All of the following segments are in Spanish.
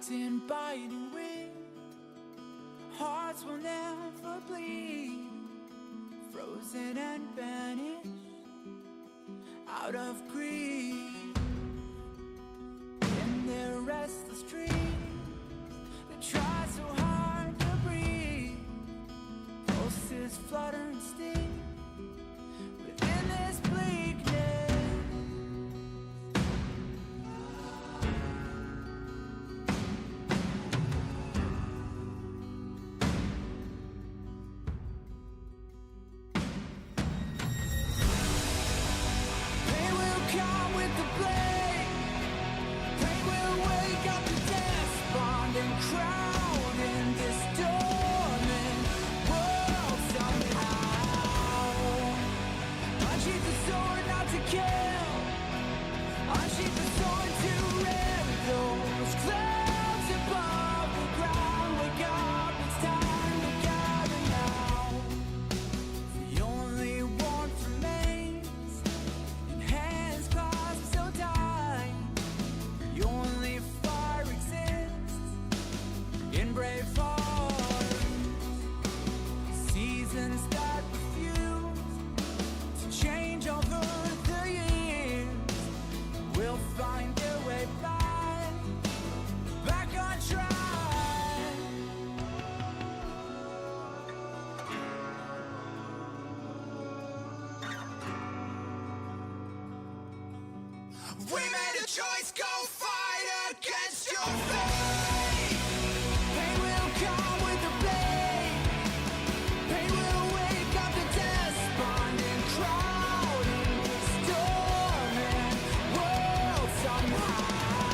locked in biting wind. Hearts will never bleed, frozen and vanished out of greed. In their restless dreams, they try so hard to breathe. Pulses flutter and sting within this bleakness. Pain will come with the blade. Pain will wake up the despondent crowd in this dormant world somehow. Unsheath the sword not to kill. Unsheath the sword to rend those clouds above the ground. Wake up, it's time to gather now. The only warmth remains in hands clasped so tight. The only fire exists in brave hearts. Seasons that refuse to change over the years will find their way back on track. We made a choice, go fight against your fate. Pain will come with the blade. Pain will wake up the despondent crowd in this dormant world somehow.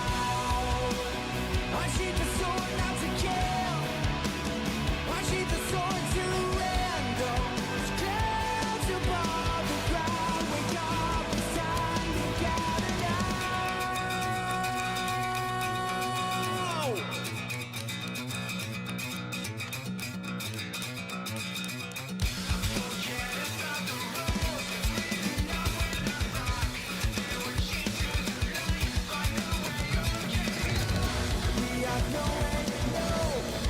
Unsheath the sword not to kill. Unsheath the sword to rend those clouds above the ground. Wake up, it's time to gather now. We have nowhere to go,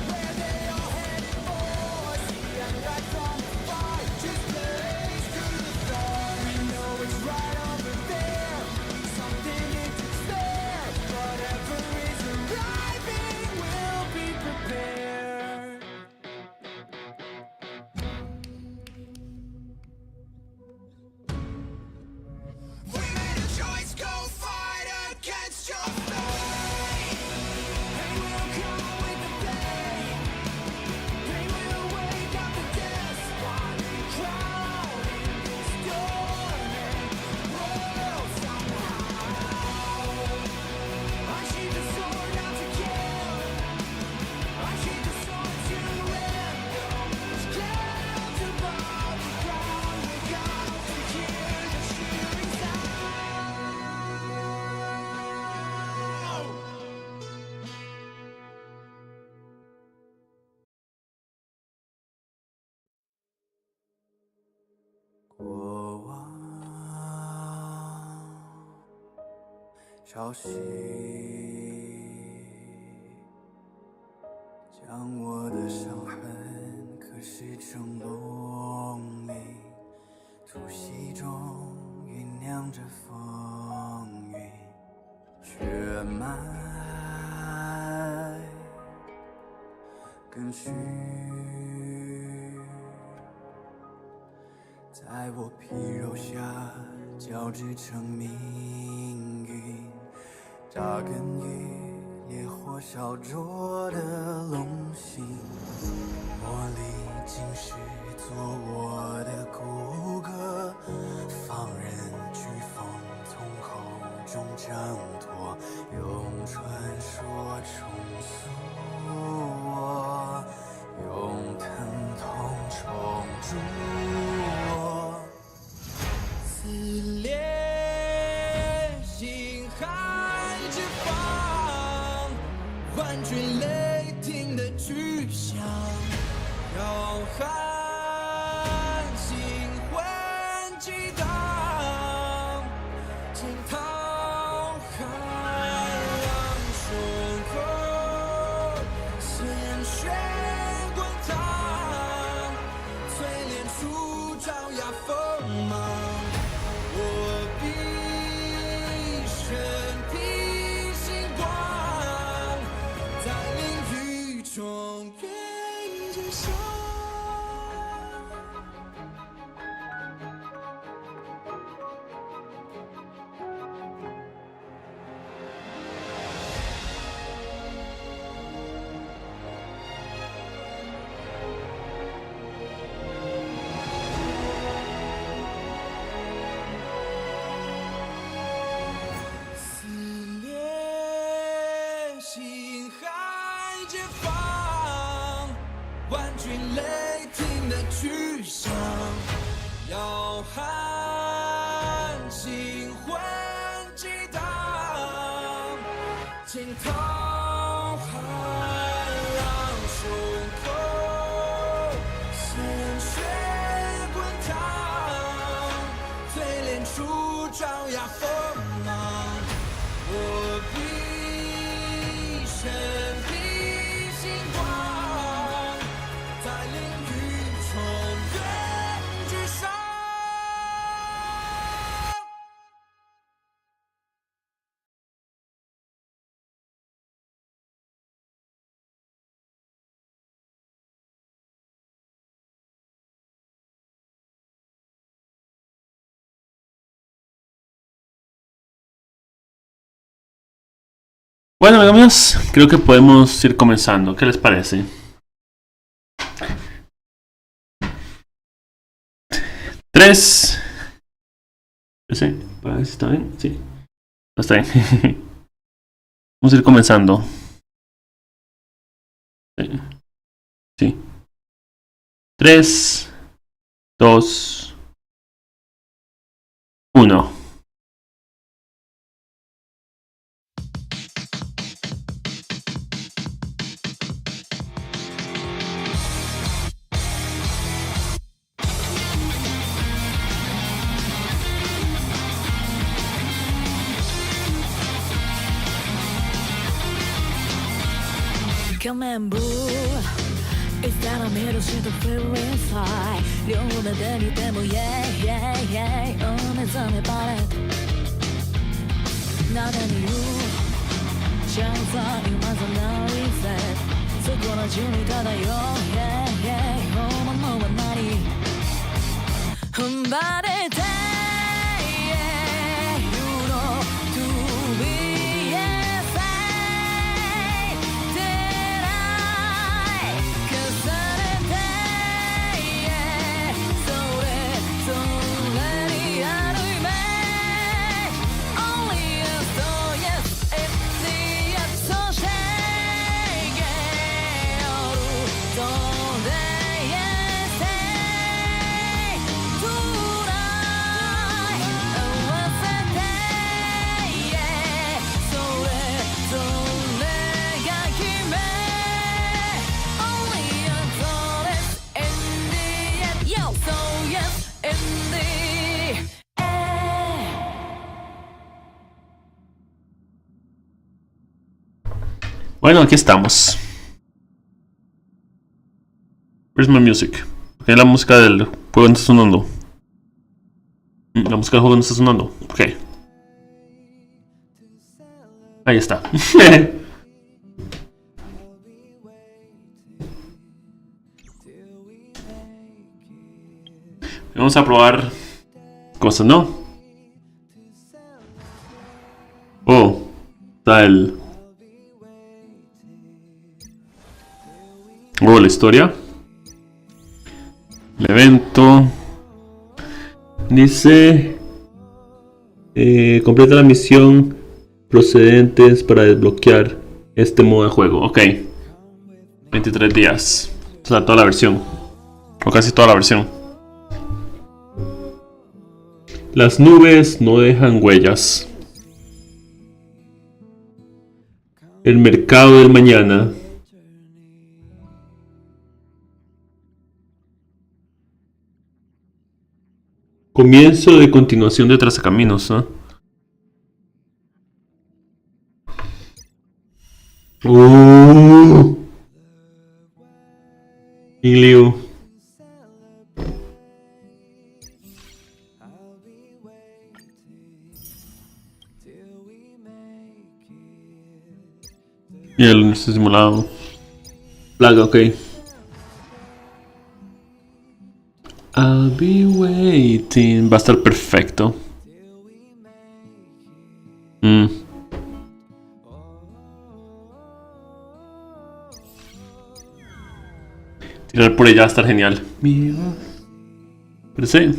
where they are headed for. See them right from afar, just blaze through the storm. We know it's right over there, something to spare. Whatever is arriving, we'll be prepared. We made a choice, go fight against your fate. Pain will come with the blade. Pain will wake up the despondent crowd in this dormant world somehow. Unsheath the sword not to kill. Unsheath the sword to rend those clouds above the ground. Wake up to hear the shivering sound.过往潮汐将我的伤痕刻蚀成龙鳞，突袭中酝酿着风雨，血脉更续，在我皮肉下交织成命运，扎根于烈火烧灼的龙心，磨砺今世做我的骨骼，放任飓风从口中挣脱，用传说重塑我，用疼痛重铸我。撕裂心寒之方，万军雷霆的巨响，浩瀚星魂激荡，惊涛骇浪汹寻雷霆的去向，要喊心魂激荡，惊涛骇浪胸口，鲜血滚烫，淬炼出爪牙锋芒。我必身披星光，在凌云重远之上。Bueno, amigos, creo que podemos ir comenzando. ¿Qué les parece? Tres. Sí, para ver si está bien. Sí, está bien. Vamos a ir comenzando. Sí. 3, 2, 1. Come and boo, estáら見るしと feel inside 両目で見ても yeah yeah yeah 目覚めバレット中に言うシャンサー今ざなリセットそこら中に漂う yeah yeah 本物は何踏ん張れて yeah you know to be Bueno, aquí estamos. Where's my music? Ok, la música del juego no está sonando. La música del juego no está sonando. Ok. Ahí está. Vamos a probar cosas, ¿no? Oh, está el... Oh, la historia. El evento. Dice... completa la misión procedentes para desbloquear este modo de juego. Ok. 23 días. O sea, toda la versión. O casi toda la versión. Las nubes no dejan huellas. El mercado del mañana. Comienzo de continuación de Trazacaminos, ¿no? Jingliu. Y el universo simulado. Plaga, ok. I'll be waiting. Va a estar perfecto. Tirar por ella va a estar genial. Pero sí.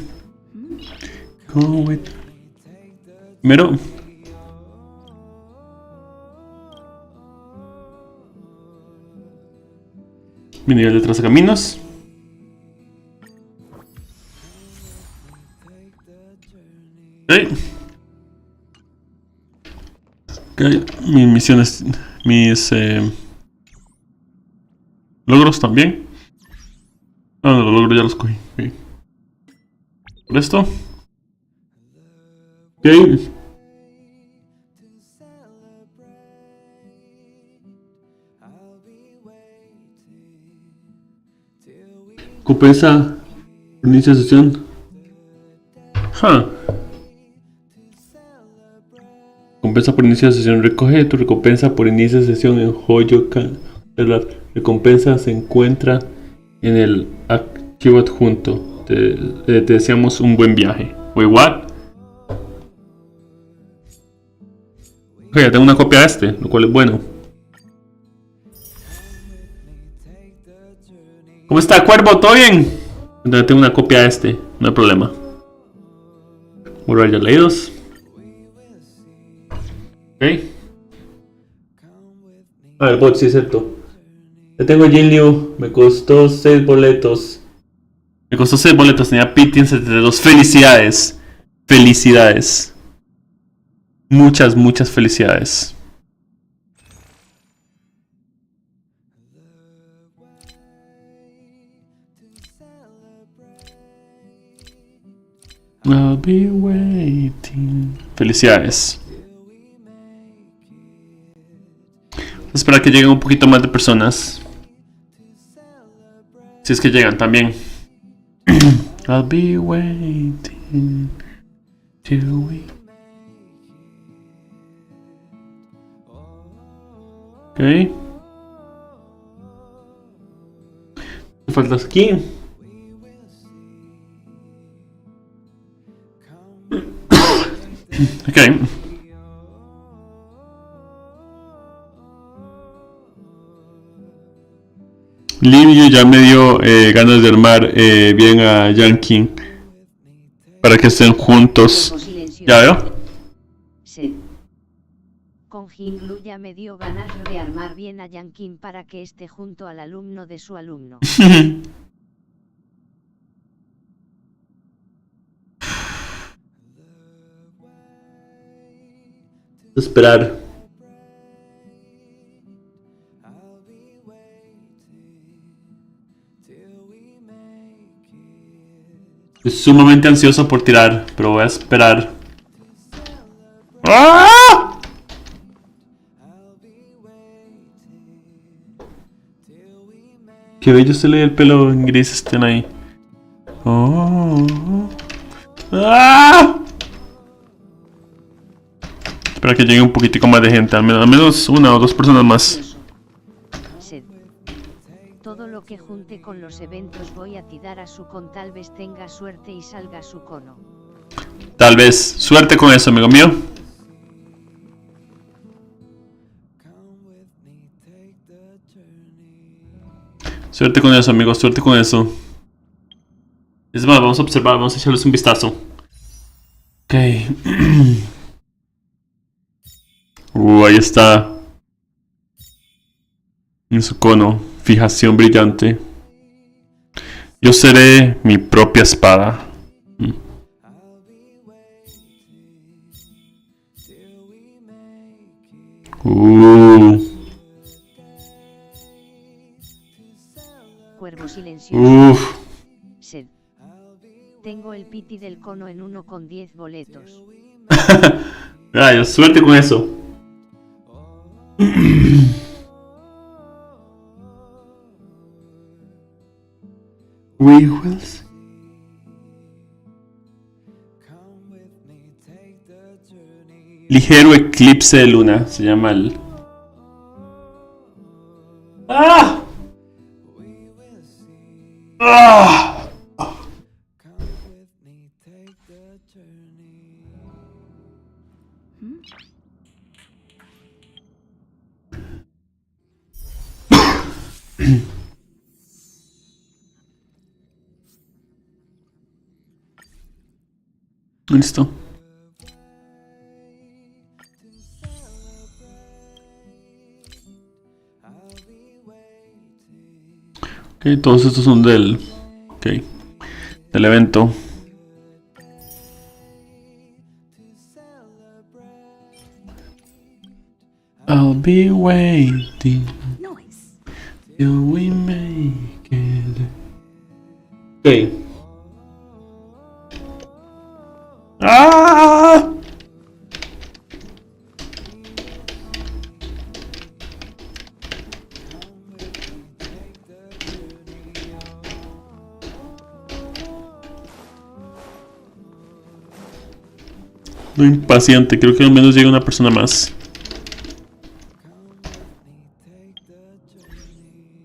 Primero. Mi nivel de trazacaminos. Ok. Okay. Mis misiones, mis logros también. No, los logros ya los cogí. Okay. Por esto. Ok. Compensa por inicio de sesión. Recompensa por inicio de sesión. Recoge tu recompensa por inicio de sesión en Joyo. La recompensa se encuentra en el archivo adjunto. Te deseamos un buen viaje. Wait, what? Ok, ya tengo una copia de este, lo cual es bueno. ¿Cómo está, Cuervo? ¿Todo bien? Ya tengo una copia de este, no hay problema. Borrar ya leídos. Ok. A ver, bot, sí es cierto. Ya tengo Jingliu, me costó 6 boletos. Me costó 6 boletos, tenía pity en 72. ¡Felicidades! ¡Felicidades! Muchas, muchas felicidades. I'll be waiting. Felicidades. Espera que lleguen un poquito más de personas. Si es que llegan también. I'll be waiting till we... Ok. ¿Qué faltas aquí? Ok. Livio ya me dio ganas de armar bien a Yankee para que estén juntos. ¿Ya veo? Sí. Con Jingliu ya me dio ganas de armar bien a Yankee para que esté junto al alumno de su alumno. Esperar. Estoy sumamente ansioso por tirar, pero voy a esperar. ¡Ah! Qué bello se le ve el pelo en gris, estén ahí. Oh. ¡Ah! Espera que llegue un poquitico más de gente, al menos una o dos personas más. Sed. Todo lo que junte con los eventos voy a tirar a su con, tal vez tenga suerte y salga su cono. Tal vez. Suerte con eso, amigo mío. Suerte con eso, amigo. Suerte con eso. Es más, vamos a observar, vamos a echarles un vistazo. Ok. Ahí está. En su cono. Fijación brillante. Yo seré mi propia espada. Cuervo silencioso. Sed. Tengo el piti del cono en 1 con 10 boletos. Rayos, suerte con eso. We will see. Ligero eclipse de luna se llama el. ¡Ah! ¡Ah! Listo. Ok, todos estos son del... Ok. Del evento. I'll be waiting till we make it. Ok. ¡Ah! Estoy impaciente, creo que al menos llega una persona más.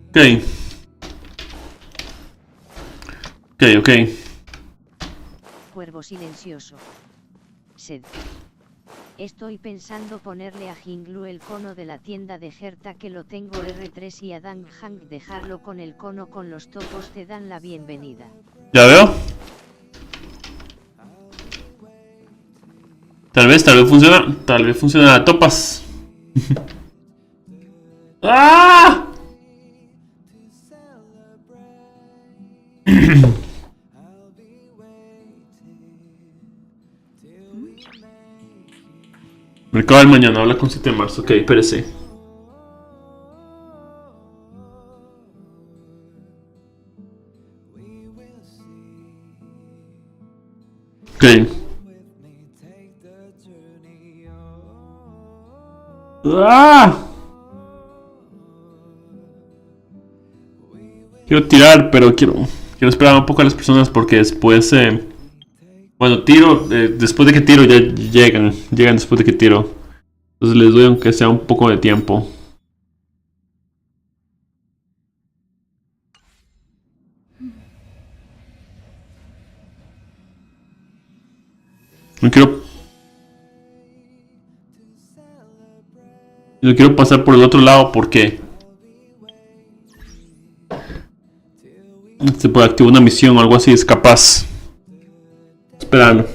Ok. Ok. Cuervo silencioso. Sed. Estoy pensando ponerle a Jingliu el cono de la tienda de Herta que lo tengo R3 y a Dan Hank dejarlo con el cono con los topos te dan la bienvenida. Ya veo. Tal vez funciona. Tal vez funciona a topas. ¡Ah! Mercado del mañana, habla con 7 de marzo. Ok, espérese. Ok. ¡Ah! Quiero tirar, pero quiero esperar un poco a las personas porque después... bueno, tiro, después de que tiro ya llegan después de que tiro. Entonces les doy aunque sea un poco de tiempo. No quiero pasar por el otro lado porque se puede activar una misión o algo así, es capaz. Esperando.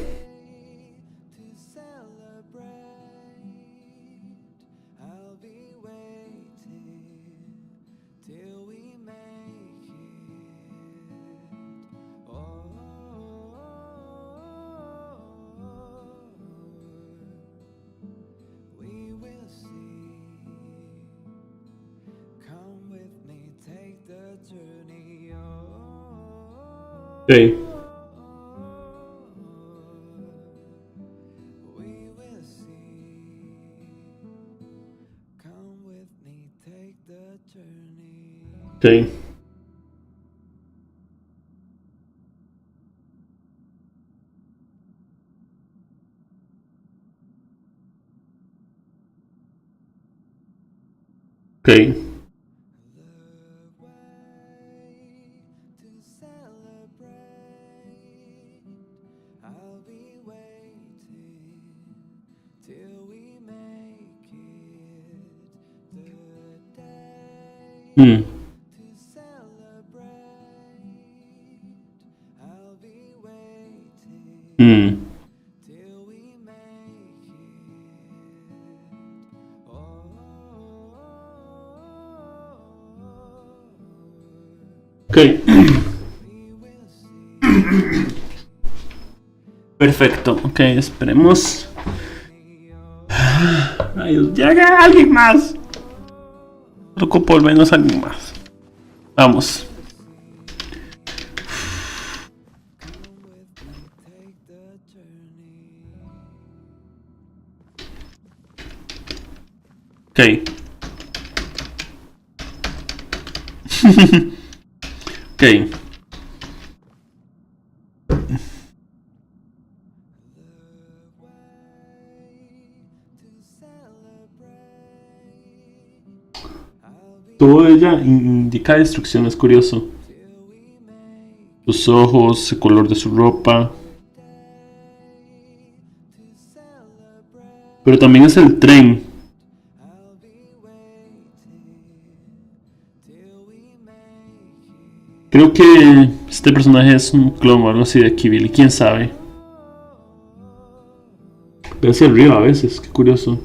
Okay. Okay. Okay. Hmm. Hmm. Okay. Perfecto. Ok, esperemos. Ay, llega alguien más. Ocupo al menos alguien más. Vamos. Ok. Ok. Todo ella indica destrucción, es curioso. Sus ojos, el color de su ropa. Pero también es el tren. Creo que este personaje es un clon o algo así de Kibil, quién sabe. Ve hacia arriba a veces, qué curioso.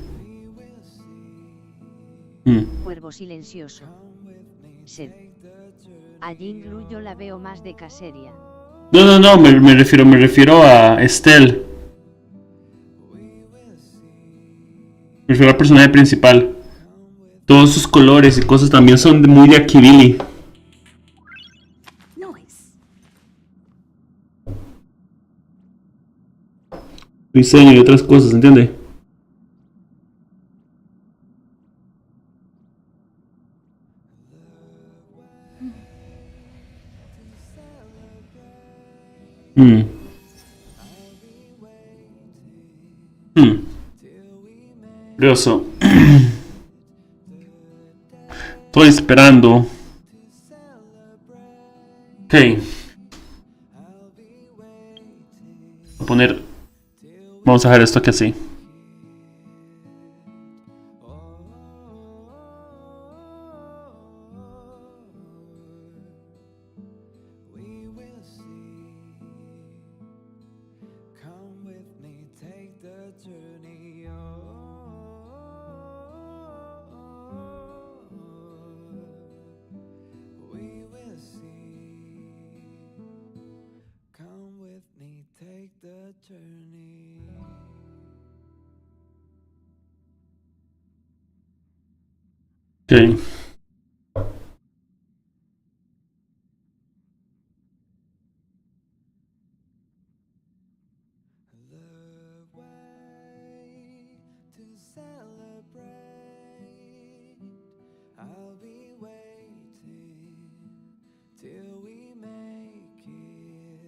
Cuervo silencioso. Sed. A Jingliu yo la veo más de caseria. No, me refiero a Estelle. Me refiero al personaje principal. Todos sus colores y cosas también son muy de Akibili. Diseño y otras cosas, ¿entiende? Curioso. Estoy esperando. Ok. Voy a poner. Vamos a dejar esto aquí así. Ok.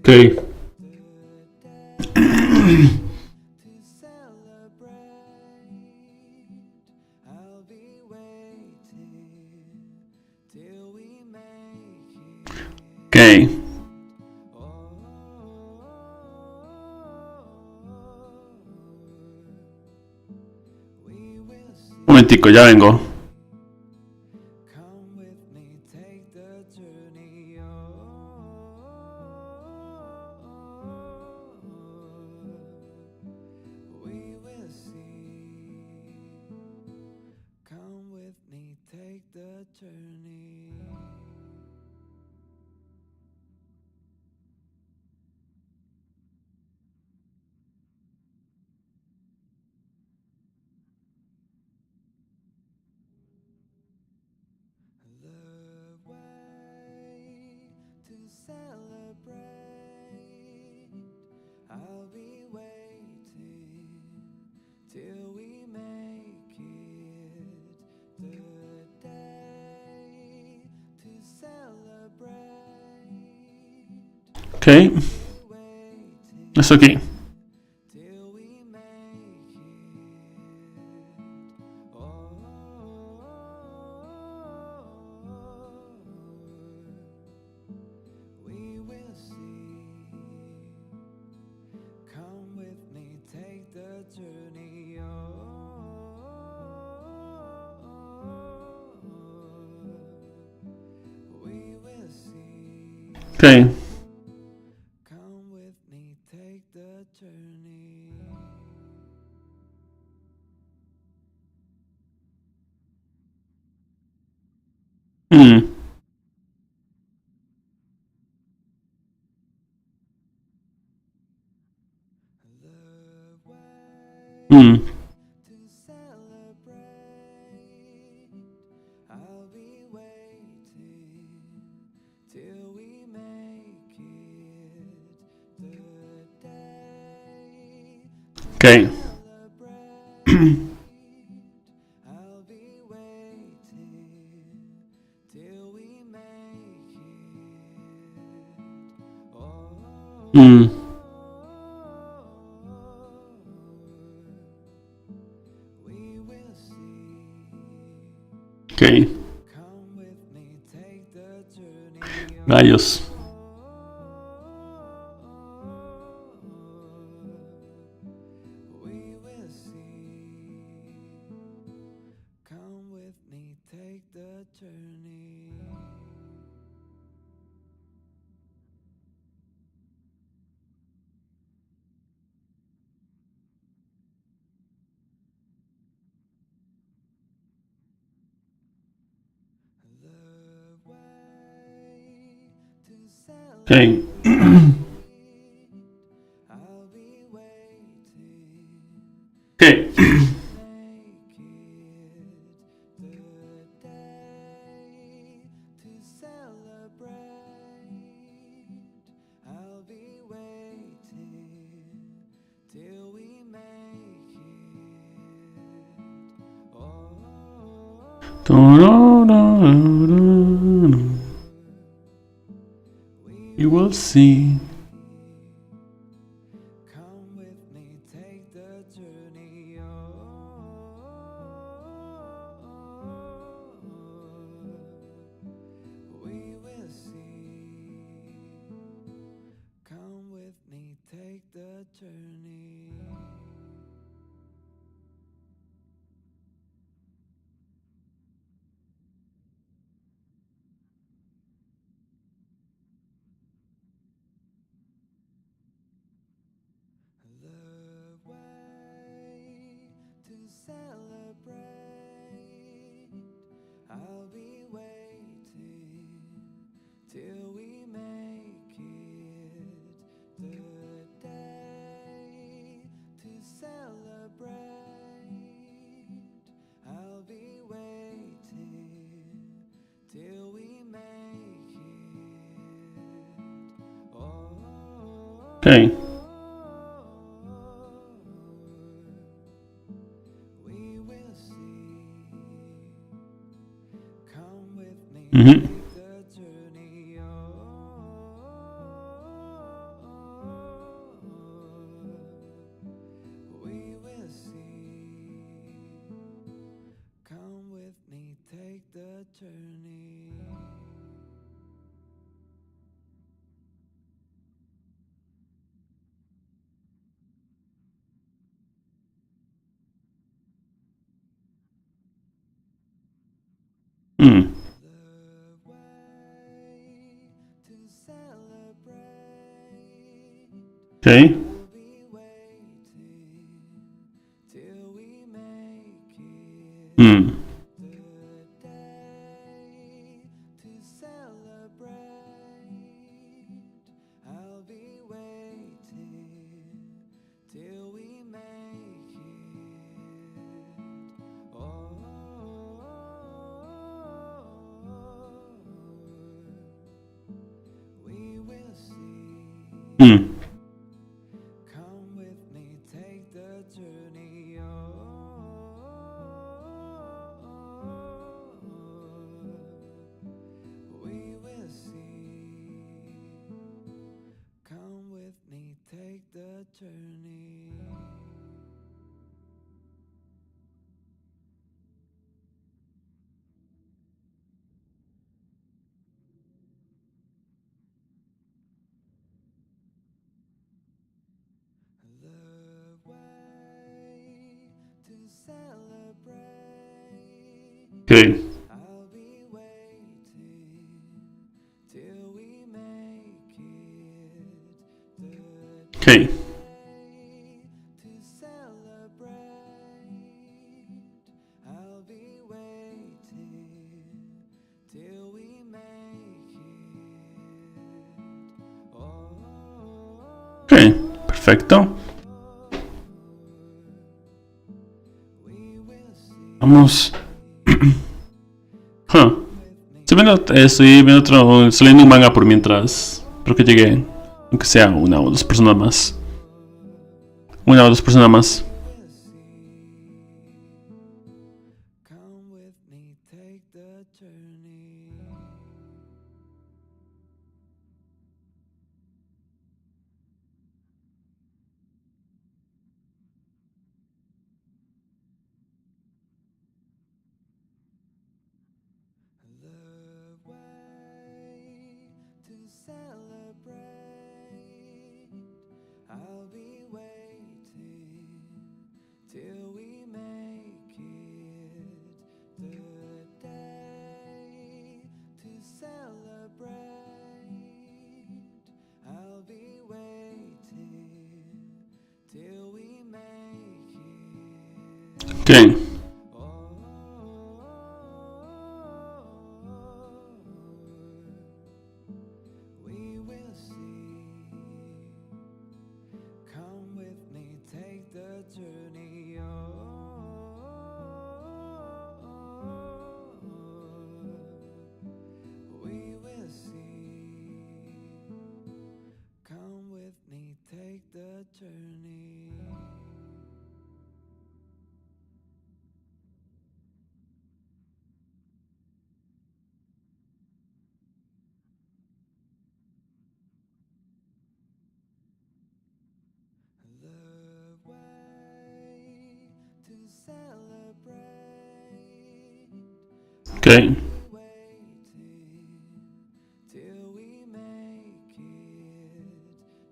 Ok. Ok. Un momentico, ya vengo. Ok. Eso aquí. Ok. Hmm. Hmm. Ok. Hmm. Ok. Rayos. Okay. Okay. You will see. Come with me, take the journey. We will see. Come with me, take the journey. The way to celebrate. I'll be waiting till we make it. The day to celebrate. I'll be waiting till we make it. Oh. Okay. We will see. Come with me, Mhm. take the journey. We will see. Come with me, take the journey. Mm. The way to celebrate. Okay. I'll be waiting till we make it. Mm. The day to celebrate. I'll be waiting till we make it. Oh. We will see. Mm. Come with me, take the journey. We will see. Come with me, take the journey. The way to celebrate. Okay. I'll be waiting till we make it. The Okay. day to celebrate. I'll be waiting till we make it. Oh. Okay. Perfecto. We will see. Vamos. Huh. Estoy leyendo un manga por mientras. Espero que llegue. Aunque sea una o dos personas más. Una o dos personas más. Come with me, take the journey. The way to celebrate. I'll be waiting till we make it. The day to celebrate. I'll be waiting till we make it. Okay. We Ok. till we make it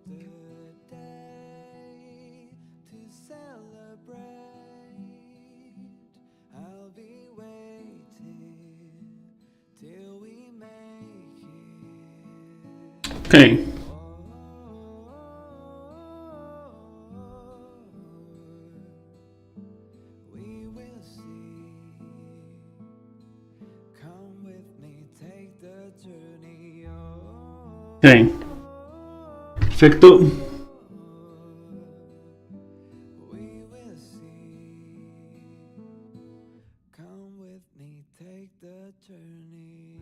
the day to celebrate. I'll be waiting till we make it. Ok. We will see. Come with me, take the journey. Ok. Perfecto. We will see. Come with me, take the journey.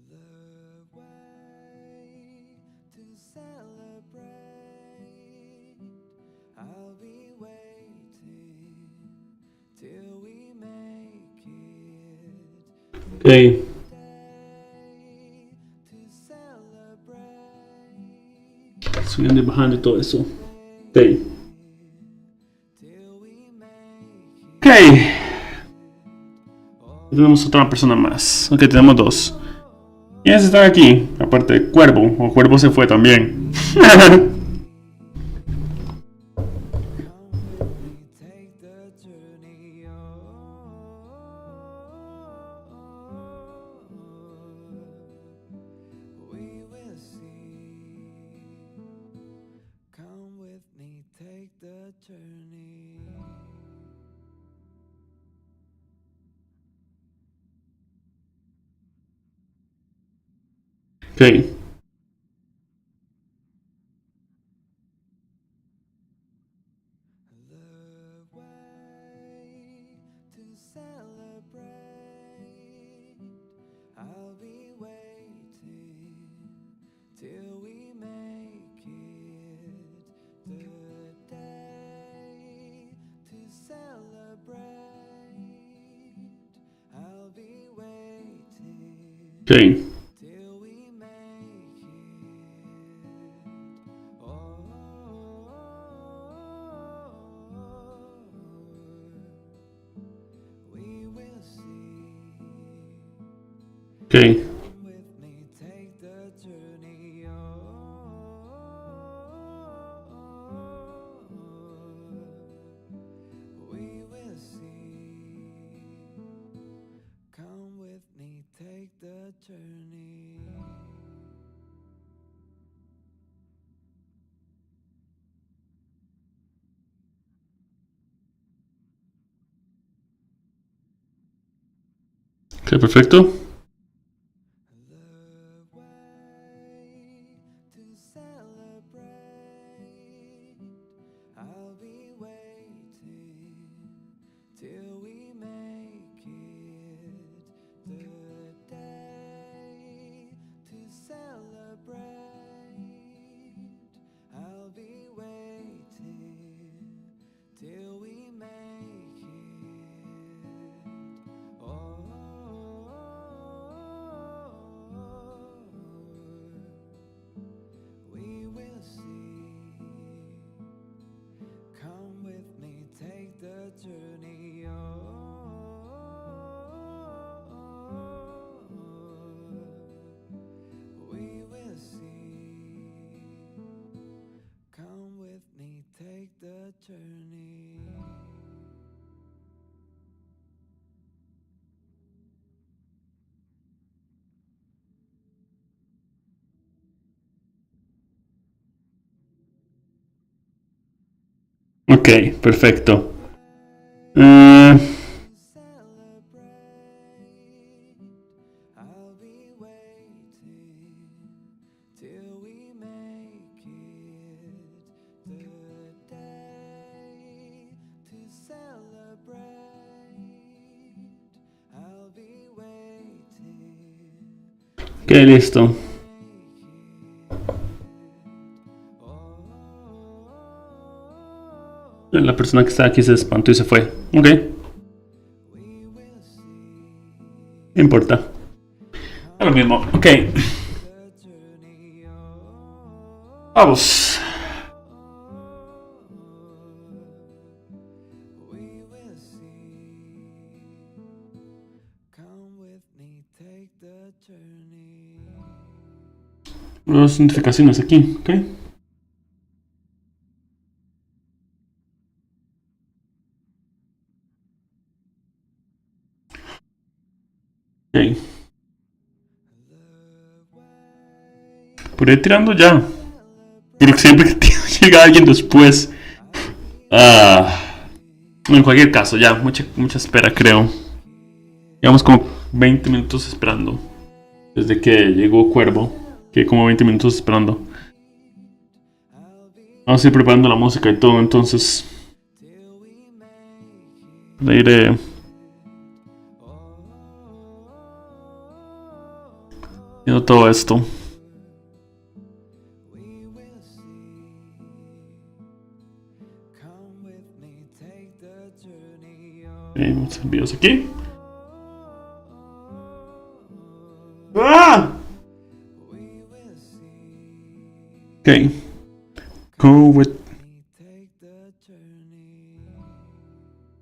The way to celebrate. I'll be waiting till we make it Ok. day to celebrate. Subiendo y bajando y todo eso. Ok. Till we make it. Ok. Tenemos otra persona más. Ok, tenemos dos. ¿Quiénes están aquí? Aparte de Cuervo. O Cuervo se fue también. Take the journey. We will see. Come with me, take the journey. Ok. The way to celebrate. I'll be waiting till we make it the day to celebrate. I'll be waiting Ok. till we make it. Oh, we will see. Ok. Come with me, take the journey. We will see. Come with me, take the journey. Ok, perfecto. The way to celebrate. I'll be waiting till we make it the day to celebrate. I'll be waiting till we make it. Oh, we will see. Come with me, take the journey. We will see. Come with me, take the journey. Ok, perfecto. Celebrate. I'll be waiting till we make it the day to celebrate. I'll be waiting. Ok, listo. La persona que está aquí se espantó y se fue. Ok. No importa. lo mismo. Ok. Vamos. Las notificaciones aquí, ok. Ok. Por ir tirando ya. Creo que siempre que llega alguien después. En cualquier caso, ya. Mucha espera, creo. Llevamos como 20 minutos esperando. Desde que llegó Cuervo. Que como 20 minutos esperando. Vamos a ir preparando la música y todo, entonces. Le iré haciendo todo esto. Vamos a hacer videos aquí. ¡Ah! Ok. Go with.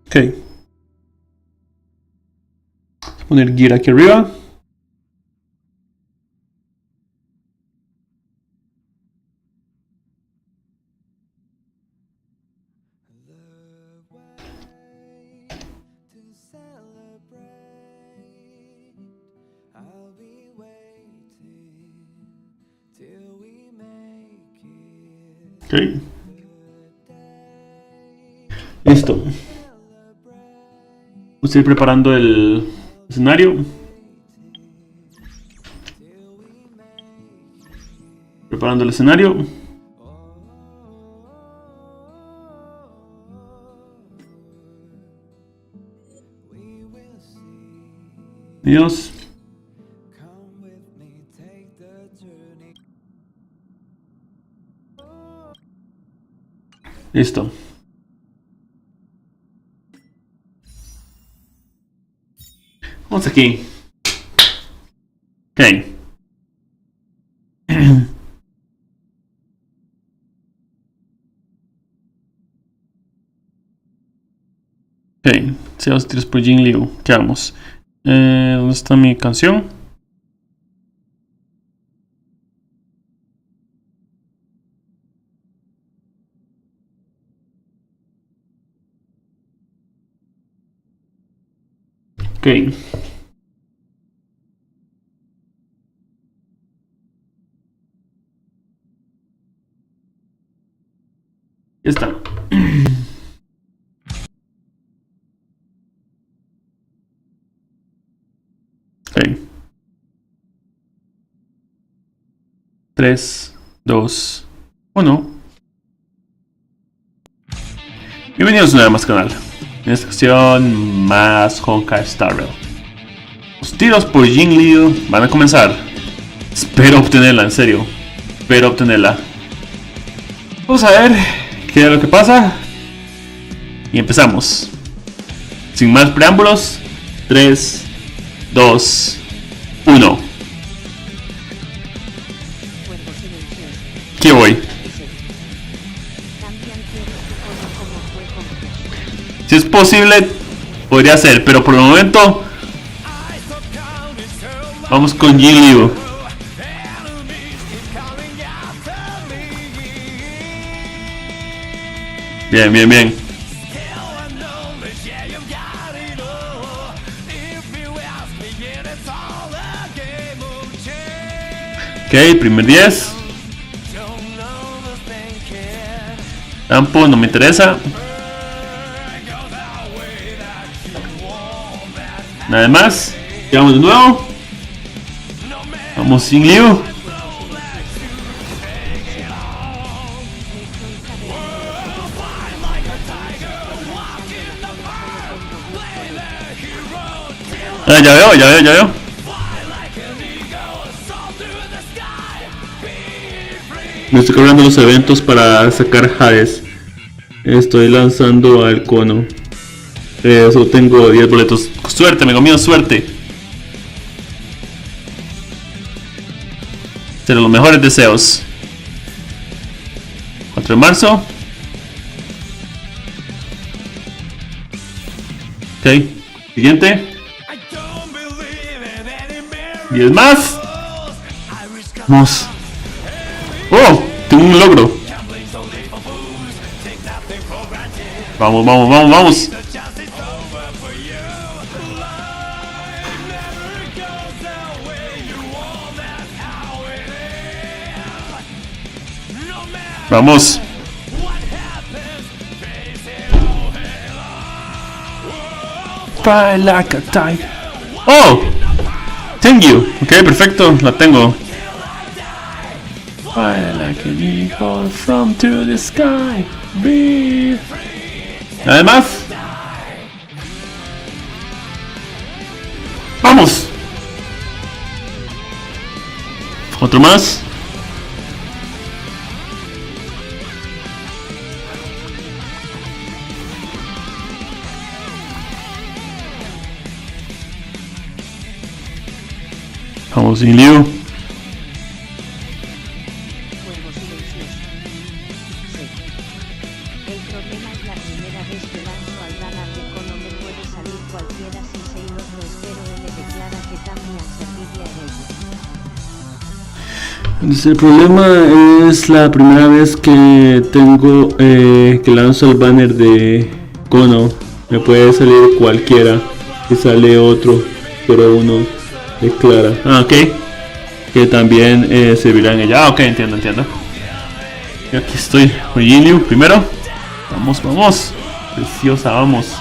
Ok. Vamos a poner gear aquí arriba. Ok. Listo. Vamos a ir preparando el escenario. Preparando el escenario. Dios. Listo. Vamos aquí. Ok. Ok. Deseos tiros por Jingliu. ¿Qué vamos? ¿Dónde está mi canción? Ok. Ya está. Ok. 3, 2, 1. Bienvenidos una vez más al canal. En esta ocasión, más Honkai Star Rail. Los tiros por Jingliu van a comenzar. Espero obtenerla, en serio. Espero obtenerla. Vamos a ver qué es lo que pasa. Y empezamos. Sin más preámbulos. 3, 2, 1. ¿Qué voy? Si es posible, podría ser, pero por el momento vamos con Jingliu. Bien, bien, bien. Ok, primer 10. Campo, no me interesa. Nada más. Llegamos de nuevo. Vamos Jingliu. Ya veo. Me estoy cargando los eventos para sacar Hades. Estoy lanzando al cono. Solo tengo 10 boletos. Suerte, amigo mío, suerte. Este de los mejores deseos. 4 de marzo. Ok. Siguiente. 10 más. Vamos. Oh, tengo un logro. Vamos, vamos, vamos, vamos. Vamos. Fly like a tiger. Oh, thank you. Ok, perfecto, la tengo. Fly like an eagle from to the sky. Be free. Además. Vamos. Otro más. Vamos, Jingliu. Juego silencioso. Sí. El problema es la primera vez que lanzo al banner de cono me puede salir cualquiera si Sailor lo espero él declara que también serviría a ello. El problema es la primera vez que tengo que lanzo el banner de cono. Me puede salir cualquiera. Si sale otro, pero uno declara. Ah, ok. Que también servirá en ella. Ah, ok, entiendo, entiendo. Y aquí estoy con Jingliu primero. Vamos, vamos. Preciosa, vamos.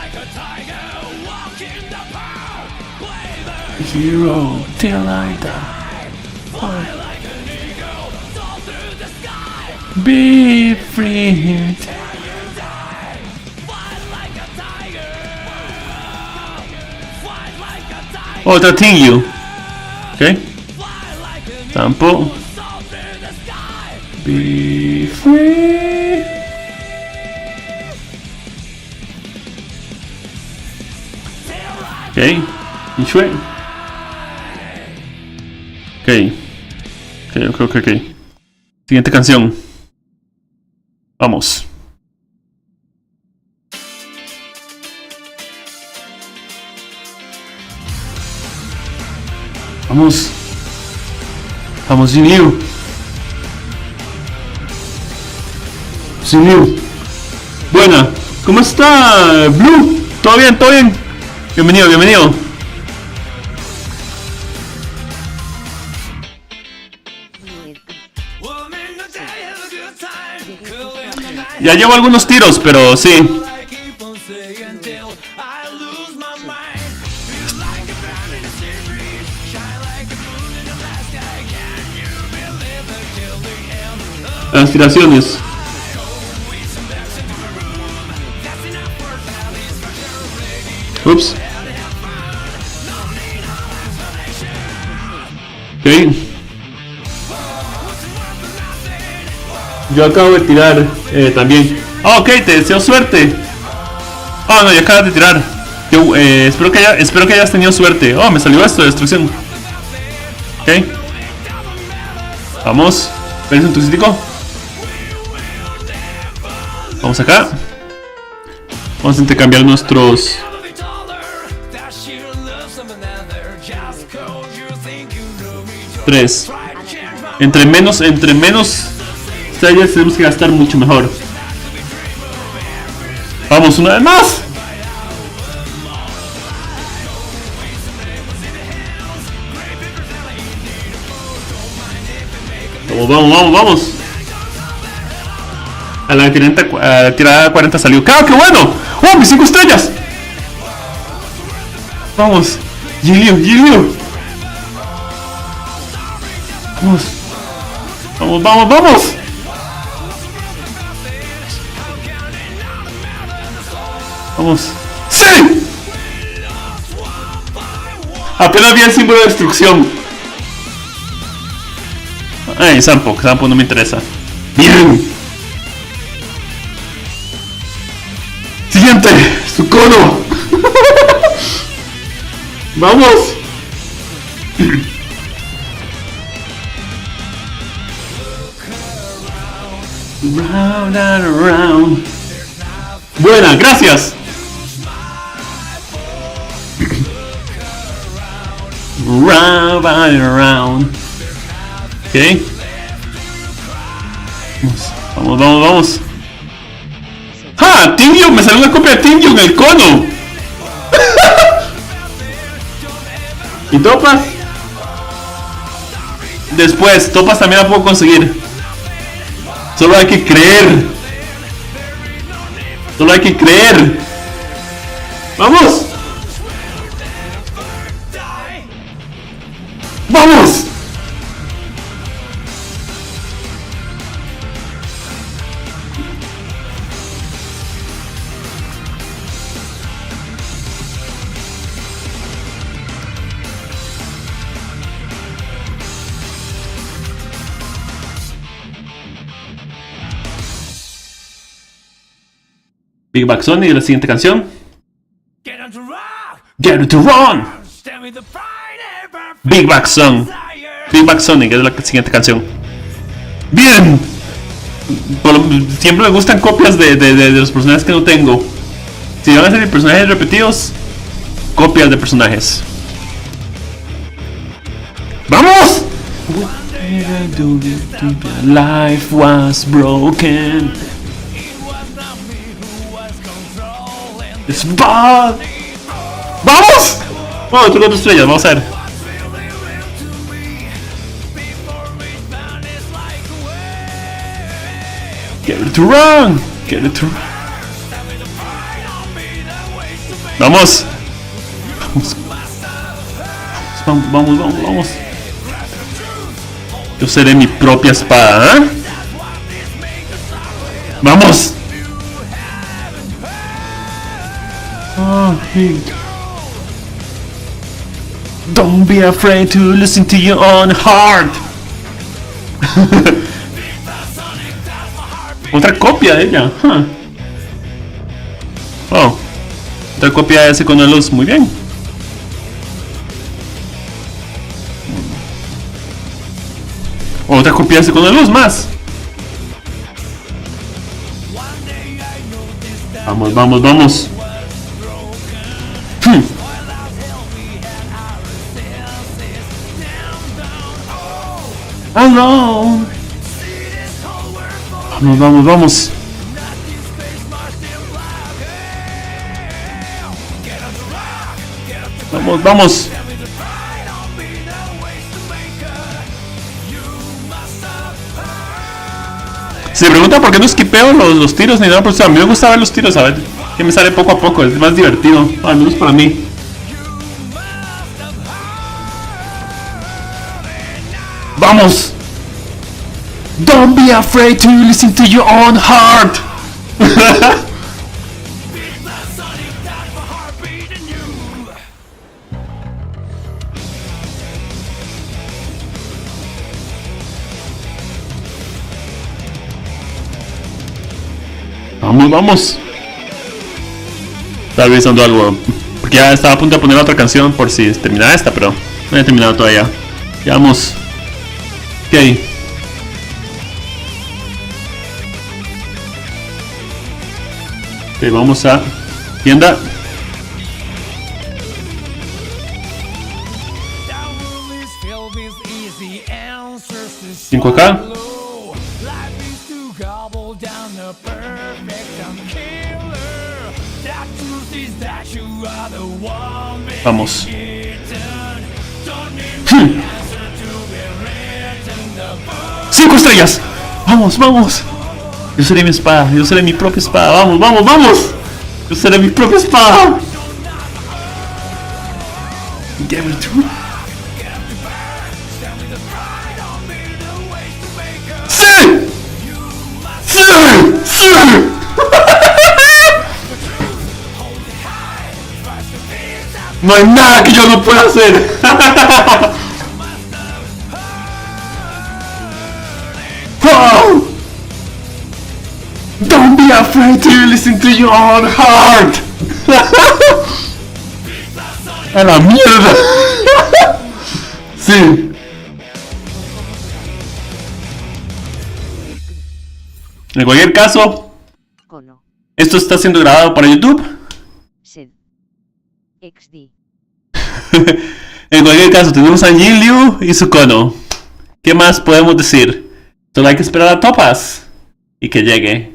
Hero till I die. Be free. Otra Jingliu. Ok. Tampoco. Be free. Ok. Y fue. Ok. Siguiente canción. Vamos. Vamos. Vamos, Jingliu. Jingliu. Buena. ¿Cómo está, Blue? ¿Todo bien? ¿Todo bien? Bienvenido, bienvenido. Ya llevo algunos tiros, pero sí. Aspiraciones. Ups. Ok. Yo acabo de tirar también. Oh, ok, te deseo suerte. Oh, no, ya acabas de tirar. Yo, espero que hayas tenido suerte. Oh, me salió esto de destrucción. Ok. Vamos. ¿Ves un turístico? Vamos acá. Vamos a intercambiar nuestros. Tres. Entre menos estrellas tenemos que gastar mucho mejor. Vamos, una vez más. Vamos. A la tirada 40 salió. ¡Claro, qué bueno! ¡Oh, mis 5 estrellas! Vamos. Jingliu. Vamos. Vamos. ¡Sí! Apenas vi el símbolo de destrucción. Ay, Sampo no me interesa. Bien. Siguiente, su cono. Vamos. Round and around. Buena, gracias. Round and around. Ok. Vamos. ¡Ah! ¡Jingliu! Me salió una copia de Jingliu en el cono. ¿Y Topas? Después, Topas también la puedo conseguir. Solo hay que creer. ¡Vamos! ¡Vamos! Big Bang Sony de la siguiente canción. Get to run. Big Bang Song. Big Bang Sonic es la siguiente canción. Bien. Siempre me gustan copias de los personajes que no tengo. Si van a ser personajes repetidos, copias de personajes. ¡Vamos! Life was broken. It's bad. ¡Vamos! Bueno, tengo 2 estrellas, vamos a ver. Get it to run. Vamos. Vamos. Yo seré mi propia espada, ¿eh? ¡Vamos! Don't be afraid to listen to your own heart. Otra copia de ella. Oh, otra copia de ese con la luz. Muy bien. Otra copia de ese con la luz más. Vamos. Alone. Vamos. Se pregunta por qué no esquipeo los tiros ni nada, pues a mí me gusta ver los tiros, a ver que me sale poco a poco, es más divertido, al menos para mí. ¡Vamos! Don't be afraid to listen to your own heart. Vamos. Estaba revisando algo, porque ya estaba a punto de poner otra canción por si terminaba esta, pero no he terminado todavía. Ya vamos. Ok. Ok, vamos a tienda. 5 acá. Vamos. 5 estrellas. Vamos. Yo seré mi espada. Yo seré mi propia espada. Vamos. Yo seré mi propia espada. ¡Sí! No hay nada que yo no pueda hacer. Wow. Don't be afraid to listen to your own heart. A la mierda. Sí. En cualquier caso, Cono. esto está siendo grabado para YouTube. Sed. XD. En cualquier caso, tenemos a Jingliu y su cono. ¿Qué más podemos decir? Solo hay que esperar a Topas y que llegue.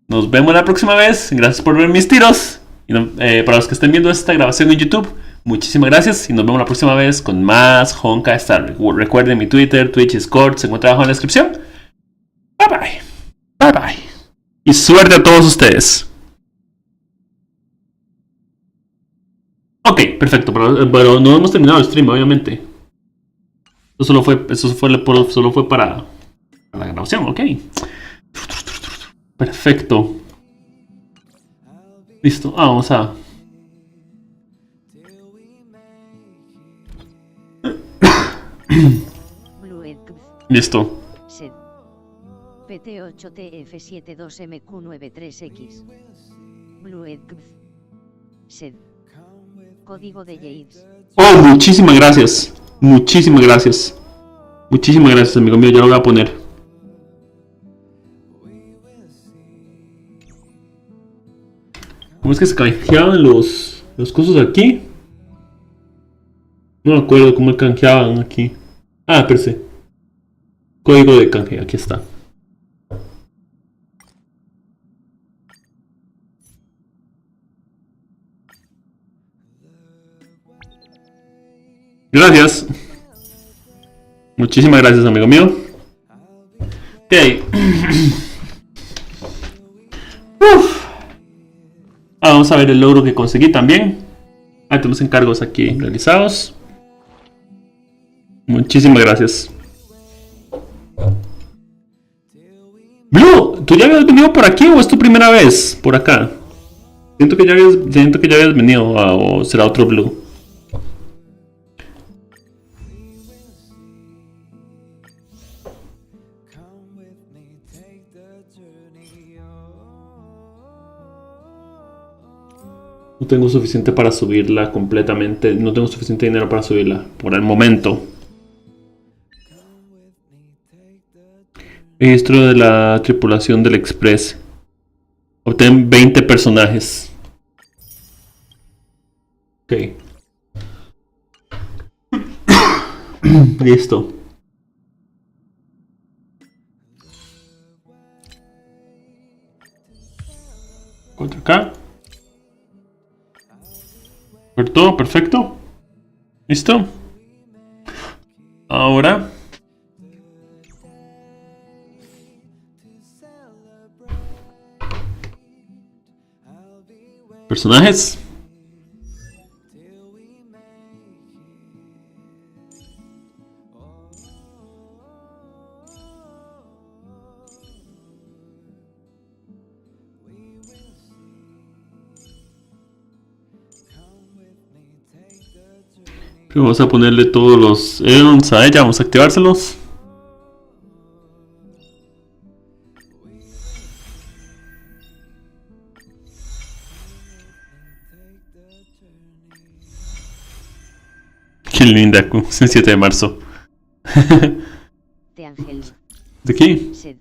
Nos vemos la próxima vez. Gracias por ver mis tiros. Y para los que estén viendo esta grabación en YouTube, muchísimas gracias. Y nos vemos la próxima vez con más Honkai Star. Recuerden mi Twitter, Twitch, Discord. Se encuentra abajo en la descripción. Bye bye. Bye bye. Y suerte a todos ustedes. Ok, perfecto. Pero no hemos terminado el stream, obviamente. Eso solo fue para la grabación, ok. Perfecto. Listo. Vamos a... Listo. Sed. PT8TF72MQ93X. Bluetooth. Sed. Código de Yates. Oh, muchísimas gracias. Muchísimas gracias. Muchísimas gracias, amigo mío. Ya lo voy a poner. ¿Cómo es que se canjeaban los cosas aquí? No me acuerdo cómo canjeaban aquí. Ah, espérese. Código de canje, aquí está. Gracias. Muchísimas gracias, amigo mío. Ok. Vamos a ver el logro que conseguí también. Tenemos encargos aquí realizados. Muchísimas gracias. Blue, ¿tú ya habías venido por aquí o es tu primera vez por acá? Siento que ya habías venido, o será otro Blue. No tengo suficiente para subirla completamente. No tengo suficiente dinero para subirla por el momento. Registro de la tripulación del Express. Obtén 20 personajes. Ok. Listo. Contra acá. Todo perfecto. ¿Listo? Ahora personajes. Vamos a ponerle todos los aeons a ella, vamos a activárselos. Qué linda, el 7 de marzo. De Ángel. ¿De qué? Sed.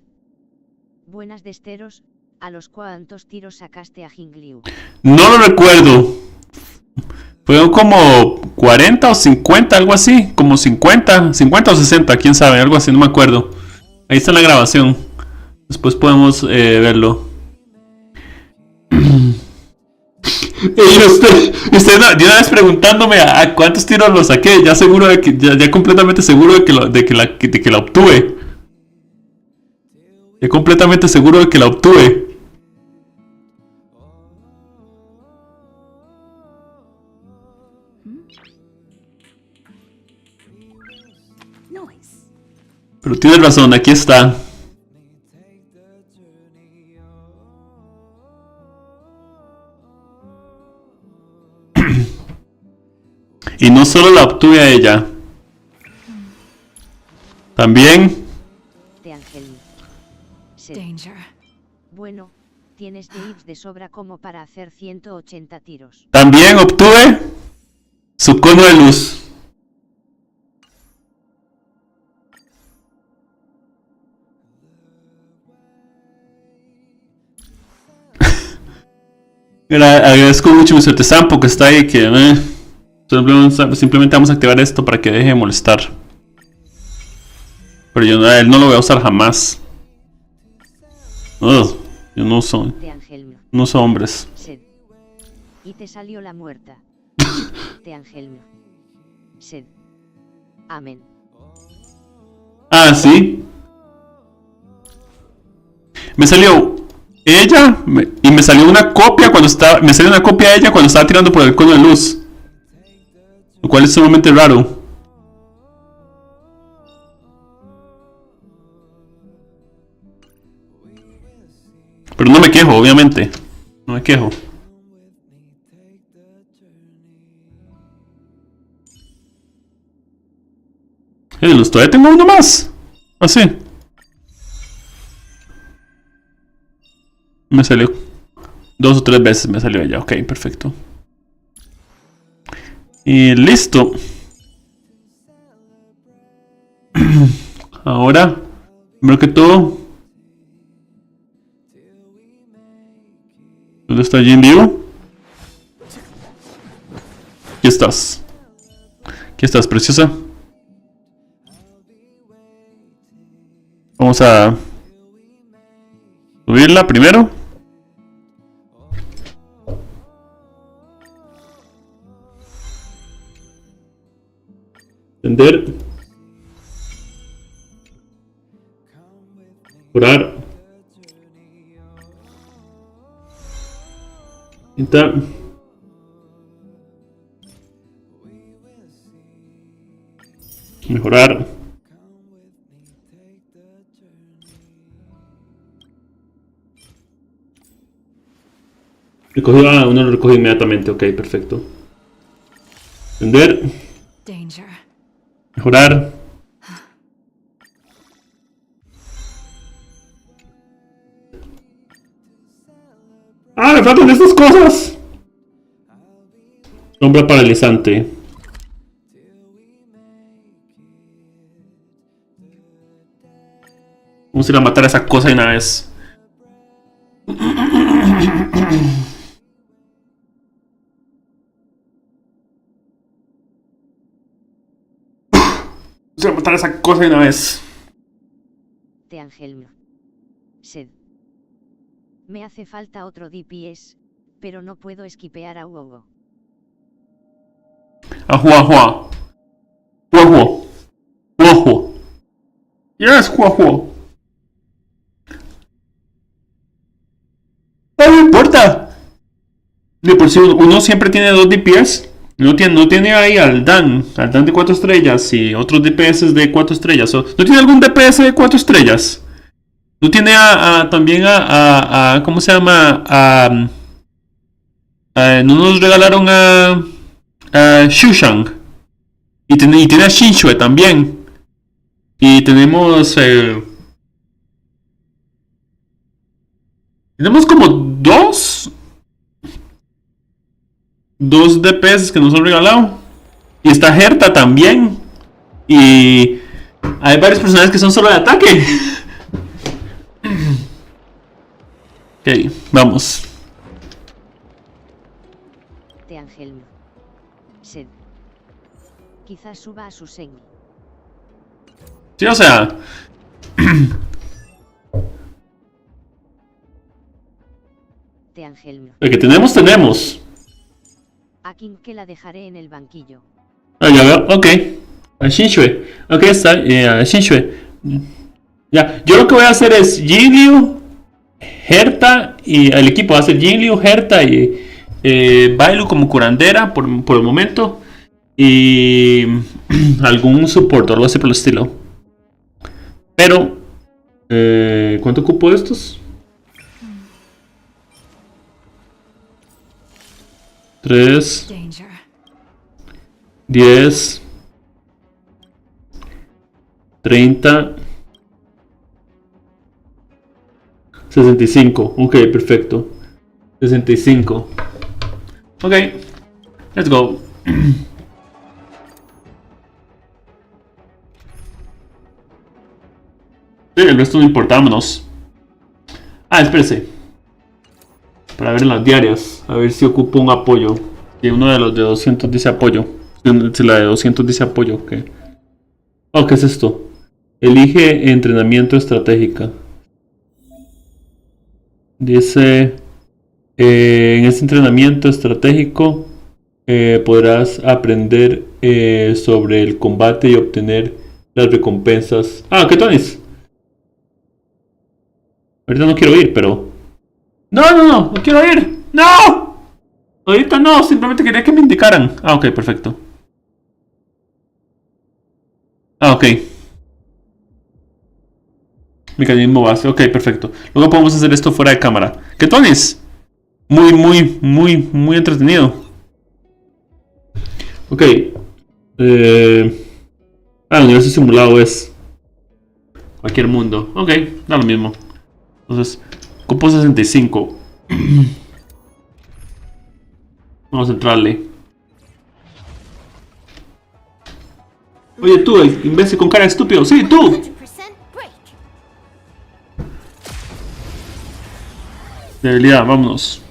Buenas desteros, ¿a los cuantos tiros sacaste a Jingliu? No lo recuerdo. Fueron como 40 o 50, algo así. Como 50 o 60, quién sabe, algo así, no me acuerdo. Ahí está la grabación. Después podemos verlo. Y usted de una vez preguntándome a cuántos tiros lo saqué, ya seguro de que, ya completamente seguro de que la obtuve. Ya completamente seguro de que la obtuve. Pero tienes razón, aquí está. Y no solo la obtuve a ella. También... De Ángel. Sed. Bueno, tienes deseos de sobra como para hacer 180 tiros. También obtuve su cono de luz. Agradezco mucho a mi suerte Sampo que está ahí. Que simplemente vamos a activar esto para que deje de molestar. Pero yo a él no lo voy a usar jamás. Yo no uso. No uso hombres. Sed. Y te salió la muerta. Te Angelmo. Sed. Amén. Ah, sí. Me salió ella y me salió una copia cuando estaba. Me salió una copia de ella cuando estaba tirando por el cono de luz. Lo cual es sumamente raro. Pero no me quejo, obviamente. No me quejo. Todavía tengo uno más. Así. Me salió 2 o 3 veces me salió ella. Ok, perfecto. Y listo. Ahora, primero que todo, ¿dónde está Jingliu? Aquí estás. Aquí estás, preciosa. Vamos a subirla primero. Tender. Curar. Quinta. Mejorar. Recogió a uno, lo recogió inmediatamente. Ok, perfecto. Tender. Mejorar. ¡Ah, me faltan estas cosas! Sombra paralizante. Vamos a ir a matar a esa cosa de una vez. Vamos a matar a esa cosa de una vez. Te Angelmo. Sed. Me hace falta otro DPS, pero no puedo esquipear a Uogo. Ajua. Juajo. Yes, Juajo. No importa. De por sí uno siempre tiene 2 DPS. No tiene ahí al Dan de 4 estrellas y otros DPS de 4 estrellas. ¿No tiene algún DPS de 4 estrellas? ¿No tiene también ¿cómo se llama? No nos regalaron a Xushang. Y tiene a Shinshue también. Y tenemos como dos DPS que nos han regalado. Y está Herta también. Y hay varios personajes que son solo de ataque. Ok, vamos. Te Angelmo. Sed. Quizás suba a su Sengi. Sí, o sea. Te Angelmo. El que tenemos. A King que la dejaré en el banquillo. Ya veo, ok. A Shinshue. Ok, está. A Shinshue. Ya, yo lo que voy a hacer es Jingliu, Herta y el equipo va a ser Jingliu, Herta y Bailu como curandera por el momento. Y algún support o algo así por el estilo. Pero, ¿cuánto ocupo de estos? 3, 10, 30, 65. Ok, perfecto. 65. Ok, let's go. Sí, el resto no importa, vámonos. Espérese. Para ver en las diarias. A ver si ocupo un apoyo. Y uno de los de 200 dice apoyo. Si la de 200 dice apoyo, ok. Oh, ¿qué es esto? Elige entrenamiento estratégica. Dice... en este entrenamiento estratégico podrás aprender sobre el combate y obtener las recompensas. Ah, ¿qué tonis? Ahorita no quiero ir, pero... No quiero ir. ¡No! Ahorita no, simplemente quería que me indicaran. Ah, ok, perfecto. Ah, ok. Mecanismo base, ok, perfecto. Luego podemos hacer esto fuera de cámara. ¿Qué tonis? Muy entretenido. Ok. El universo simulado es cualquier mundo. Ok, da lo mismo. Entonces, Copo 65. Vamos a entrarle. Oye, tú, el imbécil con cara de estúpido. Sí, tú. Debilidad, vámonos.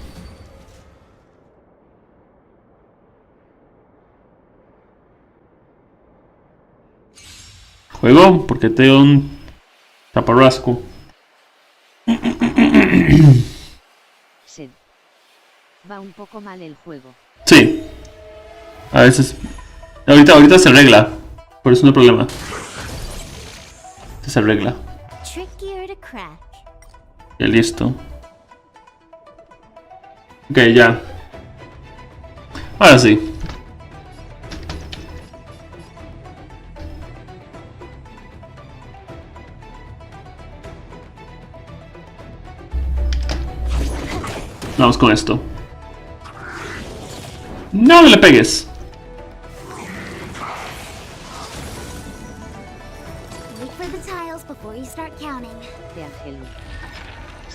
Juego, porque tengo un taparrasco. Sed. Va un poco mal el juego. Sí. A veces. Ahorita se arregla. Por eso no hay problema. Se arregla. Ya listo. Ok, ya. Ahora sí. Vamos con esto. No le pegues. De Ángel.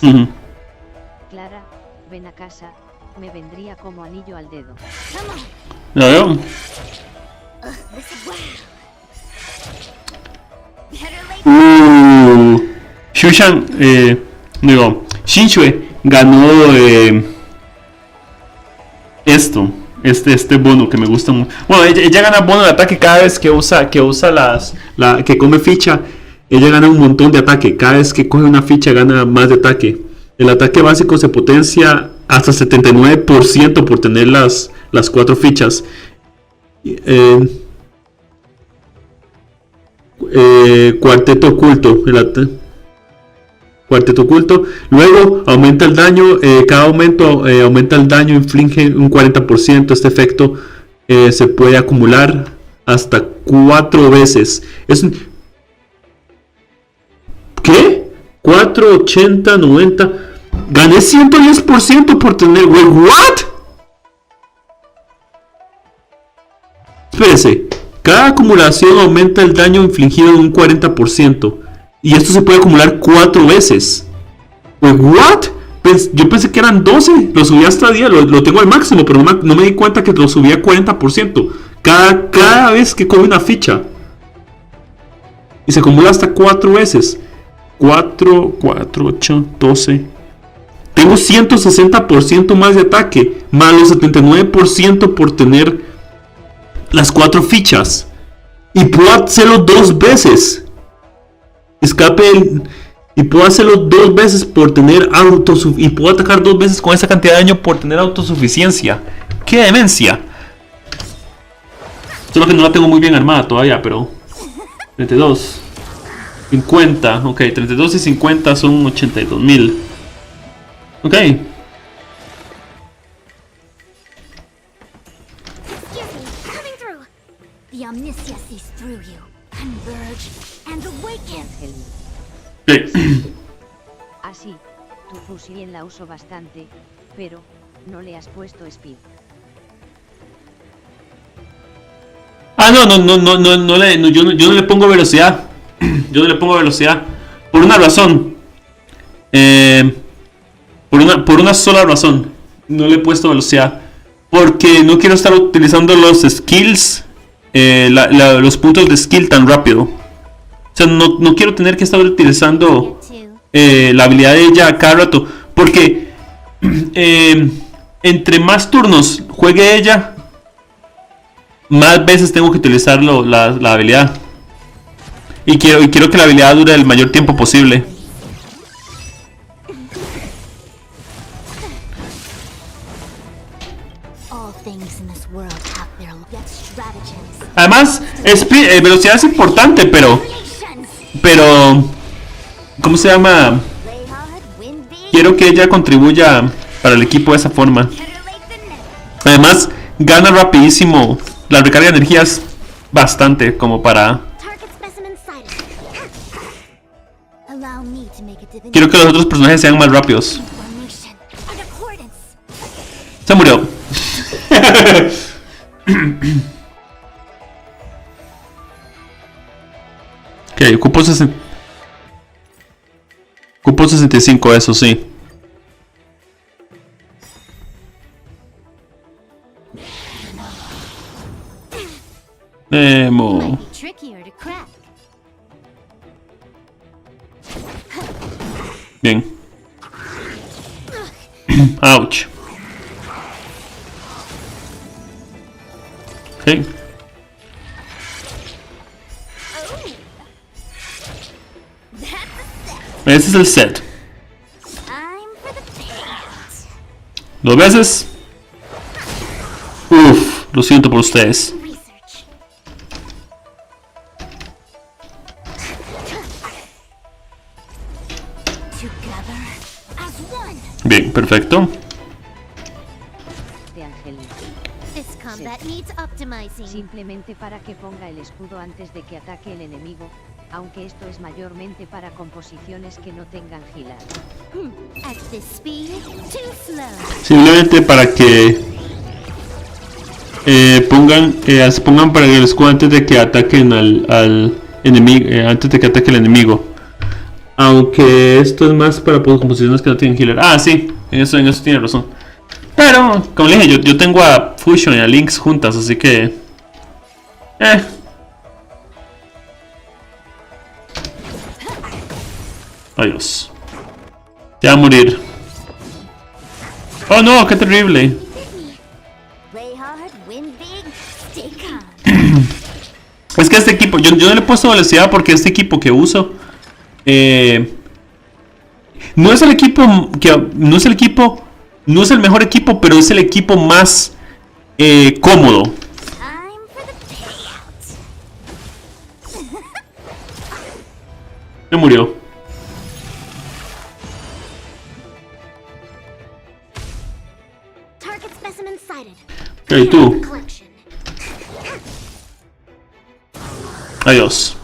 Ujú. Clara, ven a casa. Me vendría como anillo al dedo. ¿Ya veo? Shushan, digo, Shinshue ganó este bono que me gusta mucho. Bueno, ella gana bono de ataque cada vez que usa que come ficha. Ella gana un montón de ataque. Cada vez que coge una ficha gana más de ataque. El ataque básico se potencia hasta 79% por tener las 4 fichas. Cuarteto oculto. Cuarteto oculto. Luego aumenta el daño. Cada aumento aumenta el daño. Inflige un 40%. Este efecto se puede acumular hasta 4 veces. ¿Qué? 4, 80, 90. Gané 110% por tener. Wait, what? Espérese. Cada acumulación aumenta el daño infligido en un 40%. Y esto se puede acumular 4 veces. Wait, what? Yo pensé que eran 12. Lo subí hasta 10. Lo tengo al máximo. Pero no me di cuenta que lo subí a 40%. Cada vez que coge una ficha. Y se acumula hasta 4 veces. 4, 8, 12. Tengo 160% más de ataque. Más los 79% por tener las 4 fichas. Y puedo hacerlo 2 veces. Y puedo hacerlo 2 veces por tener autosuficiencia. Y puedo atacar 2 veces con esa cantidad de daño por tener autosuficiencia. ¡Qué demencia! Solo que no la tengo muy bien armada todavía, pero... 32. 50, ok, 32 y 50 son 82,000. Ok. Así, tu fusil la uso bastante, pero no le has puesto speed. Ah, no, yo no le pongo velocidad. Yo no le pongo velocidad. Por una razón. Por una sola razón. No le he puesto velocidad. Porque no quiero estar utilizando los skills. Los puntos de skill tan rápido. O sea, no quiero tener que estar utilizando la habilidad de ella cada rato. Porque entre más turnos juegue ella, más veces tengo que utilizar la habilidad. Y quiero que la habilidad dure el mayor tiempo posible. Además, velocidad es importante, pero ¿cómo se llama? Quiero que ella contribuya para el equipo de esa forma. Además, gana rapidísimo. La recarga de energías bastante como para... Quiero que los otros personajes sean más rápidos. Se murió. Ok, ocupo 65, eso sí. Nemo. Bien. Ouch. Ok. Ese es el set. 2 veces. Uf, lo siento por ustedes. Bien, perfecto. Simplemente para que ponga el escudo antes de que ataque el enemigo, aunque esto es mayormente para composiciones que no tengan healer. Simplemente para que pongan para el escudo antes de que ataquen al enemigo, antes de que ataque el enemigo. Aunque esto es más para composiciones que no tienen healer. Ah, sí, en eso tiene razón. Pero, como le dije, yo tengo a Fusion y a Lynx juntas, así que... Adiós. Se va a morir. Oh no, qué terrible. Es que este equipo, yo no le he puesto velocidad porque este equipo que uso no es el equipo que no es el mejor equipo, pero es el equipo más cómodo. Se murió. Ok, tú. Adiós.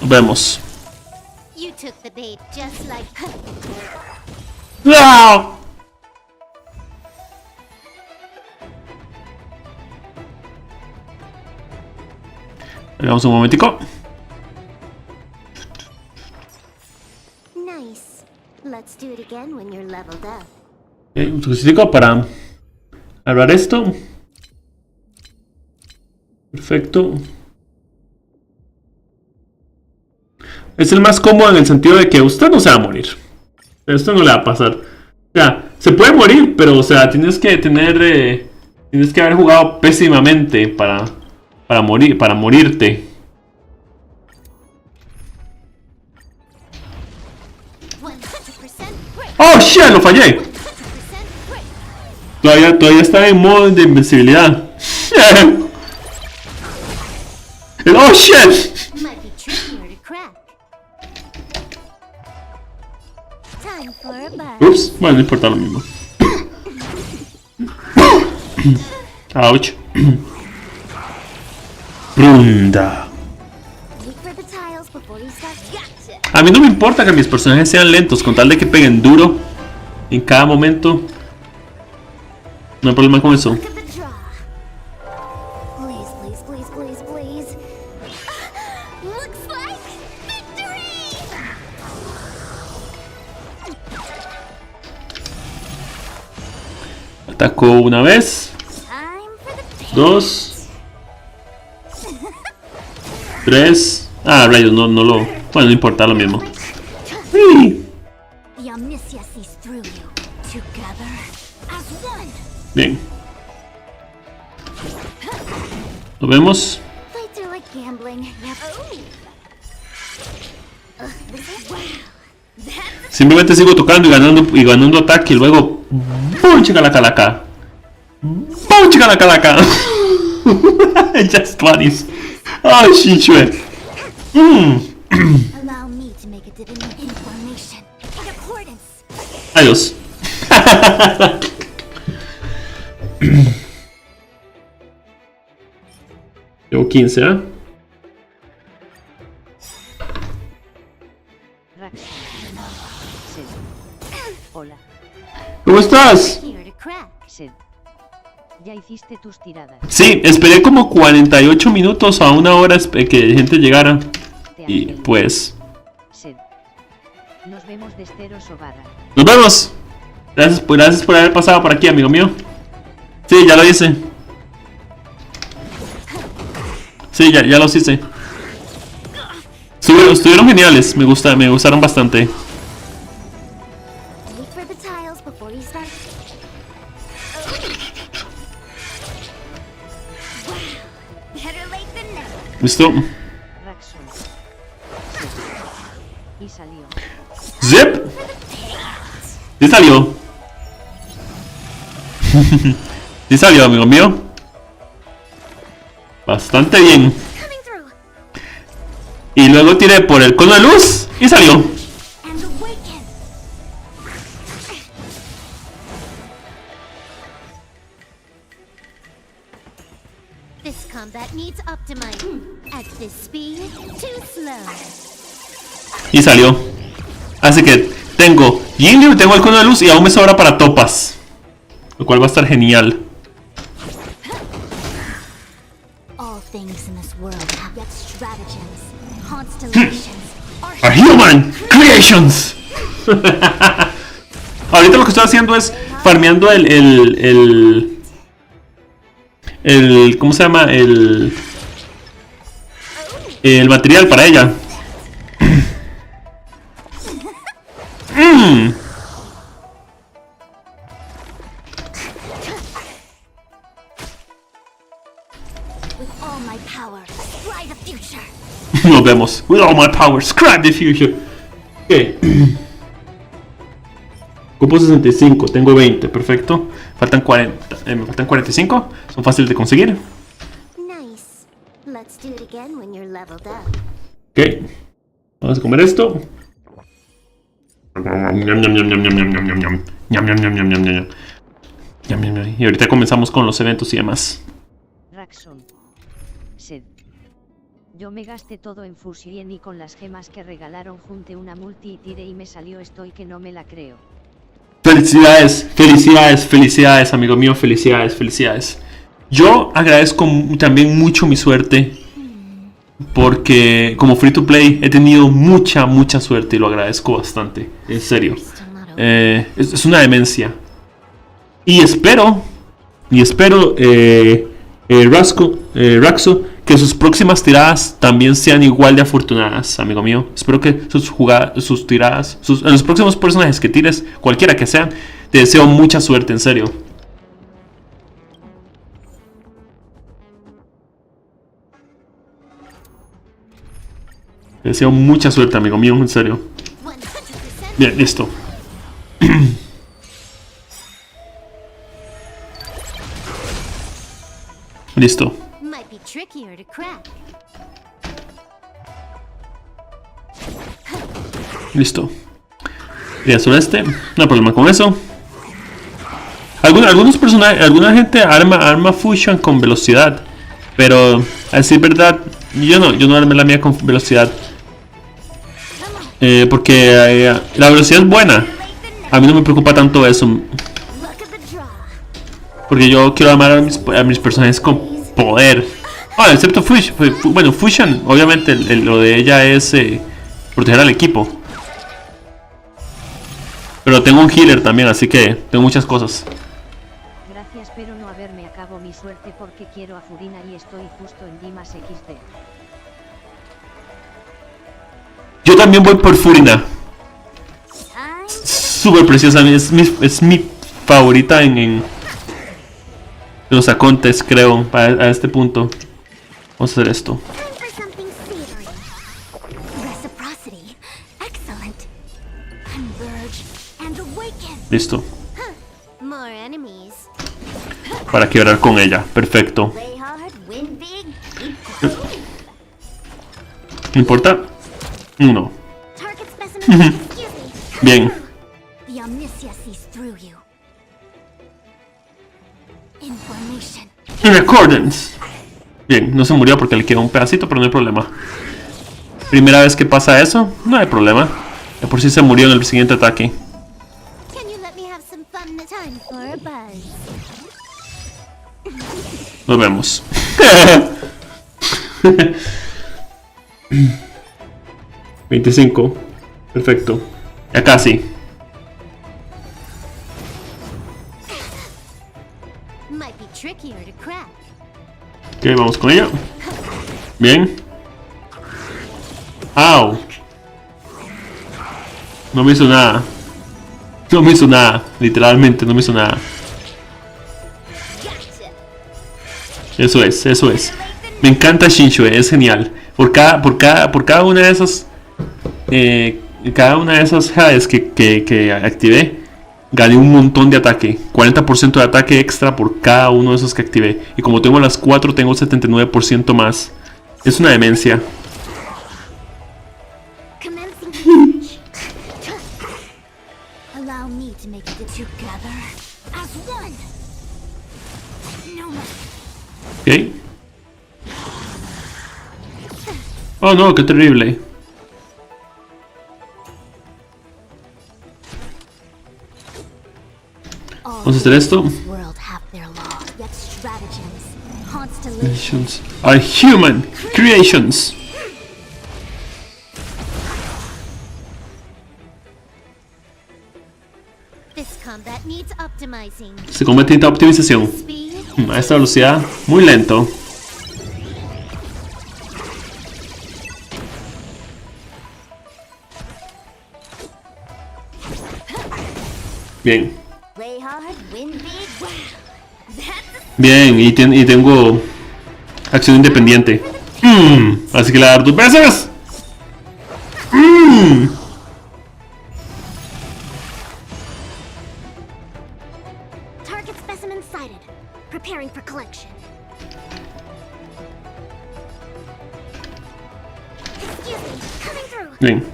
Nos vemos. ¡Ah! Hagamos un momentico. Un toquecito para hablar esto. Perfecto. Es el más cómodo en el sentido de que usted no se va a morir. Esto no le va a pasar. O sea, se puede morir, pero o sea, tienes que haber jugado pésimamente para morirte. Oh shit, lo fallé. Todavía está en modo de invencibilidad. Oh shit. Ups, bueno, no importa lo mismo. Ouch. Brunda. A mí no me importa que mis personajes sean lentos, con tal de que peguen duro en cada momento. No hay problema con eso. Atacó una vez. 2. 3. Ah, rayos, no lo... Bueno, no importa, lo mismo. Sí. The omniscia sees through you. Together as one. Bien. Nos vemos. Fights are like gambling. Simplemente sigo tocando y ganando ataque y luego... ¡Pum! Chica la calaca. ¡Pum! Chica la calaca. Just funnies. Oh, Shinshue. Allow me to make a divinity information in accordance. Adiós. Llevo 15, ¿eh? Sed. Hola. ¿Cómo estás? Here to crack. Sed. Ya hiciste tus tiradas. Sí, esperé como 48 minutos a una hora que gente llegara. Te Y angelo. pues... Sed. Nos vemos deseos o barra. ¡Nos vemos! Gracias por haber pasado por aquí, amigo mío. Sí, ya lo hice. Sí, ya los hice. Estuvieron geniales, me gustaron bastante. Wait for the tiles before you start. Wow. Better late than never. ¿Listo? Raxon. Sed. Y salió. ¡Zip! Sí salió. Sí salió, amigo mío. Bastante bien. Coming through. Y luego tiré por el cono de luz y salió. And awaken. This combat needs optimizing. At this speed, too slow. Y salió. Así que tengo Jingliu, tengo el cono de luz y aún me sobra para topas. Lo cual va a estar genial. All things in this world have yet stratagems, constellations, Are human creations. Ahorita lo que estoy haciendo es farmeando el ¿cómo se llama? El material para ella. with all my power, fly the future. Nos vemos. With all my power, scrap the future. Ok. Cupo 65, tengo 20, perfecto. Faltan 40, me faltan 45. Son fáciles de conseguir. Nice. Let's do it again when you're leveled up. Ok. Vamos a comer esto. Ñam, ñam, ñam, ñam, ñam, ñam, ñam, ñam, ñam. Ñam, ñam, ñam, ñam, ñam, ñam. Ñam, ñam, ñam. Y ahorita comenzamos con los eventos y demás. Raxon. Sed. Yo me gasté todo en Fusien y con las gemas que regalaron junté una multi y tiré y me salió esto y que no me la creo. Felicidades, felicidades, felicidades, amigo mío, felicidades, felicidades. Yo agradezco también mucho mi suerte. Porque como free to play he tenido mucha suerte y lo agradezco bastante. En serio. Es una demencia. Y espero, Raxo, que sus próximas tiradas también sean igual de afortunadas, amigo mío. Espero que sus tiradas, en los próximos personajes que tires, cualquiera que sean, te deseo mucha suerte, en serio. Te deseo mucha suerte, amigo mío, en serio. 100%. Bien, listo. Listo. Might be trickier to crack. Listo. Ya solo este. No hay problema con eso. Algunos personajes, alguna gente arma Fusion con velocidad. Pero a decir verdad, yo no armé la mía con velocidad. Porque la velocidad es buena. A mí no me preocupa tanto eso. Look at the draw. Porque yo quiero armar a mis personajes con poder. Ah, excepto Fusion. Bueno, Fusion, obviamente lo de ella es proteger al equipo. Pero tengo un healer también, así que tengo muchas cosas. Gracias, pero no haberme acabo mi suerte porque quiero a Furina y estoy justo en Dimas XD. Yo también voy por Furina. Súper preciosa. Es mi favorita en los acontes, creo, a este punto. Vamos a hacer esto. Listo. Para quebrar con ella. Perfecto. ¿Me importa? No. Bien. In accordance. Bien, no se murió porque le quedó un pedacito, pero no hay problema. Primera vez que pasa eso, no hay problema. De por sí se murió en el siguiente ataque. Nos vemos. 25. Perfecto. Ya casi. Ok, vamos con ella. Bien. ¡Au! No me hizo nada. No me hizo nada. Literalmente no me hizo nada. Eso es, eso es. Me encanta Shinshue, es genial. Por cada una de esas Hades que activé, gané un montón de ataque. 40% de ataque extra por cada uno de esos que activé. Y como tengo las 4, tengo 79% más. Es una demencia. Ok. Oh no, qué terrible. Vamos a hacer esto. Creations are human creations. Se combate necesita optimización. A esta velocidad, muy lento. Bien. Bien, y tengo acción independiente. Así que la dar 2 veces. Bien.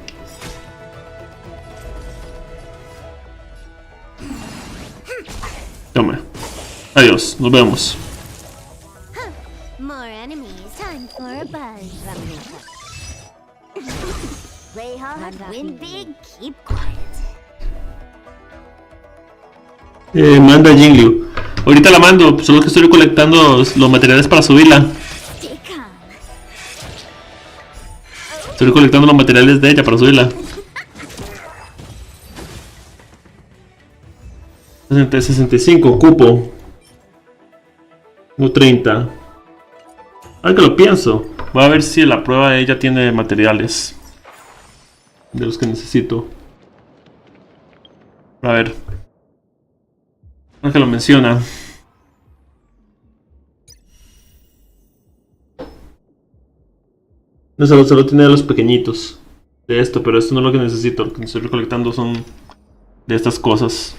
Toma. Adiós, nos vemos. Manda Jingliu. Ahorita la mando, solo que estoy recolectando los materiales para subirla. Estoy recolectando los materiales de ella para subirla. 65 ocupo. No 30. Ahora que lo pienso, voy a ver si la prueba de ella tiene materiales de los que necesito. A ver. Ahora que lo menciona. No, solo tiene de los pequeñitos. De esto, pero esto no es lo que necesito. Lo que estoy recolectando son de estas cosas.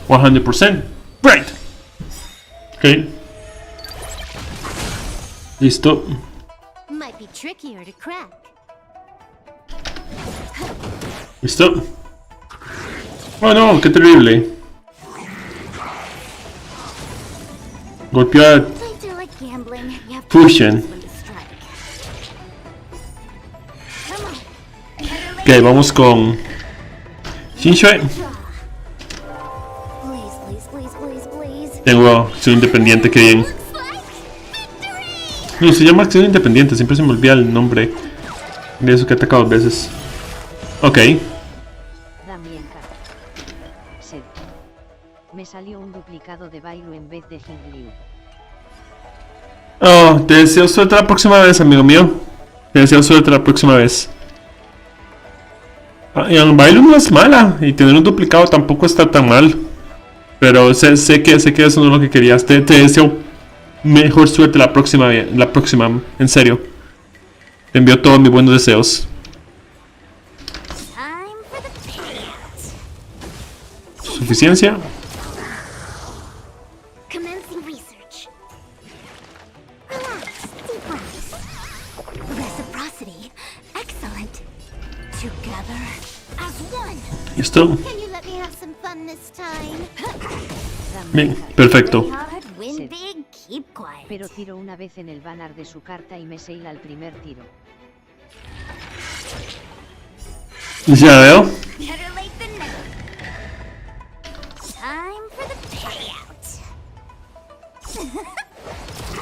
$100% right. Ok. Listo. Listo. Oh no, qué terrible. Golpeó a Fusion. Ok, vamos con Shinshue. Tengo acción independiente, que bien. No, se llama acción independiente, siempre se me olvida el nombre de eso que he atacado 2 veces. Ok. Me salió un duplicado de Bailu en vez de Jingliu. Oh, te deseo suerte la próxima vez, amigo mío. Te deseo suerte la próxima vez. Y el baile no es mala. Y tener un duplicado tampoco está tan mal. Pero sé que eso no es lo que querías. Te deseo mejor suerte la próxima. En serio. Te envío todos mis buenos deseos. Suficiencia. Commencing research. Relax, deep breaths. Reciprocity. Excellent. Together as one. Listo. Can you let me have some fun this time? Bien, perfecto. Play hard, win Sí. big, keep quiet. Pero tiro una vez en el banner de su carta y me seila al primer tiro. Ya veo. Better late than never. Time for the payout.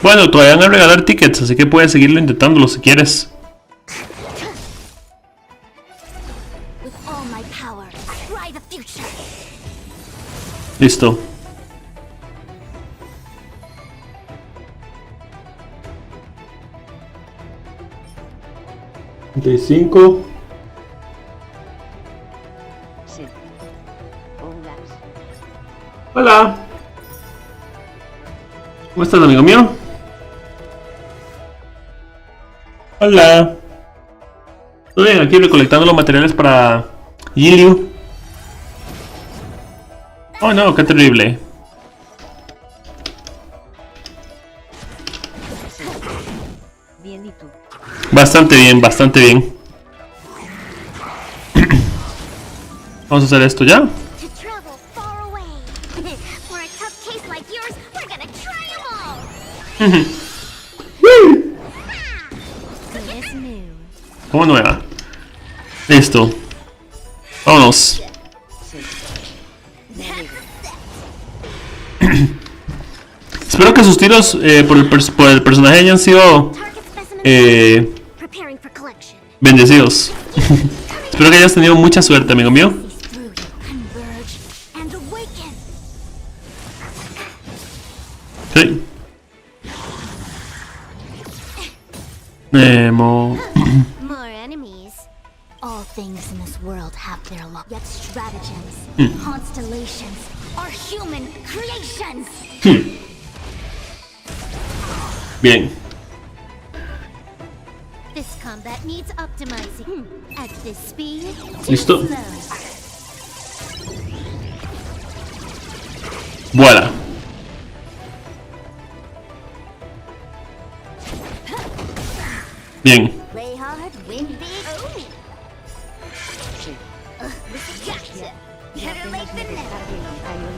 Bueno, todavía van a regalar tickets, así que puedes seguirlo intentándolo si quieres. With all my power, try the future. Listo. $35. Sí. Hola. Hola. ¿Cómo estás, amigo mío? Hola. Todo bien, aquí recolectando los materiales para Jingliu. Oh no, qué terrible. Bien, ¿y tú? Bastante bien, bastante bien. Vamos a hacer esto ya. To travel far away. For a tough case like yours, we're gonna try 'em all. This new. Como nueva. Listo. Vámonos. Espero que sus tiros por el personaje hayan sido Target specimen. Preparing for collection. bendecidos. Espero que hayas tenido mucha suerte, amigo mío. These through you, converge and awaken. Sí. More enemies. All things in this world have their luck. Yet stratagems, constellations, are human creations. Bien. This combat needs optimizing. At this speed, Listo. slow. Voilà. Bien. Play hard, win big. Sí. Gotcha. Y Better apenas late me than never. descargue el Honkai hoy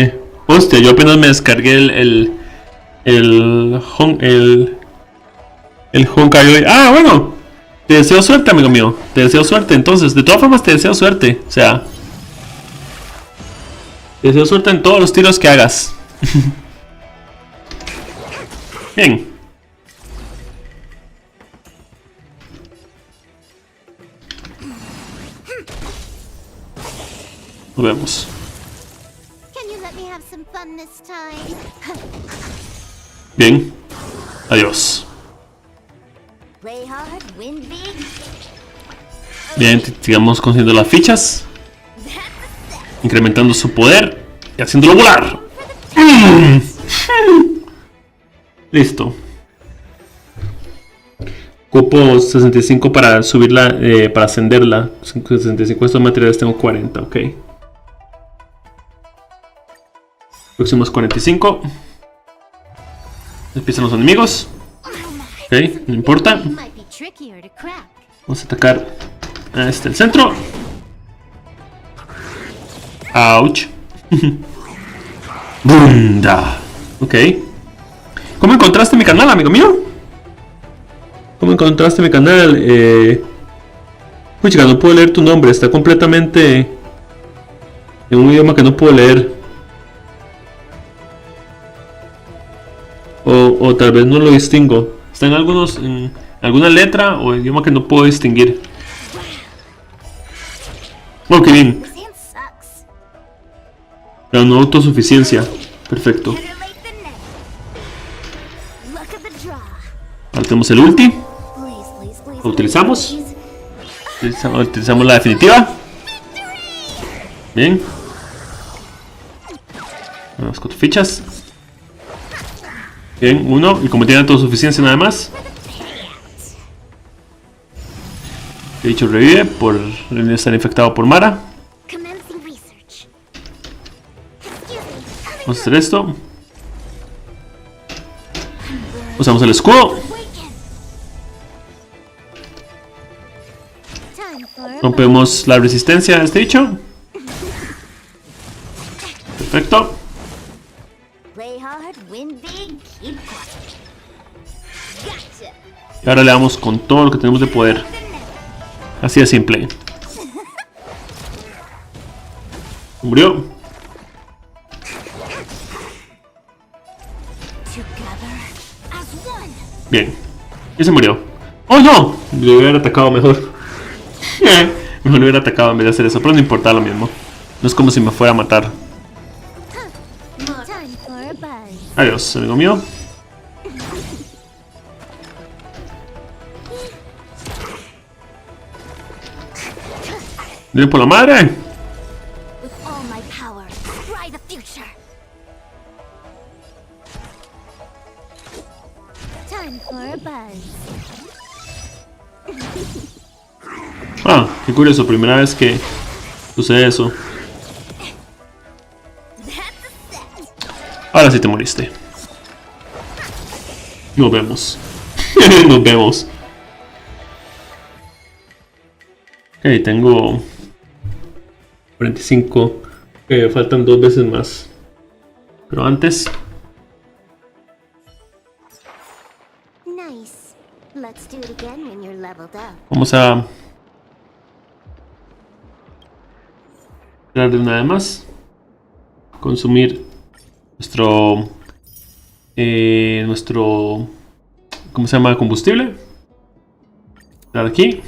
XD. Hostia, yo apenas me descargué el Honkai hoy. Ah, bueno. Te deseo suerte, amigo mío. Te deseo suerte. Entonces, de todas formas, te deseo suerte. O sea, te deseo suerte en todos los tiros que hagas. Bien. Nos vemos. Can you let me have some fun this time? Bien. Adiós. Play hard, win big. Bien, sigamos consiguiendo las fichas. Incrementando su poder y haciéndolo volar. Listo. Ocupo 65 para subirla, para ascenderla. 65 de estos materiales tengo 40, ok. Próximos 45. Empiezan los enemigos. Ok, no importa. Might be trickier to crack. Vamos a atacar a este el centro. Ouch. Bunda. Ok. ¿Cómo encontraste mi canal, amigo mío? ¿Cómo encontraste mi canal? Uy, chica, no puedo leer tu nombre. Está completamente en un idioma que no puedo leer. O tal vez no lo distingo. Está en alguna letra o idioma que no puedo distinguir. Oh, qué bien. The sand sucks. Ganó autosuficiencia. Perfecto. Better late than never. Look at the draw. Ahora tenemos el ulti. Please, please, please. Lo utilizamos. please. Utilizamos la definitiva. Bien. Las 4 fichas. Bien, 1. Y como tiene autosuficiencia nada más. He dicho revive por estar infectado por Mara. Commencing research. Excuse me. Vamos a hacer esto. Usamos el escudo. Awaken. Time for a Rompemos la resistencia de este bicho. Perfecto. play hard, win big, keep quiet. Gotcha. Y ahora le damos con todo lo que tenemos de poder. Así de simple. Murió. Together as one. Bien. Y se murió. ¡Oh no! Le hubiera atacado mejor. Mejor le hubiera atacado en vez de hacer eso. Pero no importa, lo mismo. No es como si me fuera a matar. More time for a buzz. Adiós, amigo mío. Dile por la madre. With all my power, try the future. Time for a buzz. Ah, qué curioso. Primera vez que sucede eso. That's a set. Ahora sí te moriste. Nos vemos. Nos vemos. Ok, tengo 45. Faltan 2 veces más. Pero antes, Nice. Let's do it again when you're leveled up. vamos a darle una de más. Consumir nuestro ¿cómo se llama? Combustible. Dar aquí.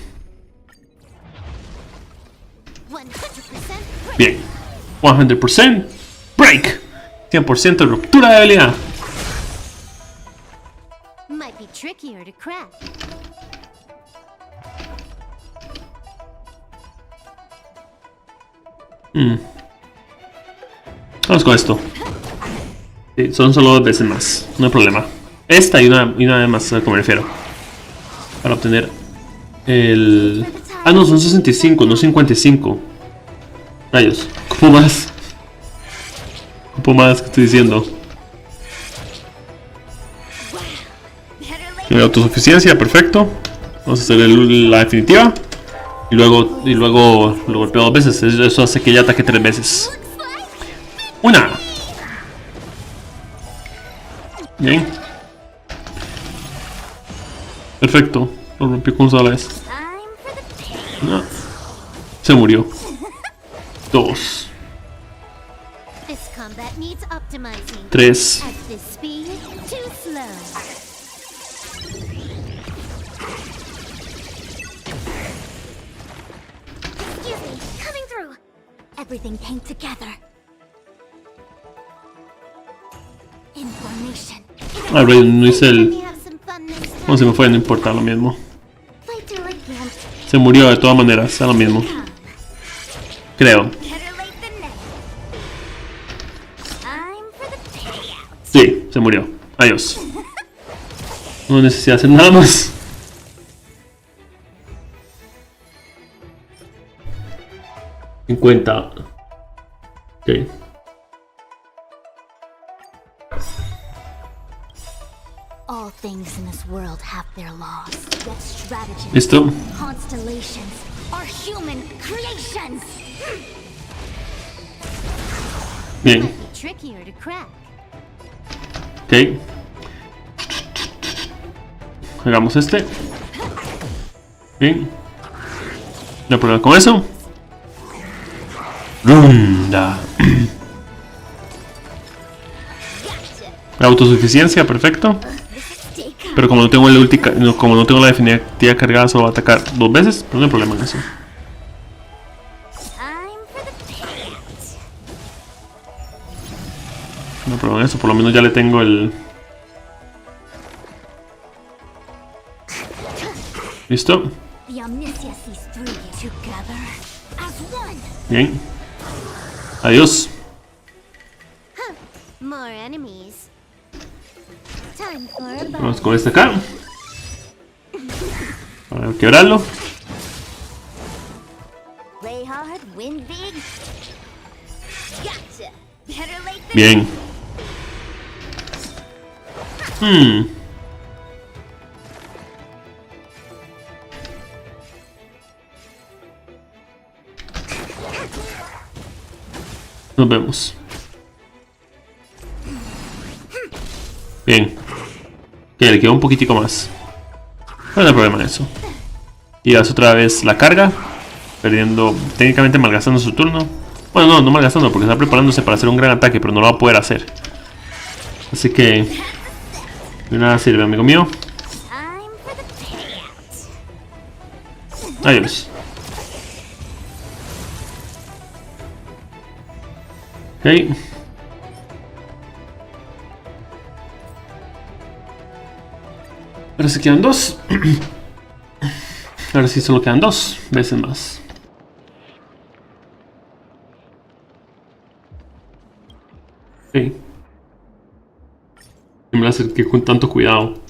100% Bien. 100% break. 100% ruptura de habilidad. might be trickier to crack. Vamos con esto. Sí, son solo 2 veces más. No hay problema. Esta y una vez más, a lo que me refiero. Para obtener el... Ah, no, son 65, no 55. Rayos. ¿Cómo más? ¿Cómo más que estoy diciendo? Tiene autosuficiencia, perfecto. Vamos a hacer la definitiva. Y luego lo golpeo 2 veces. Eso hace que ya ataque 3 veces. Una. Bien. Perfecto. Lo rompió con sola vez. Time for the pain. No. Se murió. 2. This combat needs optimizing. 3. At this speed, too slow. Excuse me, coming through. Everything came together. Information. Ah, no hice Let el... me have some fun next time. No se me fue, no importa, lo mismo. Fight till I can't. Se murió de todas maneras, es lo mismo. Creo. Better late than never. Time for the payout. Sí, se murió. Adiós. No necesito hacer nada más. $50. Ok. All things in this world have their laws, yet stratagems, Listo. constellations are human creations. Bien. Might be trickier to crack. Ok. Hagamos este. Bien. No hay problema con eso. Ronda. Autosuficiencia, perfecto. Pero como no tengo el como no tengo la definitiva cargada, solo va a atacar 2 veces, pero no hay problema en eso. Time No problema en eso, por lo menos ya le tengo el... ¿Listo? Bien. Adiós. Vamos con este acá. Para quebrarlo. Bien. Nos vemos. Bien. Que le queda un poquitico más. No hay problema en eso. Y hace otra vez la carga. Perdiendo, técnicamente malgastando su turno. Bueno, no malgastando porque está preparándose para hacer un gran ataque, pero no lo va a poder hacer. Así que... de nada sirve, amigo mío. Adiós. Ok. Ahora sí quedan dos. Ahora sí solo quedan dos veces más. Ok. Me la acerqué con tanto cuidado.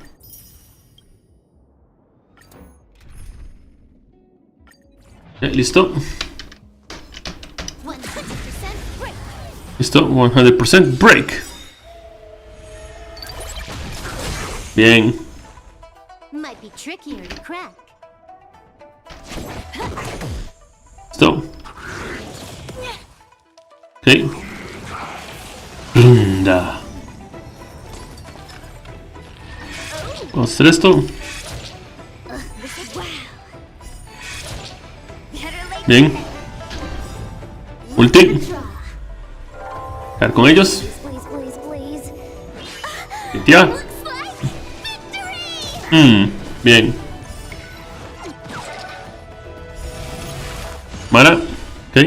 ¿Listo? Listo, 100% break. Bien. Listo. Ok. Rinda. Vamos a hacer esto. Bien. Ulti. Quedar con ellos. Ya. Bien. Mara. Ok.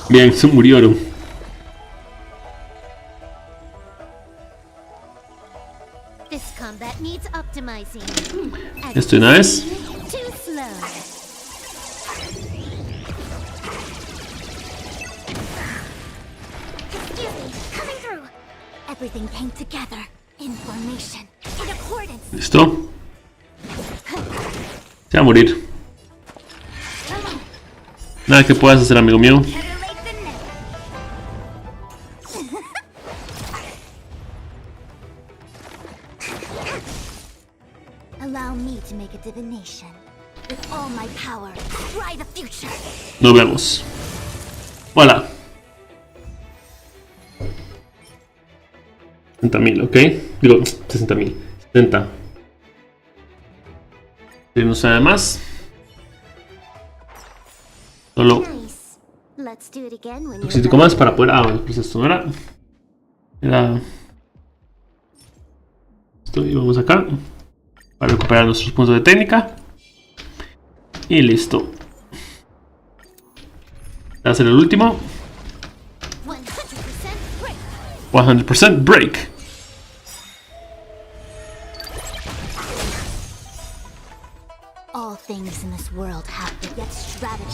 Bien, se murieron. Esto una vez. Listo. Se va a morir. Nada que puedas hacer, amigo mío. Nos vemos. Voilà. 60.000, ok. Digo, 60.000. 70. Si no sabe más. Solo un poquitico más para poder... Ah, bueno, pues esto no era... Era... Esto, y vamos acá. Para recuperar nuestros puntos de técnica. Y listo. Voy a hacer el último. 100% break.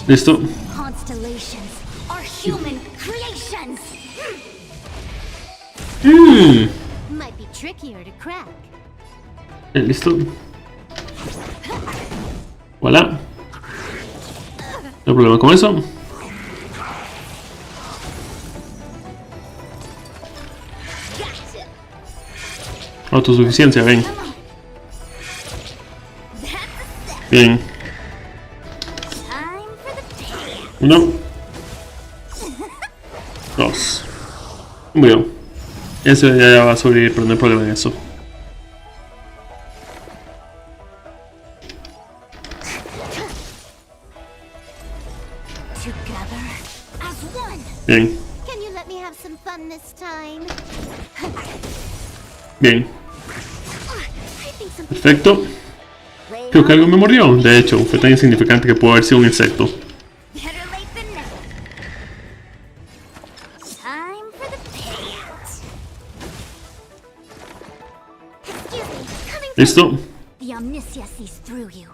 Listo. Listo. Voilà. No hay problema con eso. Autosuficiencia, ven. Bien. Uno. Dos. Murió. Eso ya va a sobrevivir, pero no hay problema en eso. Bien. Bien. Perfecto. Creo que algo me mordió. De hecho, fue tan insignificante que pudo haber sido un insecto. Listo. The omniscia sees through you.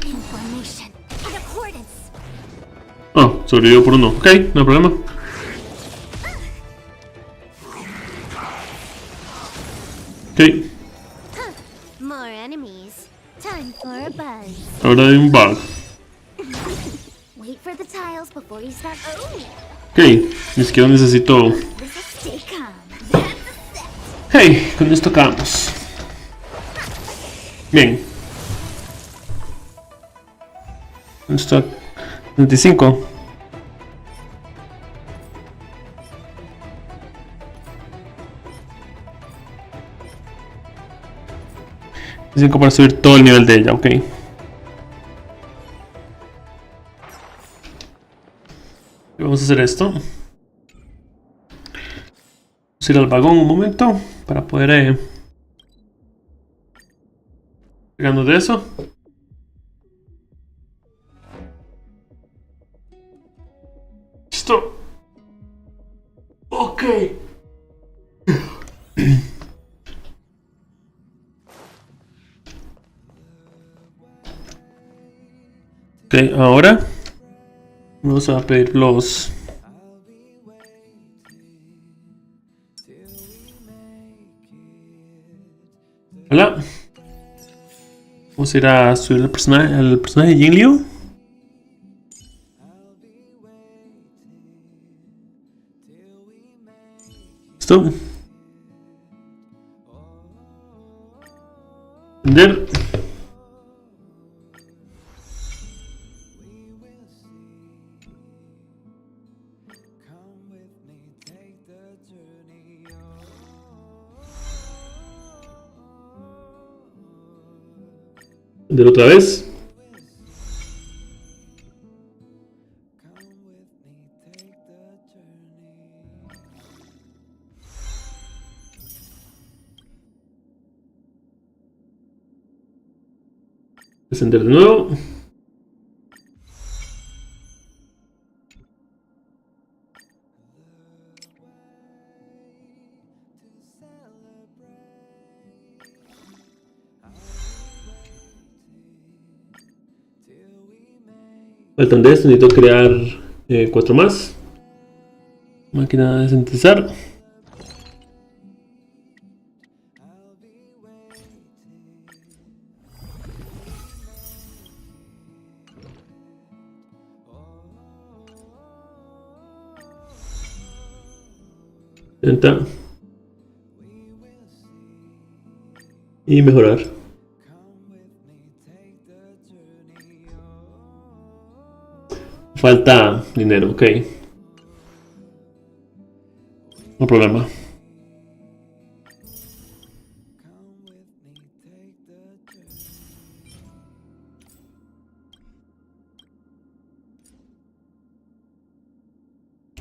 Information in accordance. Ah, sobrevivió por uno. Ok, no hay problema. Ok, More enemies. Time for a buzz. ahora hay un bug. Wait for the tiles before you start. Oh, Ok, ni siquiera necesito. this is stay calm. That's a set. Hey, con esto acabamos. Bien. Está 25. Para subir todo el nivel de ella, ok. Vamos a hacer esto. Vamos a ir al vagón un momento para poder pegarnos de eso. Listo. Ok. Ok, ahora vamos a pedir los... Hola. Vamos a ir a subir al personaje de Jingliu. Listo. Vender. Vender otra vez. Encender de nuevo. Faltan de esto, necesito crear 4 más. Máquina de sintetizar. Enter. Y mejorar. Falta dinero, ok. No problema.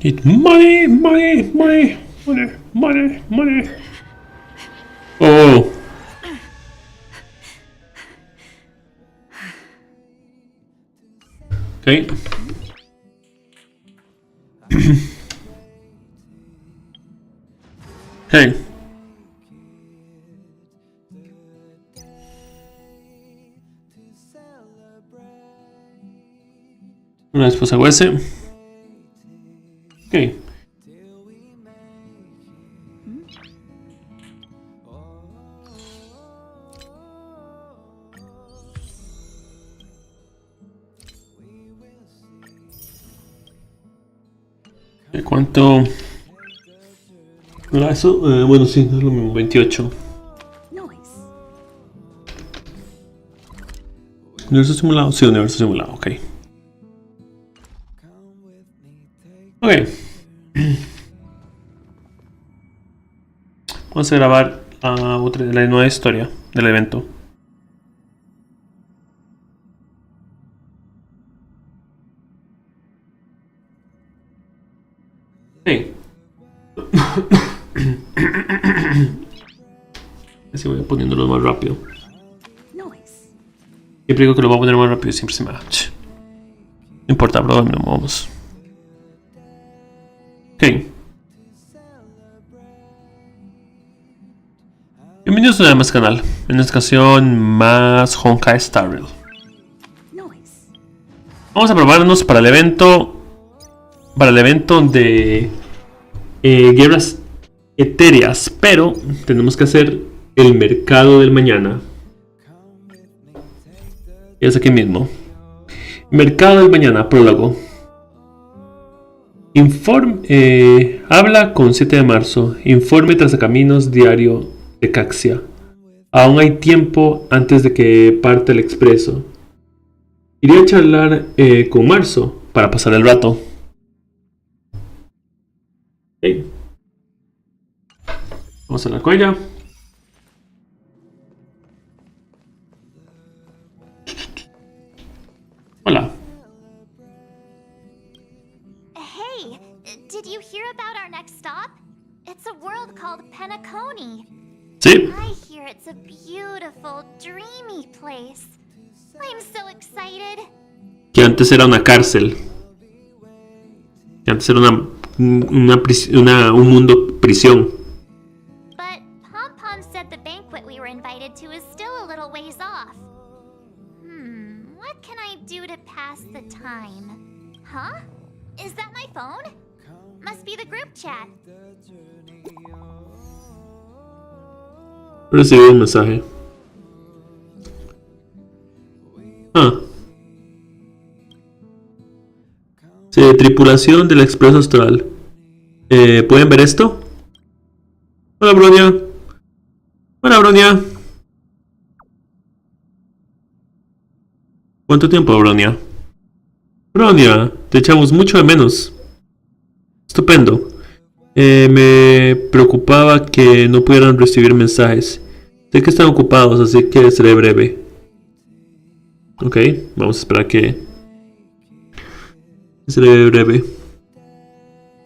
Need money, money, money, money, money, money. Oh. Okay. Hey. Una vez pues hago ese. Ok. ¿Cuánto? ¿No era eso? Bueno, sí, es lo mismo, 28. ¿Universo simulado? Sí, universo simulado, ok. Ok. Vamos a grabar la nueva historia del evento. Hey. Así voy poniéndolo más rápido. Siempre digo que lo voy a poner más rápido, siempre se me da. No importa, bro, no vamos. Ok. Bienvenidos una vez más al canal. En esta ocasión más Honkai Star Rail. Vamos a probarnos para el evento. Para el evento de guerras etéreas. Pero tenemos que hacer el mercado del mañana. Es aquí mismo. Mercado del mañana, prólogo. Habla con 7 de marzo. Informe trazacaminos diario de Caxia. Aún hay tiempo antes de que parte el expreso. Iré a charlar con Marzo para pasar el rato. Okay. Vamos a la cuella. Hola. Hey, did you hear about our next stop? It's a world called Penacony. Sí. I hear it's a beautiful, dreamy place. I'm so excited. Que antes era una cárcel. Que antes era un mundo prisión. But Pom Pom said the banquet we were invited to is still a little ways off. What can I do to pass the time? Huh? Is that my phone? Must be the group chat. Recibí un mensaje. Sí, tripulación del Expreso Astral. ¿Pueden ver esto? Hola, Bronia. Hola, Bronia. ¿Cuánto tiempo, Bronia? Bronia, te echamos mucho de menos. Estupendo. Me preocupaba que no pudieran recibir mensajes. Sé que están ocupados, así que seré breve. Ok, vamos a esperar que seré breve.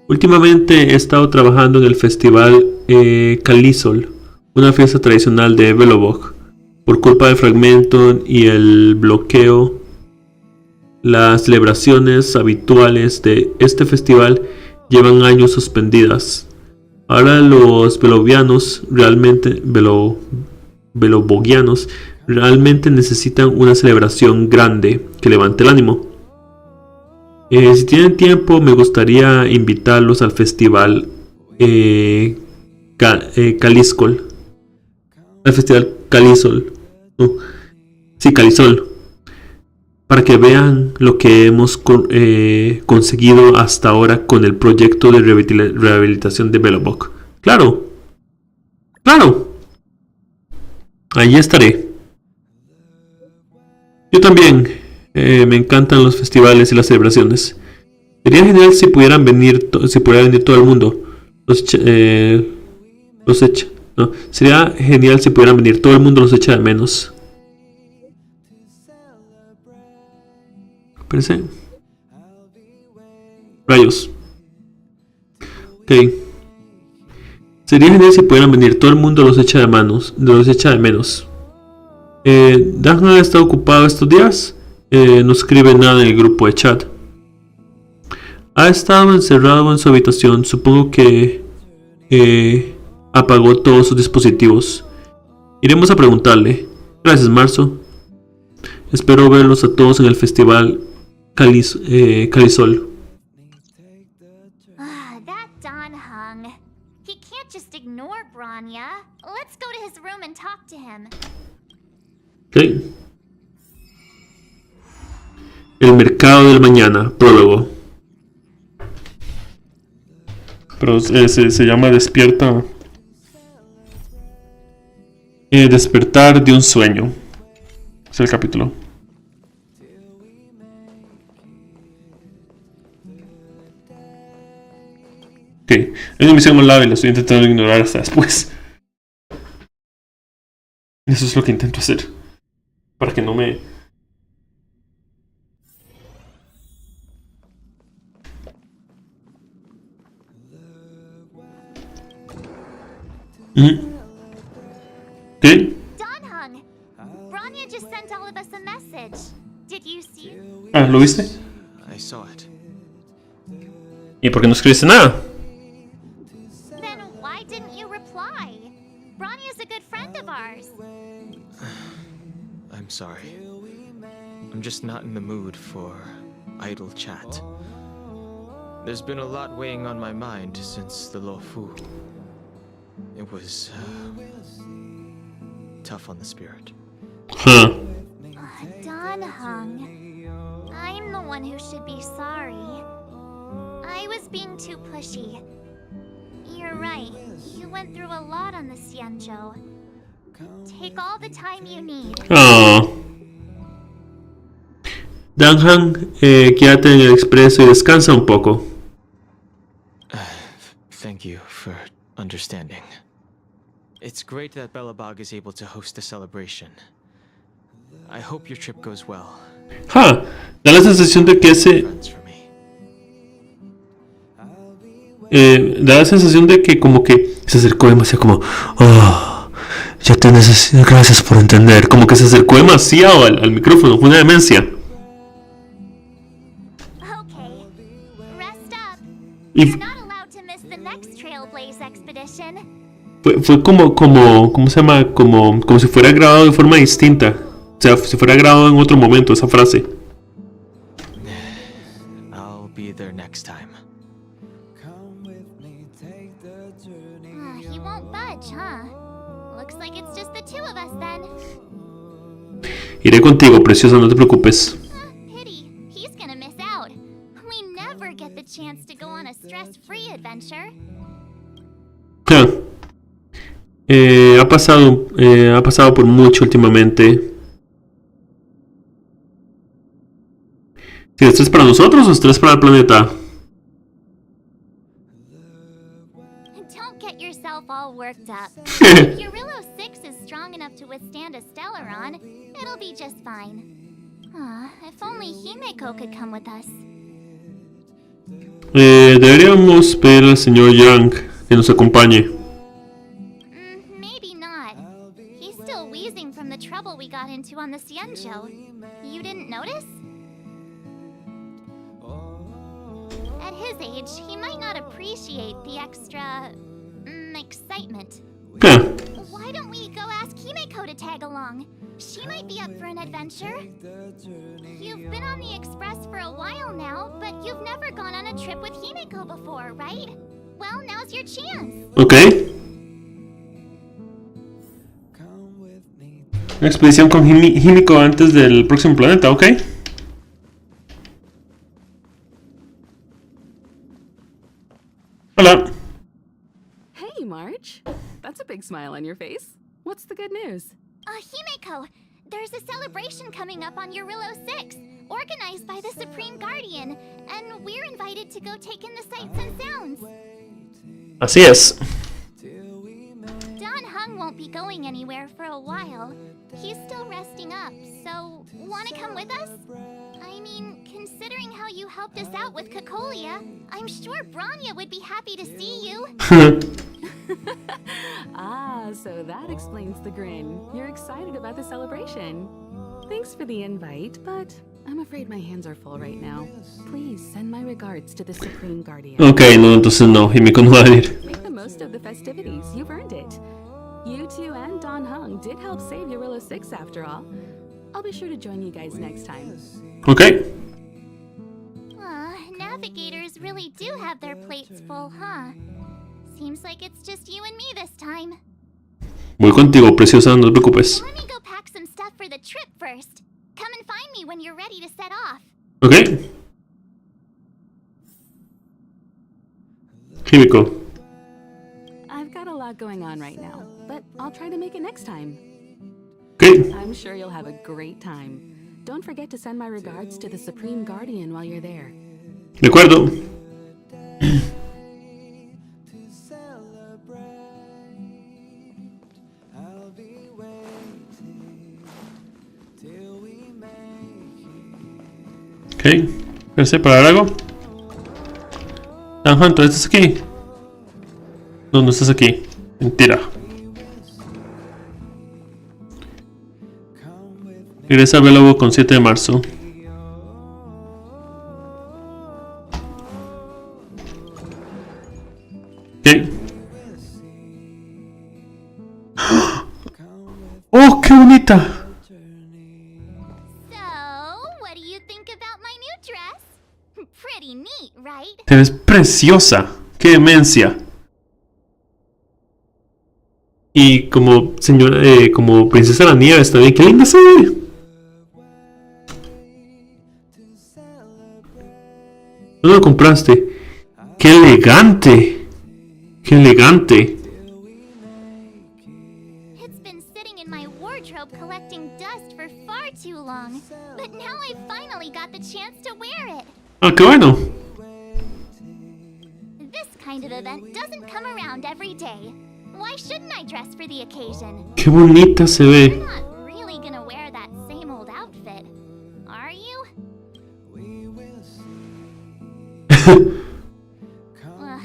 Últimamente he estado trabajando en el festival Calisol, una fiesta tradicional de Belobog. Por culpa del fragmento y el bloqueo, las celebraciones habituales de este festival llevan años suspendidas. Ahora los belobogianos realmente necesitan una celebración grande que levante el ánimo. Si tienen tiempo, me gustaría invitarlos al festival Calisol. Al festival Calisol. Sí, Calisol. Para que vean lo que hemos conseguido hasta ahora con el proyecto de rehabilitación de Belobog. ¡Claro! ¡Claro! Allí estaré. Yo también. Me encantan los festivales y las celebraciones. Sería genial si pudiera venir todo el mundo. Sería genial si pudieran venir. Todo el mundo los echa de menos. Parece. Rayos. Ok. Sería genial si pudieran venir. Todo el mundo los echa de menos. Dan ha estado ocupado estos días. No escribe nada en el grupo de chat. Ha estado encerrado en su habitación. Supongo que apagó todos sus dispositivos. Iremos a preguntarle. Gracias, Marzo. Espero verlos a todos en el festival Calisol. That Don Hung. He can't just ignore Bronya. Let's go to his room and talk to him. Okay. El mercado del mañana, prólogo. Pero se llama Despierta. Despertar de un sueño. Es el capítulo. Ok, es una misión muy larga y la estoy intentando ignorar hasta después. Eso es lo que intento hacer. Para que no me... ¿Qué? Don Hung. Bronya just sent all of us a message. Did you see? ¿Lo viste? I saw it. ¿Y por qué no escribiste nada? Then why didn't you reply? Bronya's a good friend of sorry. I'm just not in the mood for idle chat. There's been a lot weighing on my mind since the Lofu. It was tough on the spirit. Huh. Don Hung. I'm the one who should be sorry. I was being too pushy. You're right. You went through a lot on the Xianzhou. Take all the time you need. Oh. Danhan, quédate en el expreso y descansa un poco. Thank you for understanding. It's great that Belobog is able to host a celebration. I hope your trip goes well. Da la sensación de que Friends for me. da la sensación de que como que se acercó demasiado como... Oh, ya te necesito, gracias por entender. Como que se acercó demasiado al micrófono, fue una demencia. Okay. Rest up. Y You're not allowed to miss the next Trailblaze expedition. fue ¿cómo se llama? Como si fuera grabado de forma distinta. O sea, si fuera grabado en otro momento esa frase. I'll be there next time. He won't budge, huh? Looks like it's just the two of us then. Iré contigo, preciosa, no te preocupes. Pity. He's gonna miss out. We never get the chance to go on a stress-free adventure. Ha pasado por mucho últimamente. ¿Sí, esto es para nosotros o esto es para el planeta? Don't get yourself all worked up. If your Rillo 6 is strong enough to withstand a Stellaron, it'll be just fine. If only Himeko could come with us. Deberíamos pedir al señor Yang que nos acompañe. Maybe not. He's still wheezing from the trouble we got into on the Xianzhou. You didn't notice? At his age, he might not appreciate the extra... excitement. Why don't we go ask Himeko to tag along? She might be up for an adventure. You've been on the Express for a while now, but you've never gone on a trip with Himeko before, right? Well, now's your chance. Ok. Una expedición con Himeko antes del próximo planeta, ok. Hola. Hey, March. That's a big smile on your face. What's the good news? Himeko, there's a celebration coming up on Rillo 6, organized by the Supreme Guardian, and we're invited to go take in the sights and sounds. Así es. Don Hung won't be going anywhere for a while. He's still resting up, so wanna come with us? I mean, considering how you helped us out with Cocolia, I'm sure Branya would be happy to see you. So that explains the grin. You're excited about the celebration. Thanks for the invite, but I'm afraid my hands are full right now. Please send my regards to the Supreme Guardian. Ok, no, entonces no, Himeko no va a ir. Make the most of the festivities. You've earned it. You two and Don Hung did help save Rillo 6 after all. I'll be sure to join you guys next time. Ok. Navigators really do have their plates full, huh? Seems like it's just you and me this time. Voy contigo, preciosa, no te preocupes. Let me go pack some stuff for the trip first. Come and find me when you're ready to set off. Ok. Himeko. I've got a lot going on right now, but I'll try to make it next time. Ok. I'm sure you'll have a great time. Don't forget to send my regards to the Supreme Guardian while you're there. De acuerdo. Ok. ¿Quieres parar algo? Ajá, ¿tú estás aquí? No, no estás aquí. Mentira. Regresa a Belobo con 7 de marzo. Ok. ¡Oh, qué bonita! pretty neat, right? Te ves preciosa. ¡Qué demencia! Y como señora, como princesa de la nieve está bien. ¡Qué linda se ve! ¿Dónde lo compraste? ¡Qué elegante! ¡Qué elegante! It's been sitting in my wardrobe collecting dust for far too long, but now I finally got the chance to wear it. ¡Ah, qué bueno! This kind of event doesn't come around every day. Why shouldn't I dress for the occasion? ¡Qué bonita se ve! You're not really gonna wear that same old outfit, are you?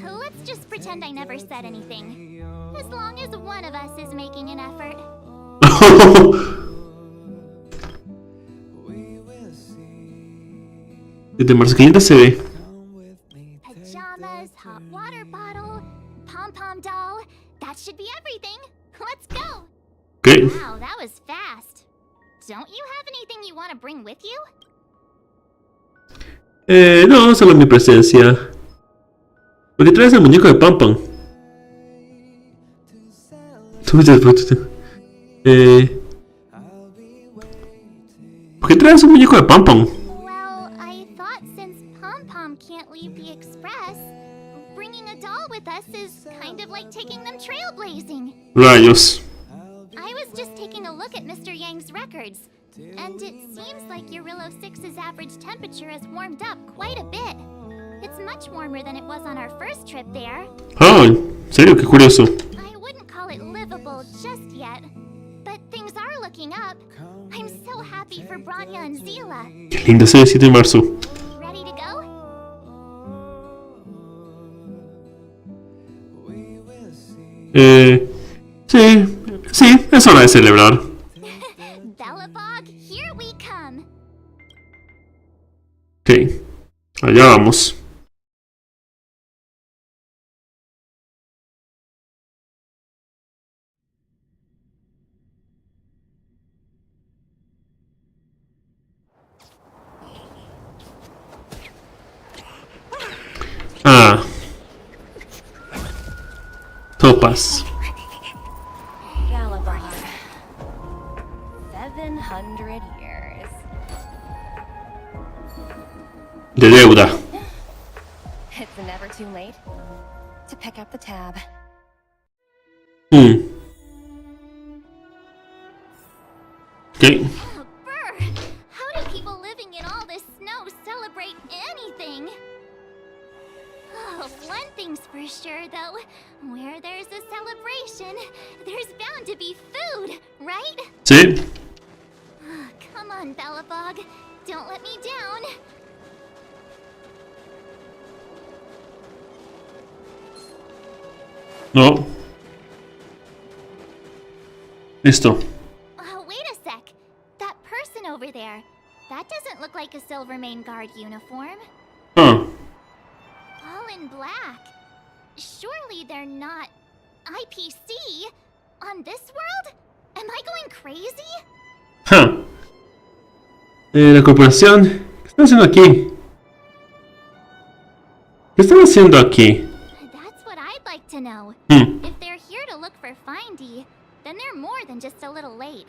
Let's just pretend I never said anything. As long as one of us is making an effort. Desde Marzo, qué linda se ve. Pajamas, hot water bottle, pom-pom doll. That should be everything. Let's go. Ok. Wow, that was fast. Don't you have anything you want to bring with you? No, solo mi presencia. ¿Por qué traes el muñeco de Pam Pam? ¿Por qué traes un muñeco de Pam Pam? Well, I thought since Pom-Pom can't leave the express, bringing a doll with us is kind of like taking them trailblazing. Rayos. I was just taking a look at Mr. Yang's records, and it seems like Urillo 6's average temperature has warmed up quite a bit. It's much warmer than it was on our first trip there. Ah, en serio, qué curioso. I wouldn't call it livable just yet, but things are looking up. I'm so happy for Branya and Zila. Qué linda se ve 7 de marzo. Ready to go? Sí, es hora de celebrar. Bellabog, here we come. Ok, allá vamos. Ah. Topas. Gallivant. 700 years. De deuda. It's never too late to pick up the tab. Ok. Oh, brr! How do people living in all this snow celebrate anything? Oh, one thing's for sure, though. Where there's a celebration, there's bound to be food, right? Sí. Come on, Bellabog. Don't let me down. No. Listo. Wait a sec. That person over there, that doesn't look like a Silvermane Guard uniform. Ah. All in black. Surely they're not IPC on this world? Am I going crazy? Ja. La corporación. ¿Qué están haciendo aquí? ¿Qué están haciendo aquí? That's what I'd like to know. Hmm. If they're here to look for Findy, then they're more than just a little late.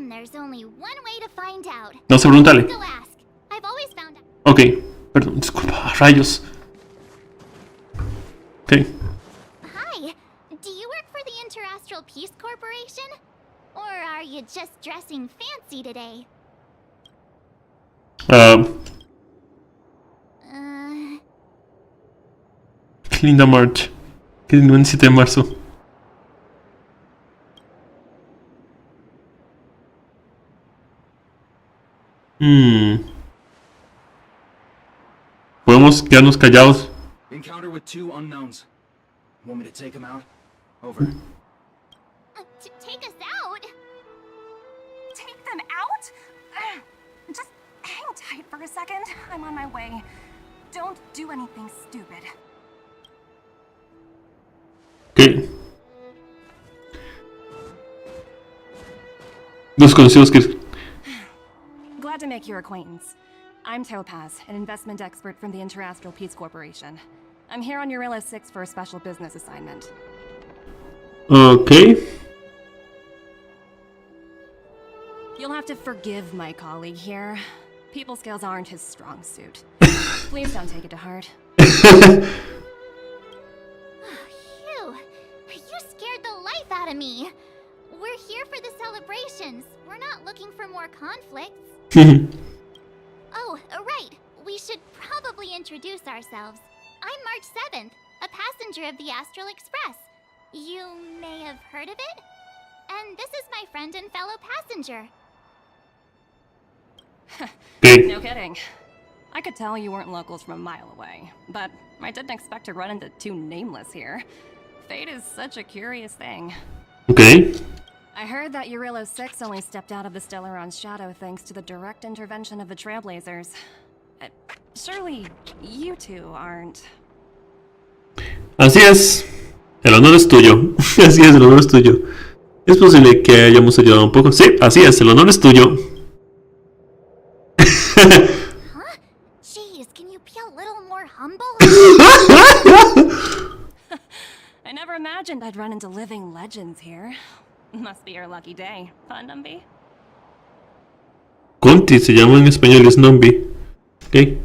There's only one way to find out. No sé preguntarle. Go ask. I've always found out. Ok. Perdón, disculpa. Rayos. Ok. Hi. Do you work for the Interastral Peace Corporation? Or are you just dressing fancy today? Qué linda March. Qué lindo 27 de marzo. Podemos quedarnos callados. Encounter with 2 unknowns. Want me to take them out? Over. Take us out? Take them out? Just hang tight for a second. I'm on my way. Don't do anything stupid. Ok. Dos conocidos que make your acquaintance. I'm Topaz, an investment expert from the Interastral Peace Corporation. I'm here on Eurilla 6 for a special business assignment. Ok. You'll have to forgive my colleague here. People skills aren't his strong suit. Please don't take it to heart. Phew! You scared the life out of me. We're here for the celebrations. We're not looking for more conflicts. Oh, right. We should probably introduce ourselves. I'm March 7th, a passenger of the Astral Express. You may have heard of it? And this is my friend and fellow passenger. No kidding. I could tell you weren't locals from a mile away, but I didn't expect to run into two nameless here. Fate is such a curious thing. Ok. I heard that Eurilla 6 only stepped out of the Stellaron's shadow thanks to the direct intervention of the Trailblazers. Surely you two aren't... Así es. El honor es tuyo. Así es, el honor es tuyo. Es posible que hayamos ayudado un poco. Sí, así es, el honor es tuyo. Huh? Jeez, can you be a little more humble? I never imagined I'd run into living legends here. Must be your lucky day, huh, Numby? Conti se llama en español, es Nombi. Ok.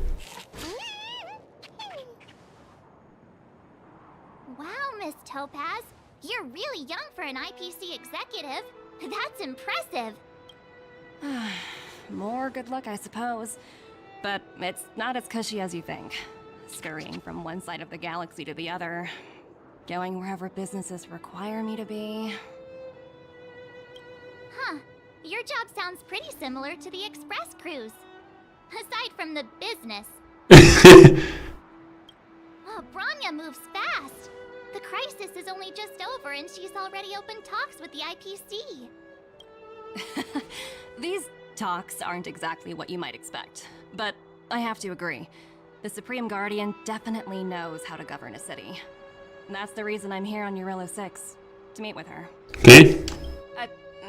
Wow, Miss Topaz. You're really young for an IPC executive. That's impressive. More good luck, I suppose. But it's not as cushy as you think. Scurrying from one side of the galaxy to the other. Going wherever businesses require me to be. Huh. Your job sounds pretty similar to the express cruise. Aside from the business. Oh, Branya moves fast. The crisis is only just over and she's already opened talks with the IPC. These talks aren't exactly what you might expect. But I have to agree. The Supreme Guardian definitely knows how to govern a city. And that's the reason I'm here on Eurilla 6. To meet with her. Ok.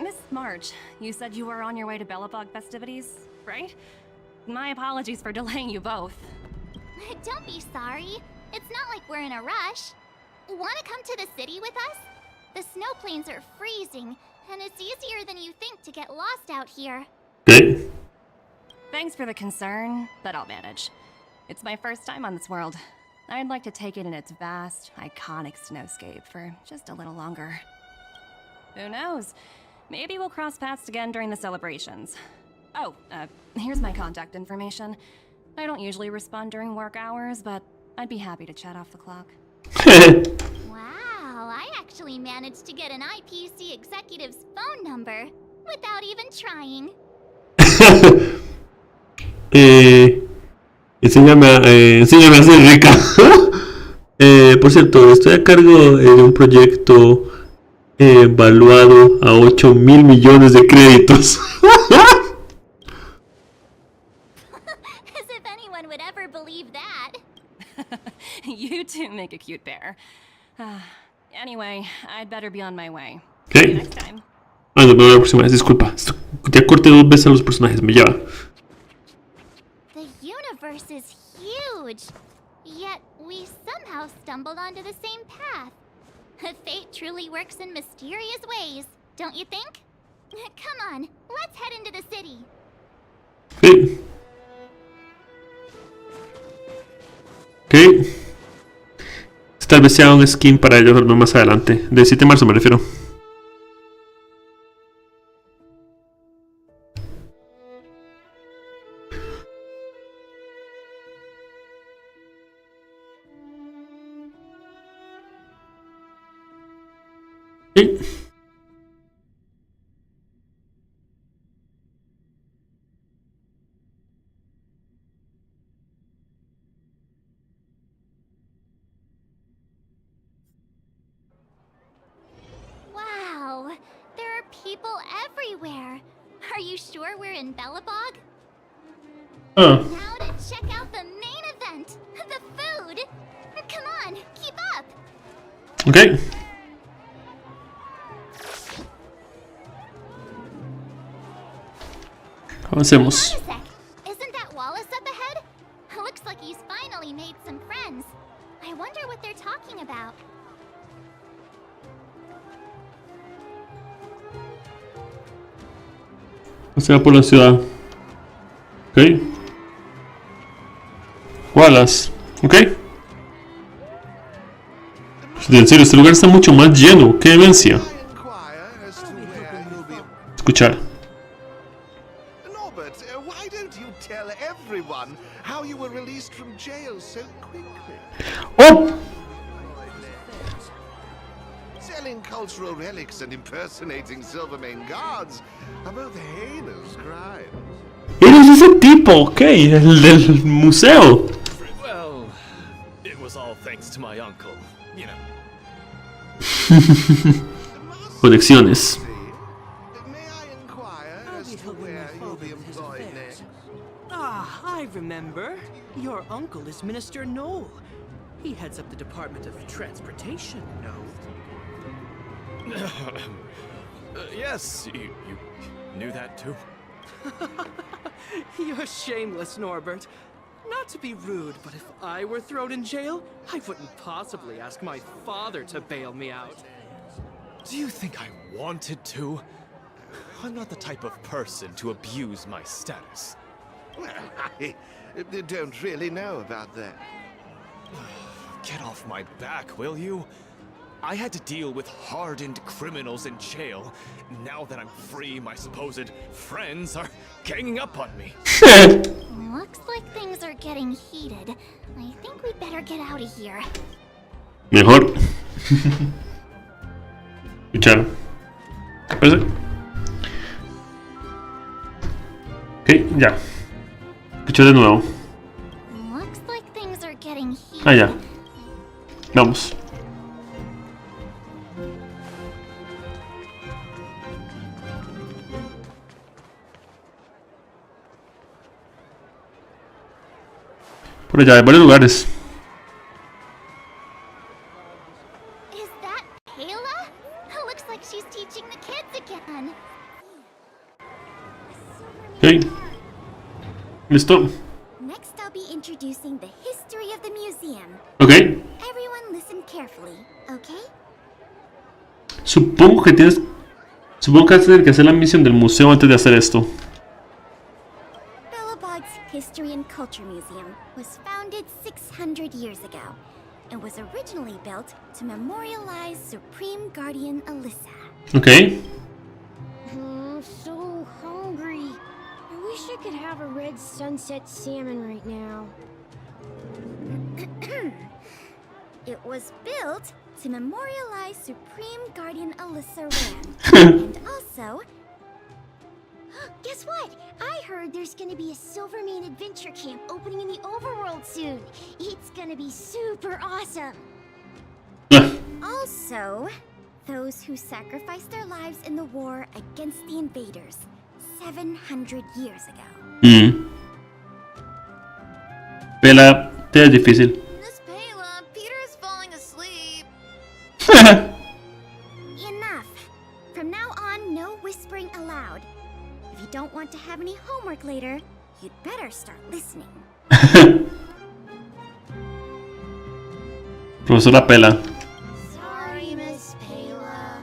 Miss March, you said you were on your way to Belobog festivities, right? My apologies for delaying you both. Don't be sorry. It's not like we're in a rush. Want to come to the city with us? The snow plains are freezing, and it's easier than you think to get lost out here. Ok. Thanks for the concern, but I'll manage. It's my first time on this world. I'd like to take it in its vast, iconic snowscape for just a little longer. Who knows? Maybe we'll cross paths again during the celebrations. Oh, here's my contact information. I don't usually respond during work hours, but I'd be happy to chat off the clock. Wow, I actually managed to get an IPC executive's phone number without even trying. Enséñame a ser rica. Por cierto, estoy a cargo de un proyecto valuado a 8,000 millones de créditos. As if anyone would ever believe that. You two make a cute pair. Anyway, I'd better be on my way. Ok. See you next time. Ah, no, la próxima vez, disculpa. Ya corté 2 veces a los personajes, me lleva. The universe is huge. Yet we somehow stumbled onto the same path. Fate truly works in mysterious ways, don't you think? Come on, let's head into the city. Ok. Ok. Tal vez sea un skin para ellos más adelante. De 7 de marzo me refiero. Sí. Wow, there are people everywhere. Are you sure we're in Belobog? Ah. Now to check out the main event, the food. Come on, keep up. Ok. Avancemos. Hold on a sec. Pasea por la ciudad. Ok. Wallace. Ok. En serio, este lugar está mucho más lleno. ¡Qué demencia! Escuchar. Norbert, why don't you tell everyone how you were released from jail so quickly? ¡Oh! Selling cultural relics and impersonating Silvermane guards are both heinous crimes. ¡Eres ese tipo! Ok, el del museo. Well, it was all thanks to my uncle, you know. Conexiones. May I inquire as to where you'll be employed next? Ah, I remember. Your uncle is Minister Knoll. He heads up the Department of Transportation, no? Yes, you knew that too? You're shameless, Norbert. Not to be rude, but if I were thrown in jail, I wouldn't possibly ask my father to bail me out. Do you think I wanted to? I'm not the type of person to abuse my status. Well, I don't really know about that. Get off my back, will you? I had to deal with hardened criminals in jail. Now that I'm free, my supposed friends are ganging up on me. Looks like things are getting heated. I think we'd better get out of here. Mejor. Escuchar. Parece. Ok, ya. Escuchar de nuevo. Looks like things are getting heated. Ah, ya. Vamos. Por allá hay varios lugares. Is that Kayla? Looks like she's teaching the kids again. Ok. Listo. Next, I'll be introducing the history of the museum. Ok. Everyone listen carefully, okay? Supongo que tienes. Supongo que vas a tener que hacer la misión del museo antes de hacer esto. Bellabog's History and Culture Museum was founded 600 years ago and was originally built to memorialize Supreme Guardian Alyssa. Ok. I'm so hungry. I wish I could have a red sunset salmon right now. It was built to memorialize Supreme Guardian Alyssa Rand. And also... Guess what? I heard there's gonna be a Silvermane adventure camp opening in the overworld soon. It's gonna be super awesome. Also, those who sacrificed their lives in the war against the invaders 700 years ago. Pela, te es difícil. Miss Payla, Peter's falling asleep. Enough. From now on, no whispering allowed. If you don't want to have any homework later, you'd better start listening. Profesora Pela. Sorry, Miss Payla.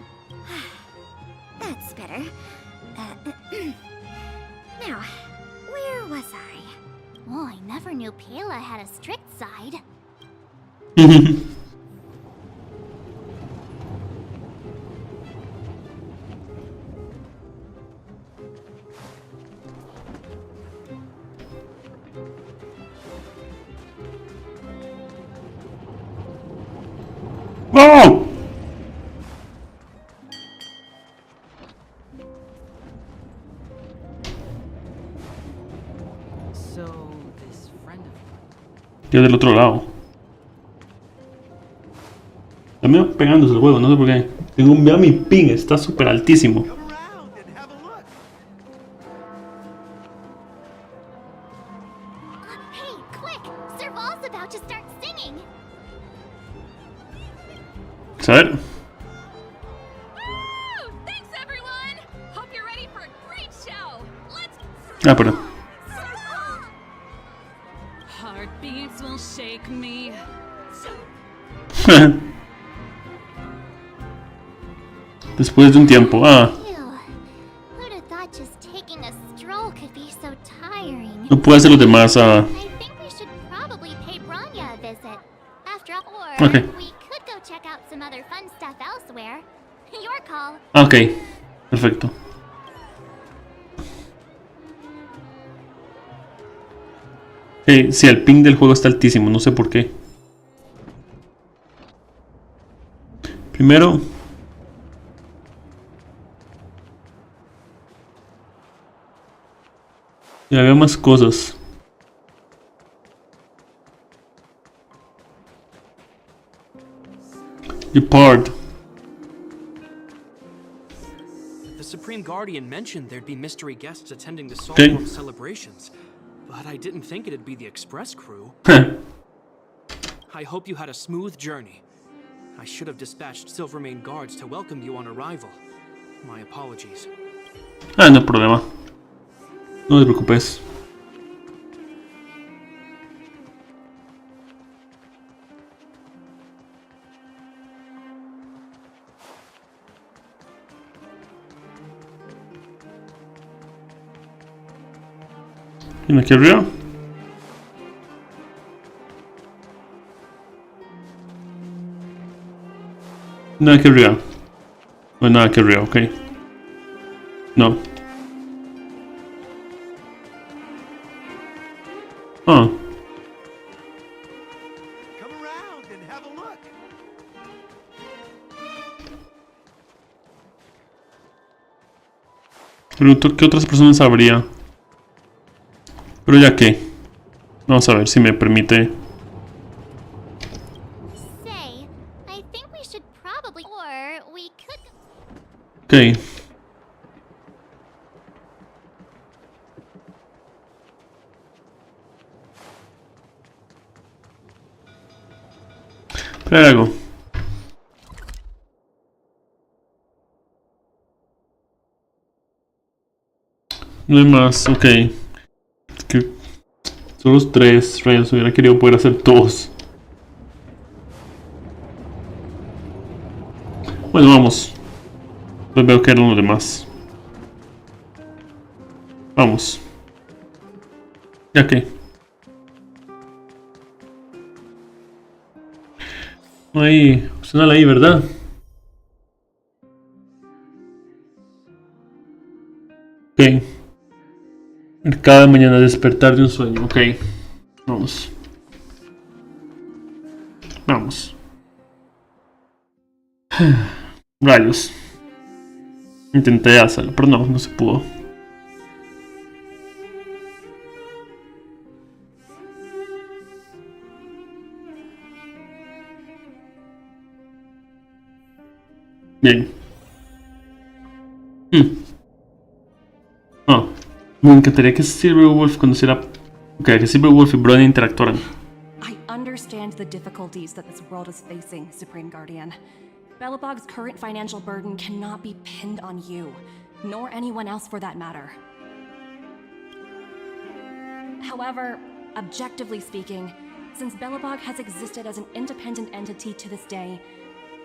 That's better. Now, where was I? Well, I never knew Payla had a strict side. ¡Oh! So, this friend of Yo del otro lado. También pegándose el juego, no sé por qué. Tengo un mi ping, está súper altísimo. Come around and have a look. Hey, quick! Serval's about to start singing! A ver. Woo! Thanks, everyone! Hope you're ready for a great show. Let's... Ah, perdón. Heartbeats will shake me. Después de un tiempo. Ah. Ew. Who'd have thought thought just taking a stroll could be so tiring. No puede hacer los demás. I think we should probably pay Bronya a visit. After all, or Okay. we could go check out some other fun stuff elsewhere. Your call. Ok, perfecto. Sí, el ping del juego está altísimo, no sé por qué. Primero... Ya veo más cosas. Depart. The Supreme Guardian mentioned there'd be mystery guests attending the Okay. Solemn celebrations, but I didn't think it'd be the Express crew. I hope you had a smooth journey. I should have dispatched Silvermane guards to welcome you on arrival. My apologies. Ah, no hay problema. No te preocupes. ¿Viene aquí arriba? Nada aquí arriba. No hay nada aquí arriba, ok. No. Ah. Come around and have a look. Pregunto qué otras personas habría. Pero ya que. Vamos a ver si me permite. Say, I think we should probably, or we could. Ok. Pero hay algo. No hay más, ok. Es que son los 3 rayos, hubiera querido poder hacer todos. Bueno, vamos. Pues veo que eran los demás. Vamos. Ya que. No hay opcional ahí, ¿verdad? Ok. Cada mañana despertar de un sueño. Ok. Vamos. Vamos. Rayos. Intenté hacerlo, pero no se pudo. Bien. Ah. Me encantaría que Silverwolf conociera... Ok, que Silverwolf y Bronya interactuaran. I understand the difficulties that this world is facing, Supreme Guardian. Belobog's current financial burden cannot be pinned on you, nor anyone else for that matter. However, objectively speaking, since Belobog has existed as an independent entity to this day,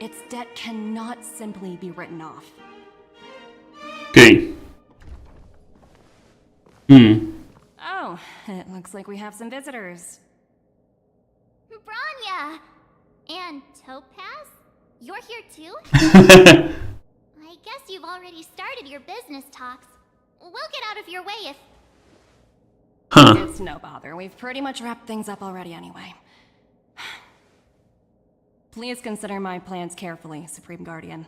its debt cannot simply be written off. Ok. Oh, it looks like we have some visitors. Bronya! And Topaz? You're here too? I guess you've already started your business talks. We'll get out of your way if... Huh. It's no bother. We've pretty much wrapped things up already anyway. Please consider my plans carefully, Supreme Guardian.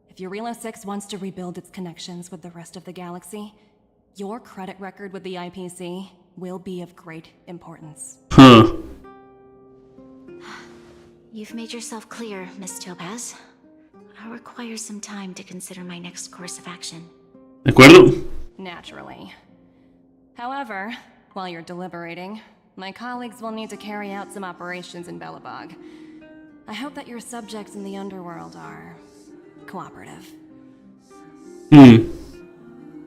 If Eurela 6 wants to rebuild its connections with the rest of the galaxy, your credit record with the IPC will be of great importance. Huh. You've made yourself clear, Miss Topaz. I'll require some time to consider my next course of action. ¿De acuerdo? Naturally. However, while you're deliberating, my colleagues will need to carry out some operations in Belobog. I hope that your subjects in the underworld are cooperative.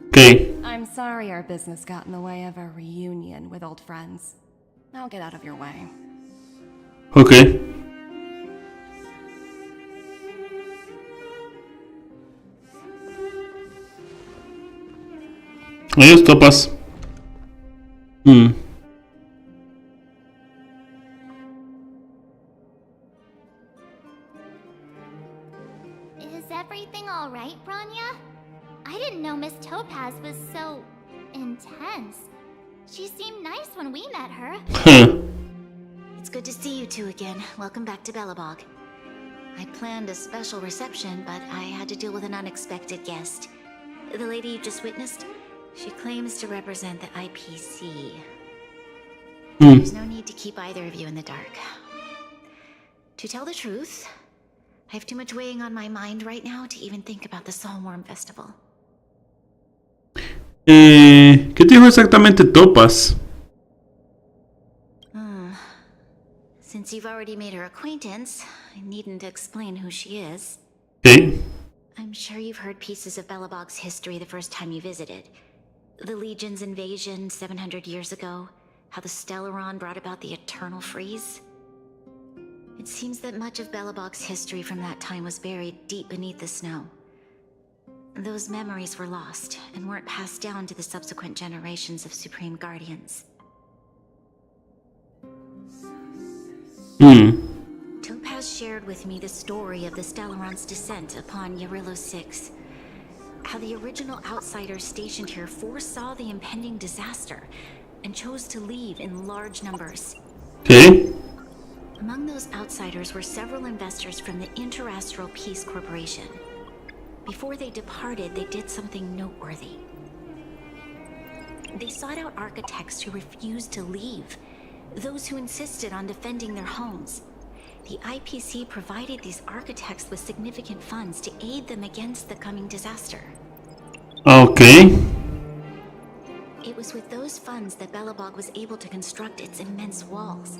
Okay. I'm sorry our business got in the way of a reunion with old friends. I'll get out of your way. Okay. Adiós, Topaz. Is everything alright, Branya? I didn't know Miss Topaz was so intense. She seemed nice when we met her. It's good to see you two again. Welcome back to Belobog. I planned a special reception, but I had to deal with an unexpected guest. The lady you just witnessed, she claims to represent the IPC. There's no need to keep either of you in the dark. To tell the truth, I have too much weighing on my mind right now to even think about the Soulworm Festival. ¿Qué te dijo exactamente Topaz? Since you've already made her acquaintance, I needn't explain who she is. Okay. I'm sure you've heard pieces of Belobog's history the first time you visited. The Legion's invasion 700 years ago, how the Stellaron brought about the Eternal Freeze. It seems that much of Belobog's history from that time was buried deep beneath the snow. Those memories were lost and weren't passed down to the subsequent generations of Supreme Guardians. Topaz shared with me the story of the Stellaron's descent upon Yarillo 6. How the original outsiders stationed here foresaw the impending disaster and chose to leave in large numbers. Okay. Among those outsiders were several investors from the Interastral Peace Corporation. Before they departed, they did something noteworthy. They sought out architects who refused to leave, those who insisted on defending their homes. The IPC provided these architects with significant funds to aid them against the coming disaster. Okay. It was with those funds that Belobog was able to construct its immense walls.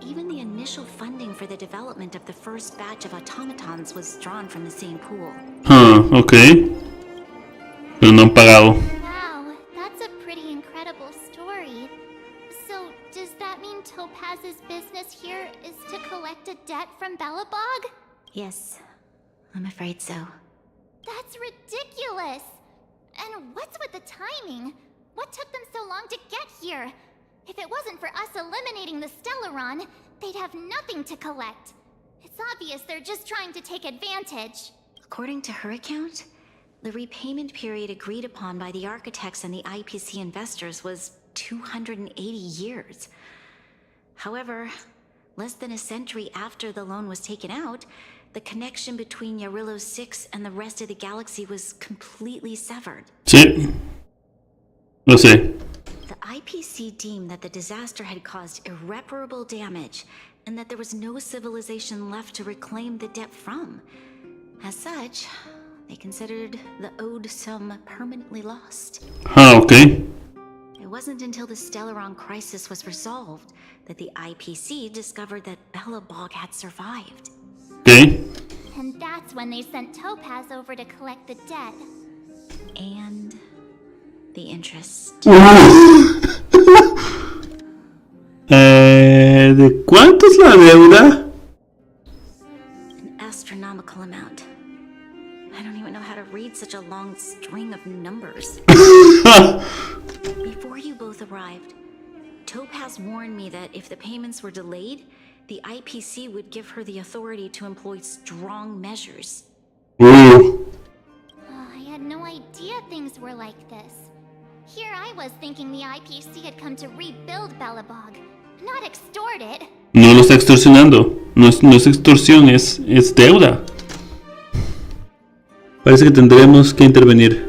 Even the initial funding for the development of the first batch of automatons was drawn from the same pool. Okay. Pero no han pagado. Wow, that's a pretty incredible story. So, does that mean Topaz's business here is to collect a debt from Belobog? Yes, I'm afraid so. That's ridiculous! And what's with the timing? What took them so long to get here? If it wasn't for us eliminating the Stellaron, they'd have nothing to collect. It's obvious they're just trying to take advantage. According to her account, the repayment period agreed upon by the architects and the IPC investors was 280 years. However, less than a century after the loan was taken out, the connection between Yarillo 6 and the rest of the galaxy was completely severed. Sí. Lo sé. The IPC deemed that the disaster had caused irreparable damage and that there was no civilization left to reclaim the debt from. As such, they considered the owed sum permanently lost. Okay. It wasn't until the Stellaron crisis was resolved that the IPC discovered that Belobog had survived. Okay. And that's when they sent Topaz over to collect the debt. And the interest. ¿De cuánto es la deuda? An astronomical amount. I don't even know how to read such a long string of numbers. Before you both arrived, Topaz warned me that if the payments were delayed, the IPC would give her the authority to employ strong measures. Oh, I had no idea things were like this. Here I was thinking the IPC had come to rebuild Belobog, not extort it. No lo está extorsionando. No es extorsión, es deuda. Parece que tendremos que intervenir.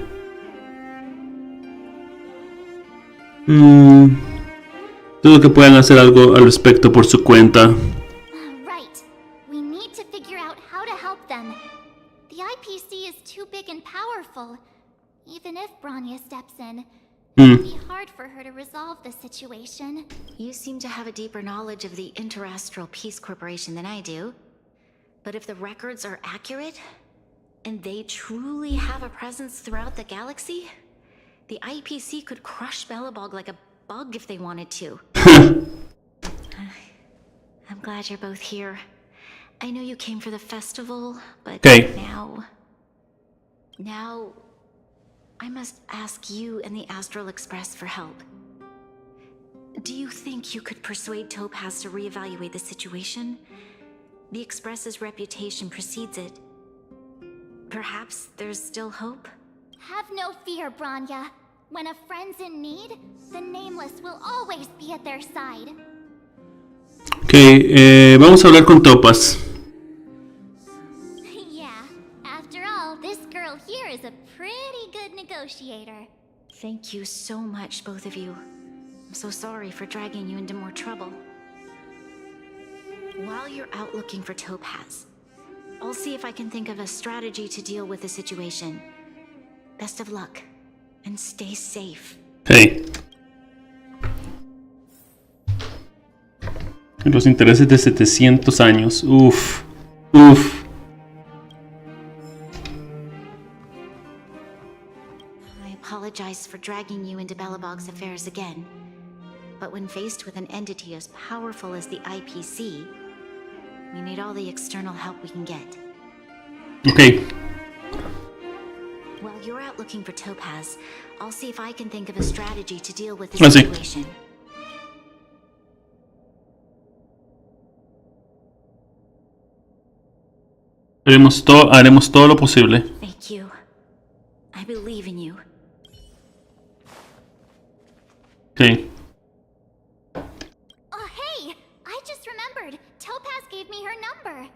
Dudo que puedan hacer algo al respecto por su cuenta. Right. We need to figure out how to help them. The IPC is too big and powerful. Even if Branya steps in, it'll be hard for her to resolve the situation. You seem to have a deeper knowledge of the Interastral Peace Corporation than I do. But if the records are accurate, and they truly have a presence throughout the galaxy, the IPC could crush Belobog like a bug if they wanted to. I'm glad you're both here. I know you came for the festival, but now I must ask you and the Astral Express for help. Do you think you could persuade Topaz to reevaluate the situation? The Express's reputation precedes it. Perhaps there's still hope? Have no fear, Branya. When a friend's in need, the Nameless will always be at their side. Ok, vamos a hablar con Topaz. Yeah, after all, this girl here is a pretty good negotiator. Thank you so much, both of you. I'm so sorry for dragging you into more trouble. While you're out looking for Topaz, I'll see if I can think of a strategy to deal with the situation. Best of luck, and stay safe. Hey. Los intereses de 700 años. Uf. Uf. I apologize for dragging you into Belobog's affairs again. But when faced with an entity as powerful as the IPC, we need all the external help we can get. Ok. While you're out looking for Topaz, I'll see if I can think of a strategy to deal with the Sí. situation. Haremos todo lo posible. Thank you. I believe in you. Ok. Oh, hey! I just remembered. Topaz gave me her number.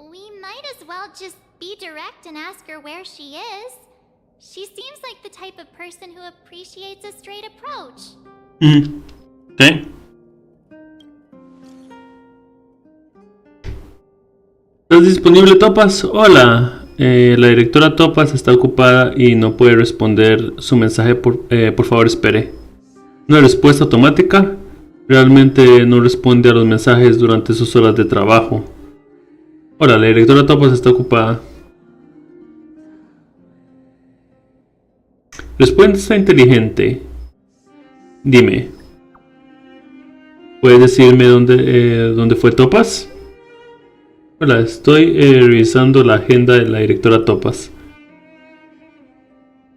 We might as well just be direct and ask her where she is. She seems like the type of person who appreciates a straight approach. Ok. ¿Estás disponible, Topaz? Hola. La directora Topaz está ocupada y no puede responder su mensaje. Por favor, espere. Una respuesta automática. Realmente no responde a los mensajes durante sus horas de trabajo. Hola, la directora Topaz está ocupada. Respuesta inteligente. Dime. ¿Puedes decirme dónde fue Topaz? Hola, estoy revisando la agenda de la directora Topaz.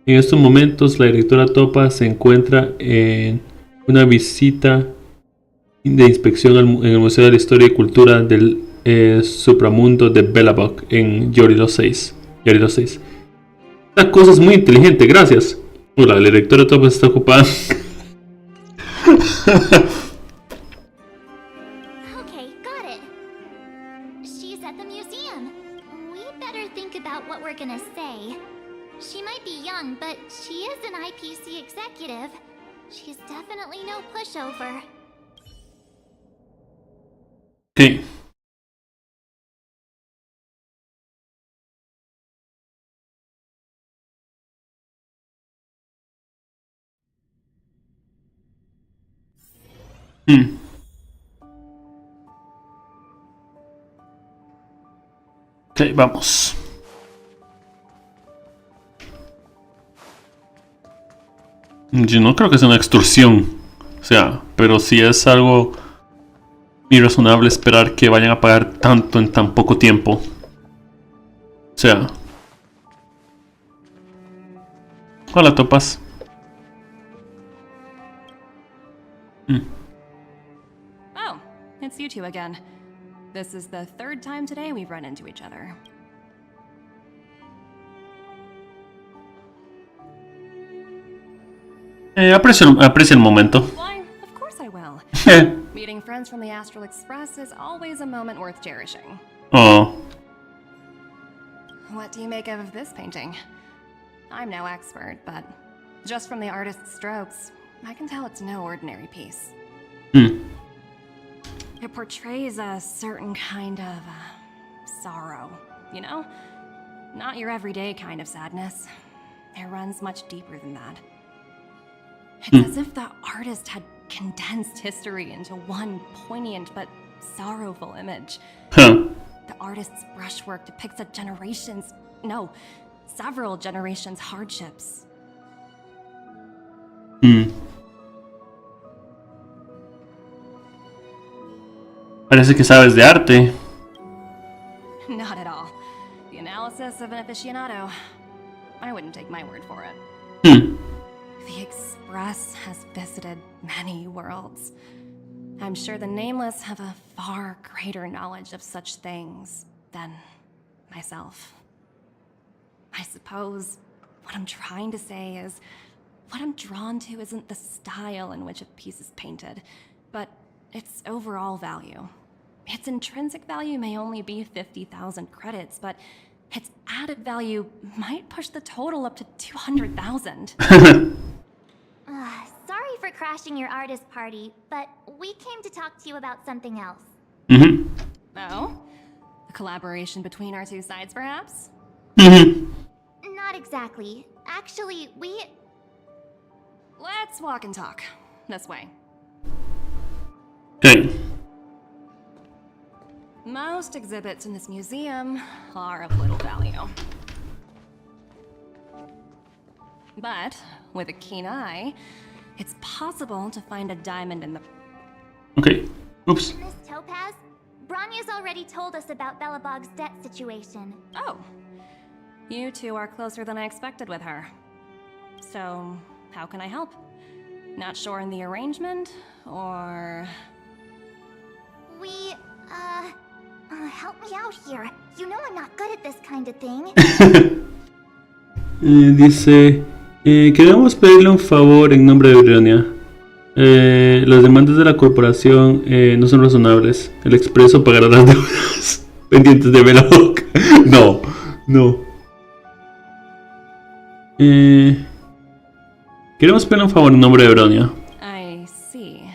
En estos momentos la directora Topaz se encuentra en una visita de inspección en el Museo de la Historia y Cultura del Supramundo de Belobog en Yorilo 6. Esta cosa es muy inteligente, gracias. Hola, la directora Topaz está ocupada. Okay, got it. She's at the museum. We better think about what we're gonna say. She might be young, but she is an IPC executive. She's definitely no pushover. Ok. Ok, vamos. Yo no creo que sea una extorsión. O sea, pero si es algo irrazonable esperar que vayan a pagar tanto en tan poco tiempo. O sea. Hola, Topaz. Oh, it's you two again. This is the third time today we've run into each other. Aprecia el momento. Why, of course I will. Meeting friends from the Astral Express is always a moment worth cherishing. Oh. What do you make of this painting? I'm no expert, but just from the artist's strokes, I can tell it's no ordinary piece. It portrays a certain kind of sorrow, you know? Not your everyday kind of sadness. It runs much deeper than that. It's as if the artist had condensed history into one poignant but sorrowful image. The artist's brushwork depicts several generations' hardships. Parece que sabes de arte. Not at all. The analysis of an aficionado. I wouldn't take my word for it. Hmm. The Express has visited many worlds. I'm sure the Nameless have a far greater knowledge of such things than myself. I suppose what I'm trying to say is, what I'm drawn to isn't the style in which a piece is painted, but its overall value. Its intrinsic value may only be 50,000 credits, but its added value might push the total up to 200,000. Sorry for crashing your artist party, but we came to talk to you about something else. Mhm. Oh? A collaboration between our two sides, perhaps? Mhm. Not exactly. Actually, Let's walk and talk. This way. Okay. Most exhibits in this museum are of little value. But with a keen eye, it's possible to find a diamond in the... Okay. Oops. Miss Topaz, Bronya's already told us about Belobog's debt situation. Oh. You two are closer than I expected with her. So, how can I help? Not sure in the arrangement, or... Help me out here. You know I'm not good at this kind of thing. Dice, queremos pedirle un favor en nombre de Brionia. Las demandas de la corporación no son razonables. El expreso pagará las deudas pendientes de Belobog. No. Queremos pedirle un favor en nombre de Brionia. I see.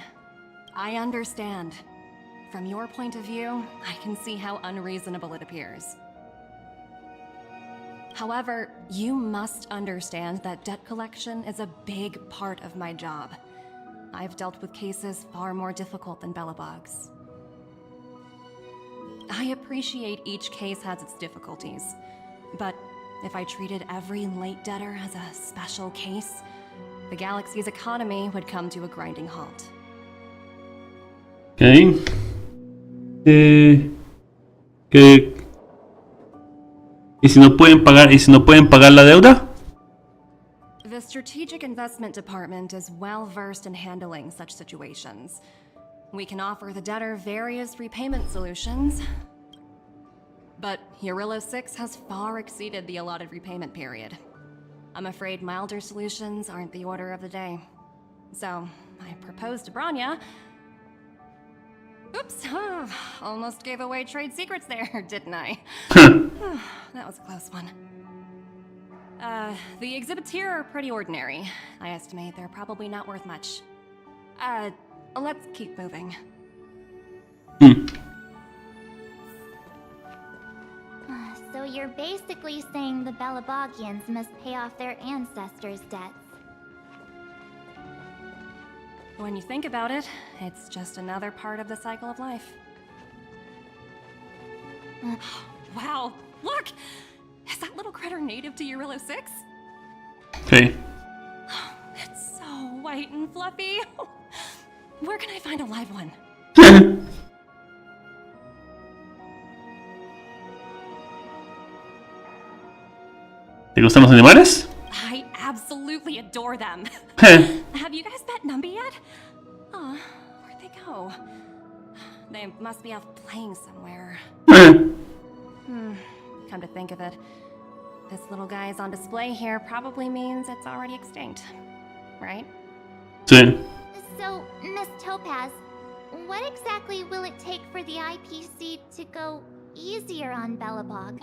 I understand. From your point of view, I can see how unreasonable it appears. However, you must understand that debt collection is a big part of my job. I've dealt with cases far more difficult than Belobog's. I appreciate each case has its difficulties, but if I treated every late debtor as a special case, the galaxy's economy would come to a grinding halt. Okay. ¿Y si no pueden pagar la deuda? The Strategic Investment Department is well versed in handling such situations. We can offer the debtor various repayment solutions, but Eurillo 6 has far exceeded the allotted repayment period. I'm afraid milder solutions aren't the order of the day. So, I proposed to Bronya. Oops, almost gave away trade secrets there, didn't I? That was a close one. The exhibits here are pretty ordinary. I estimate they're probably not worth much. Let's keep moving. So you're basically saying the Belobogians must pay off their ancestors' debts. When you think about it, it's just another part of the cycle of life. Wow, look! Is that little critter native to Eurillo 6? Okay. It's so white and fluffy. Where can I find a live one? ¿Te gustan los animales? I absolutely adore them. Have you guys met Numby yet? Oh, where'd they go? They must be off playing somewhere. Come to think of it, this little guy is on display here probably means it's already extinct, right? Sí. So, Miss Topaz, what exactly will it take for the IPC to go easier on Belobog?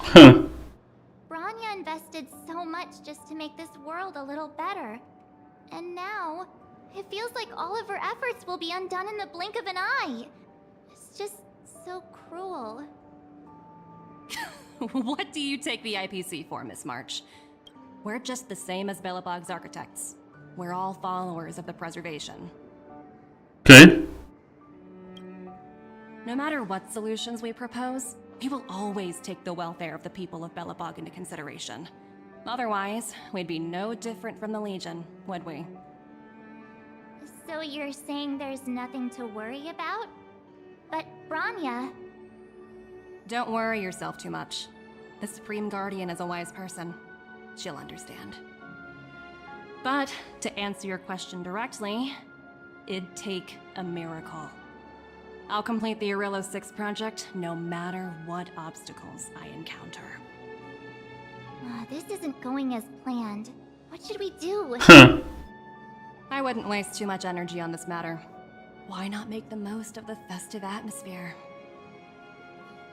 Bronya invested so much just to make this world a little better. And now, it feels like all of her efforts will be undone in the blink of an eye. It's just so cruel. What do you take the IPC for, Miss March? We're just the same as Belobog's architects. We're all followers of the preservation. Okay. No matter what solutions we propose, we will always take the welfare of the people of Belobog into consideration. Otherwise, we'd be no different from the Legion, would we? So you're saying there's nothing to worry about? But Bronya... Don't worry yourself too much. The Supreme Guardian is a wise person. she'll understand. But to answer your question directly, it'd take a miracle. I'll complete the Arillo 6 project no matter what obstacles I encounter. This isn't going as planned. What should we do? I wouldn't waste too much energy on this matter. Why not make the most of the festive atmosphere?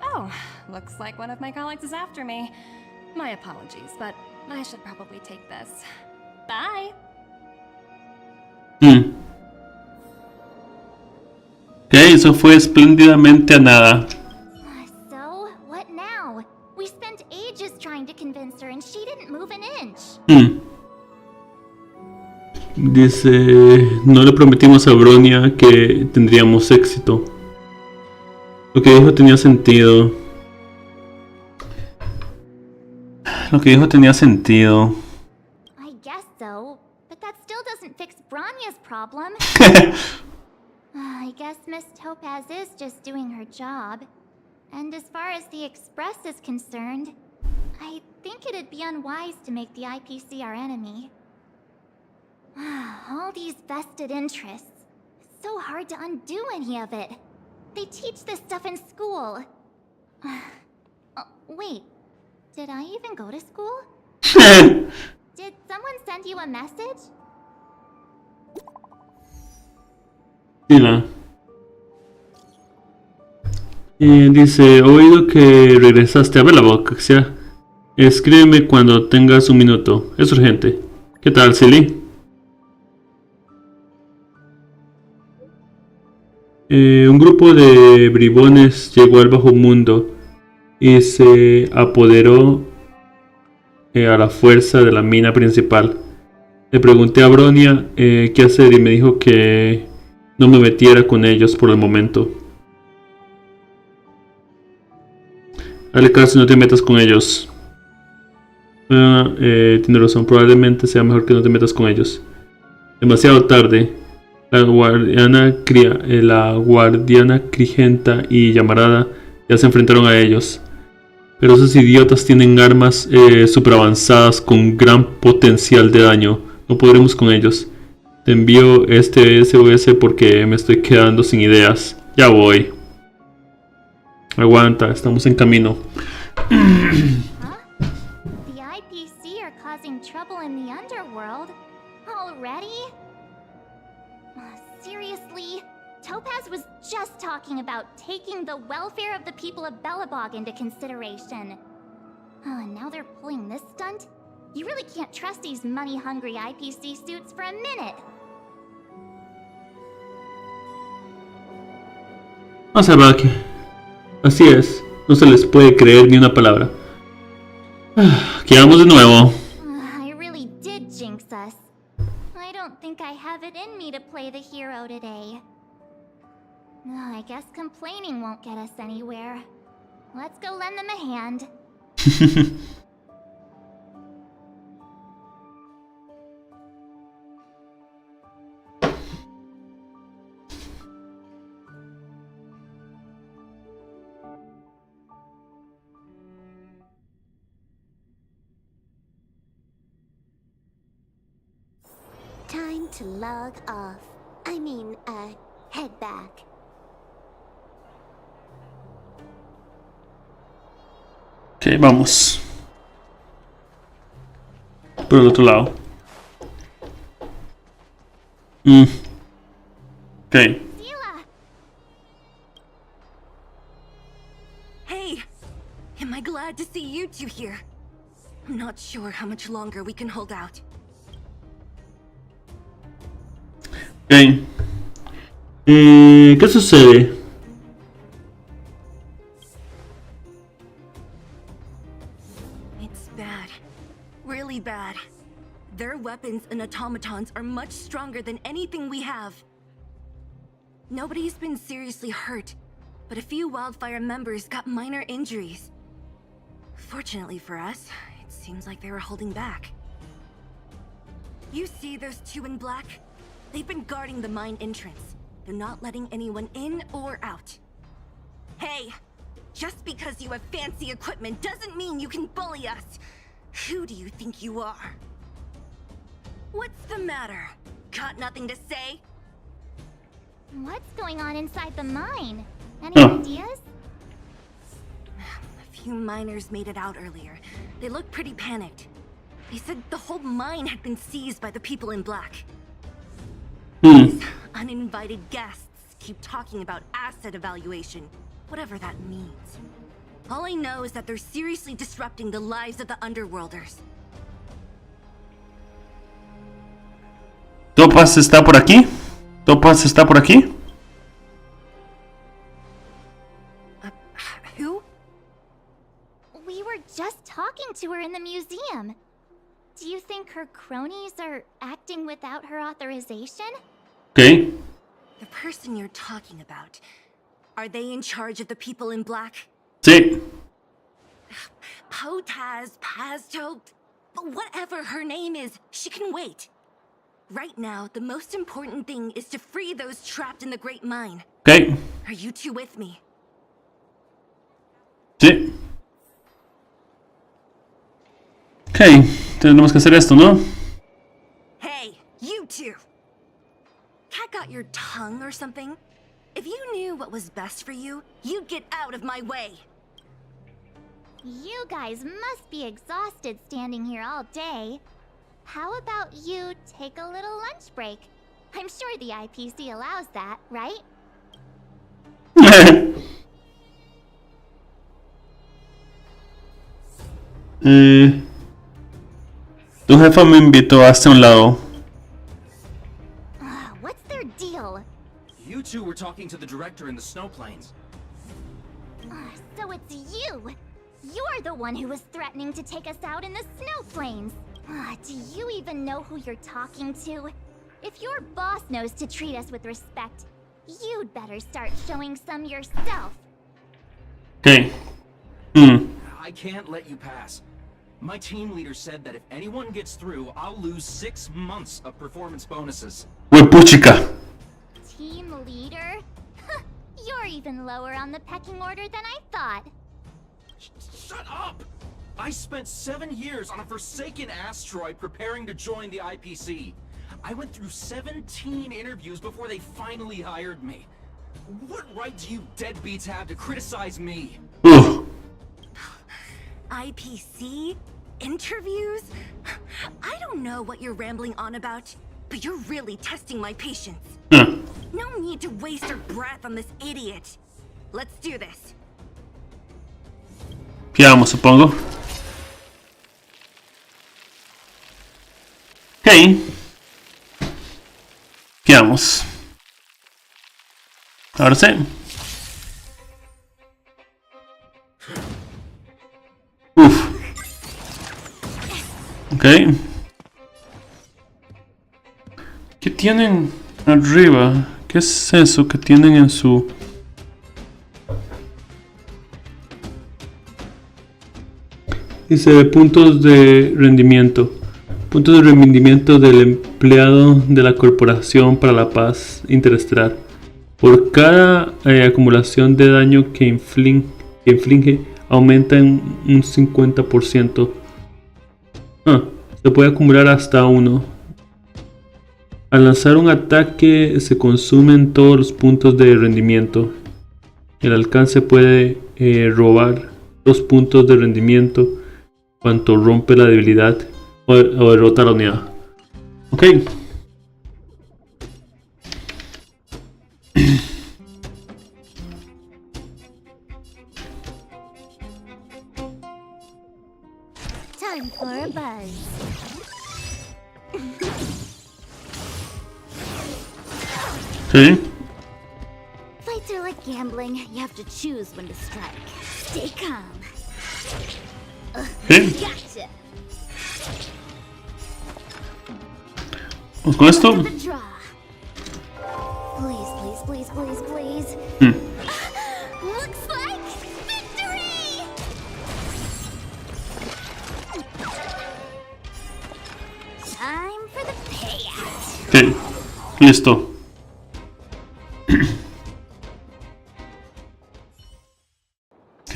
Oh, looks like one of my colleagues is after me. My apologies, but I should probably take this. Bye! Ok, eso fue espléndidamente a nada. So, what now? We spent ages trying to convince her and she didn't move an inch. Dice, no le prometimos a Bronia que tendríamos éxito. Lo que dijo tenía sentido. I guess so, but that still doesn't fix Bronya's problem. I guess Miss Topaz is just doing her job. And as far as the Express is concerned, I think it'd be unwise to make the IPC our enemy. All these vested interests. It's so hard to undo any of it. They teach this stuff in school. Wait, did I even go to school? Did someone send you a message? Mira. Dice, he oído que regresaste a Belobog. Escríbeme cuando tengas un minuto. Es urgente. ¿Qué tal, Silly? Un grupo de bribones llegó al bajo mundo y se apoderó a la fuerza de la mina principal. Le pregunté a Bronia qué hacer y me dijo que no me metiera con ellos por el momento. Dale caso y no te metas con ellos. Tiene razón, probablemente sea mejor que no te metas con ellos. Demasiado tarde. La guardiana Crigenta y Llamarada ya se enfrentaron a ellos. Pero esos idiotas tienen armas super avanzadas con gran potencial de daño. No podremos con ellos. Te envío este SOS porque me estoy quedando sin ideas. Ya voy. Aguanta, estamos en camino. The IPC are causing trouble in the underworld? Already? Seriously? Topaz was just talking about taking the welfare of the people of Belobog into consideration. And now they're pulling this stunt? You really can't trust these money-hungry IPC suits for a minute. Vamos a ver. Así es, no se les puede creer ni una palabra. Aquí vamos de nuevo. I really did jinx us. I don't think I have it in me to play the hero today. I guess complaining won't get us anywhere. Let's go lend them a hand. Time to log off. I mean, head back. Ok, vamos. Por el otro lado. Ok. Hey! Am I glad to see you two here? I'm not sure how much longer we can hold out. Ok. ¿Qué sucede? It's bad. Really bad. Their weapons and automatons are much stronger than anything we have. Nobody's been seriously hurt, but a few Wildfire members got minor injuries. Fortunately for us, it seems like they were holding back. You see those two in black? They've been guarding the mine entrance. They're not letting anyone in or out. Hey! Just because you have fancy equipment doesn't mean you can bully us! Who do you think you are? What's the matter? Got nothing to say? What's going on inside the mine? Any Oh. ideas? A few miners made it out earlier. They looked pretty panicked. They said the whole mine had been seized by the people in black. These uninvited guests keep talking about asset evaluation, whatever that means. All I know is that they're seriously disrupting the lives of the Underworlders. ¿Topas está por aquí? ¿Topas está por aquí? Who? We were just talking to her in the museum. Do you think her cronies are acting without her authorization? Ok. The person you're talking about. Are they in charge of the people in black? Sí. Potaz, Pazto, whatever her name is, she can wait. Right now, the most important thing is to free those trapped in the Great Mine. Ok. Are you two with me? Sí. Ok. Tenemos que hacer esto, ¿no? Hey, you two! Cat got your tongue or something? If you knew what was best for you, you'd get out of my way. You guys must be exhausted standing here all day. How about you take a little lunch break? I'm sure the IPC allows that, right? Tu jefa me invitó hasta un lado. What's their deal? You two were talking to the director in the snow plains. So it's you! You're the one who was threatening to take us out in the snow plains! Do you even know who you're talking to? If your boss knows to treat us with respect, you'd better start showing some yourself. Ok. I can't let you pass. My team leader said that if anyone gets through, I'll lose 6 months of performance bonuses. Huepuchica. Team leader? You're even lower on the pecking order than I thought. Shut up! I spent 7 years on a forsaken asteroid preparing to join the IPC. I went through 17 interviews before they finally hired me. What right do you deadbeats have to criticize me? IPC? Interviews? I don't know what you're rambling on about, but you're really testing my patience. No need to waste your breath on this idiot. Let's do this. Piamo, supongo. Ok. Piamos. Ahora sí. Uf. Ok. ¿Qué tienen arriba? ¿Qué es eso que tienen en su... Dice puntos de rendimiento. Puntos de rendimiento del empleado de la Corporación para la Paz Interestelar. Por cada acumulación de daño que inflige, aumenta en un 50%. Se puede acumular hasta 1. Al lanzar un ataque se consumen todos los puntos de rendimiento. El alcance puede robar 2 puntos de rendimiento cuando rompe la debilidad o derrota a la unidad. Ok. Time for a buzz. Sí. Fights are like gambling. You have to choose when to strike. Stay calm. Sí. Gotcha. Vamos con esto. The draw. Please, please, please, please, please. Looks like victory! Time for the payout. Ok. Listo. Ok.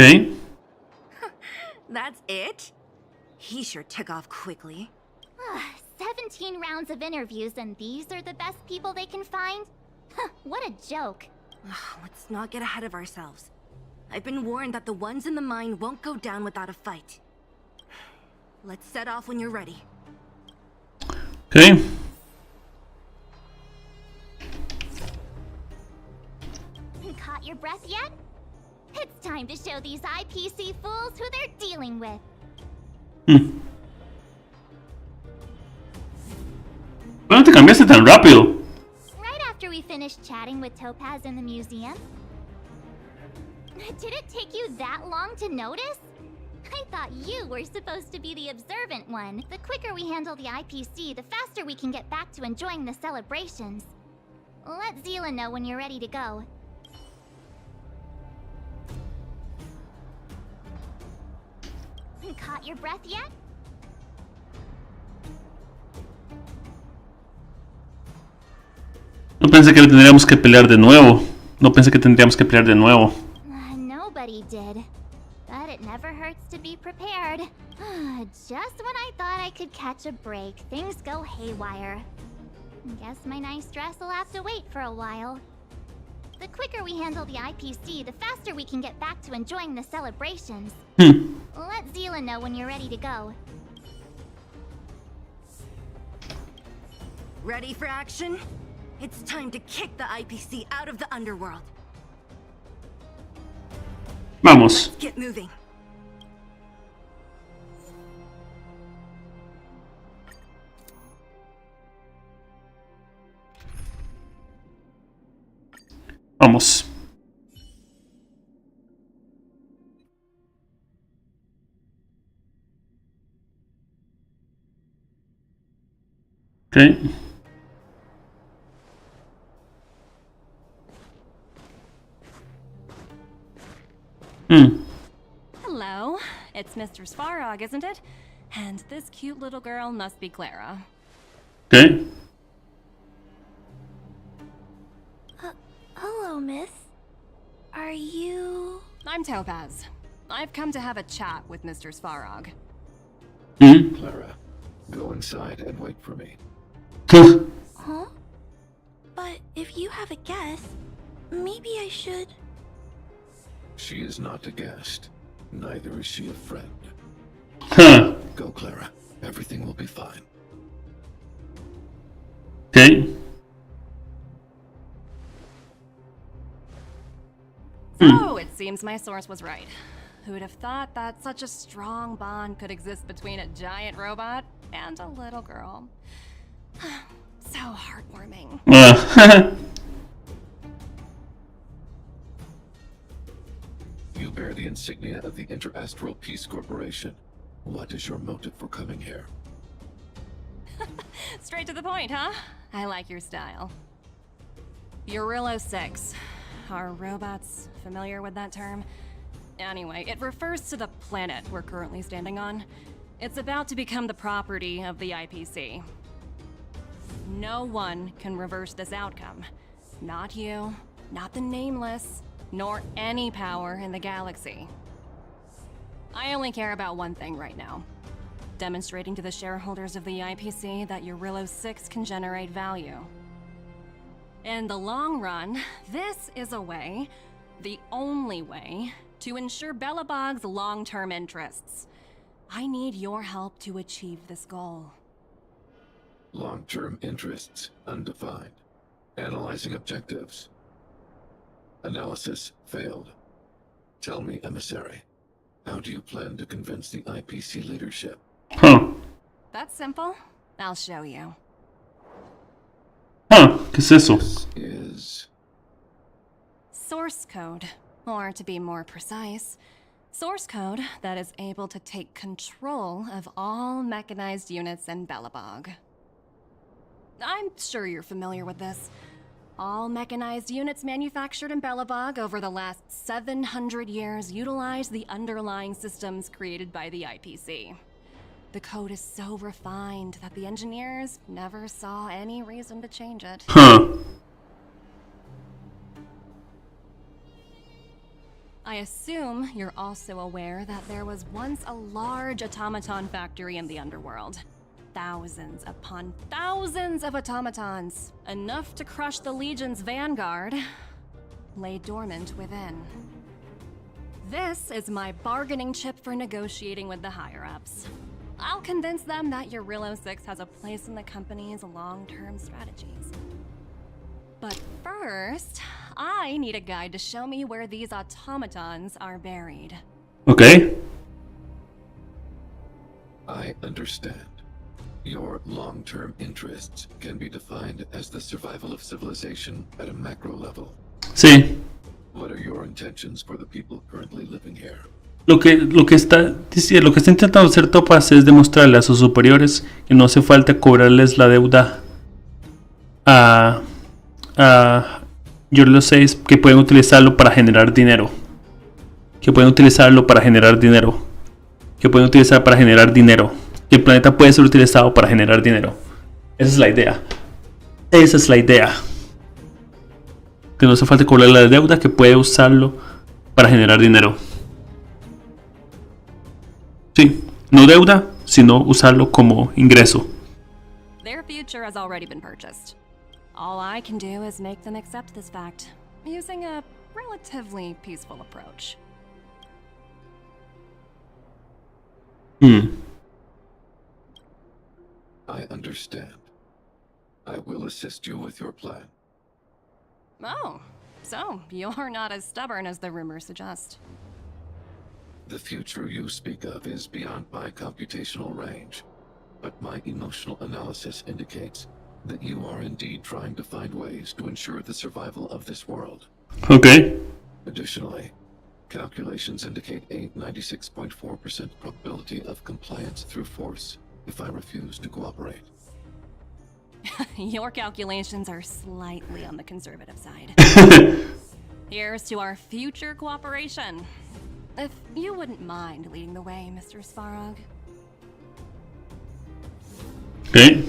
That's it? He sure took off quickly. 17 rounds of interviews and these are the best people they can find? What a joke. Let's not get ahead of ourselves. I've been warned that the ones in the mine won't go down without a fight. Let's set off when you're ready. Okay. Caught your breath yet? It's time to show these IPC fools who they're dealing with. ¿Cuándo te cambiaste tan rápido? Right after we finished chatting with Topaz in the museum. Did it take you that long to notice? I thought you were supposed to be the observant one. The quicker we handle the IPC, the faster we can get back to enjoying the celebrations. Let Zila know when you're ready to go. Caught your breath yet? No pensé que tendríamos que pelear de nuevo. No pensé que tendríamos que pelear de nuevo. Nobody did. But it never hurts to be prepared. Just when I thought I could catch a break, things go haywire. Guess my nice dress will have to wait for a while. The quicker we handle the IPC, the faster we can get back to enjoying the celebrations. Let Zila know when you're ready to go. Ready for action? It's time to kick the IPC out of the underworld. Vamos. Let's get moving. Vamos. Okay. Hello, it's Mr. Svarog, isn't it? And this cute little girl must be Clara. Okay. Hello, miss. Are you... I'm Topaz. I've come to have a chat with Mr. Svarog. Clara, go inside and wait for me. Huh? But if you have a guess, maybe I should... She is not a guest. Neither is she a friend. Go, Clara. Everything will be fine. Okay. So, it seems my source was right. Who'd have thought that such a strong bond could exist between a giant robot and a little girl? So heartwarming. You bear the insignia of the Interastral Peace Corporation. What is your motive for coming here? Straight to the point, huh? I like your style. Eurillo 6. Are robots familiar with that term? Anyway, it refers to the planet we're currently standing on. It's about to become the property of the IPC. No one can reverse this outcome. Not you, not the Nameless, nor any power in the galaxy. I only care about one thing right now. Demonstrating to the shareholders of the IPC that Eurillo 6 can generate value. In the long run, this is a way, the only way, to ensure Belobog's long-term interests. I need your help to achieve this goal. Long-term interests undefined. Analyzing objectives. Analysis failed. Tell me, emissary, how do you plan to convince the IPC leadership? That's simple. I'll show you. ¿Qué es eso? Is Source code, or to be more precise, source code that is able to take control of all mechanized units in Belobog. I'm sure you're familiar with this. All mechanized units manufactured in Belobog over the last 700 years utilize the underlying systems created by the IPC. The code is so refined that the engineers never saw any reason to change it. I assume you're also aware that there was once a large automaton factory in the underworld. Thousands upon thousands of automatons, enough to crush the Legion's vanguard, lay dormant within. This is my bargaining chip for negotiating with the higher-ups. I'll convince them that Eurilo 6 has a place in the company's long-term strategies. But first, I need a guide to show me where these automatons are buried. Okay. I understand. Your long-term interests can be defined as the survival of civilization at a macro level. Sí. What are your intentions for the people currently living here? Lo que está intentando hacer Topaz es demostrarle a sus superiores que no hace falta cobrarles la deuda a Eurilo 6, que pueden utilizarlo para generar dinero. Que pueden utilizarlo para generar dinero. Que pueden utilizar para generar dinero. Que el planeta puede ser utilizado para generar dinero. Esa es la idea. Esa es la idea. Que no hace falta cobrarle la deuda, que puede usarlo para generar dinero. Sí, no deuda, sino usarlo como ingreso. Their future has already been purchased. All I can do is make them accept this fact, using a relatively peaceful approach. I understand. I will assist you with your plan. Oh, so you're not as stubborn as the rumors suggest. The future you speak of is beyond my computational range, but my emotional analysis indicates that you are indeed trying to find ways to ensure the survival of this world. Okay. Additionally, calculations indicate a 96.4% probability of compliance through force if I refuse to cooperate. Your calculations are slightly on the conservative side. Here's to our future cooperation. If you wouldn't mind leading the way, Mr. Svarog. Okay.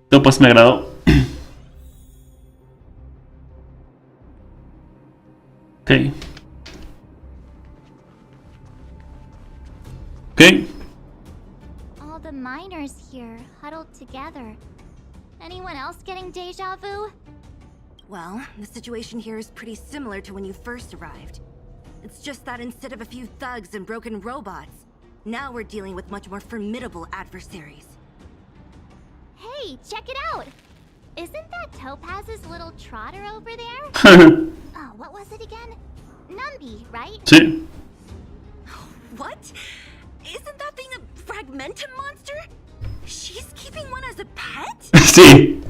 No, pues me agradó. Okay. Okay. All the miners here, huddled together. Anyone else getting deja vu? Well, the situation here is pretty similar to when you first arrived. It's just that instead of a few thugs and broken robots, now we're dealing with much more formidable adversaries. Hey, check it out! Isn't that Topaz's little trotter over there? Oh, what was it again? Numby, right? Sí. What? Isn't that thing a fragmentum monster? She's keeping one as a pet? Sí.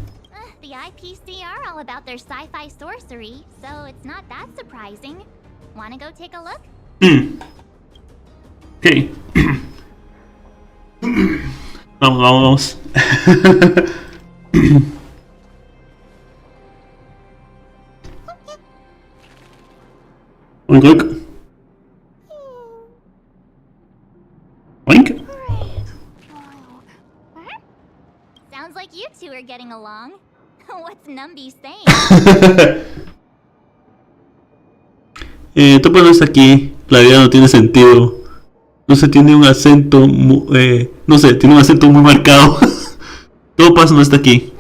The IPC are all about their sci-fi sorcery, so it's not that surprising. Wanna go take a look? Okay. Vamos. Oink, oink. Oink. Sounds like you two are getting along. What's Numby saying? Topa no está aquí. La vida no tiene sentido. No se tiene un acento. No sé, tiene un acento muy marcado. Topas no está aquí.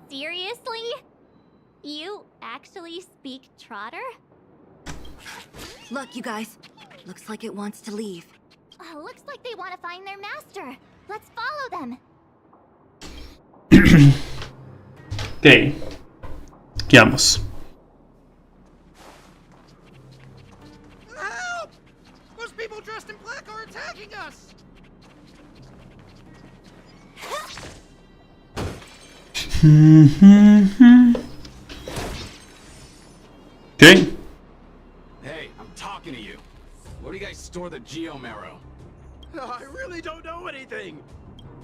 Seriously? You actually speak Trotter? Look, you guys. Looks like it wants to leave. Looks like they want to find their master. Let's follow them. Ok. ¿Qué vamos? Help! Those people dressed in black are attacking us! Okay. Hey, I'm talking to you. Where do you guys store the Geomarrow? I really don't know anything.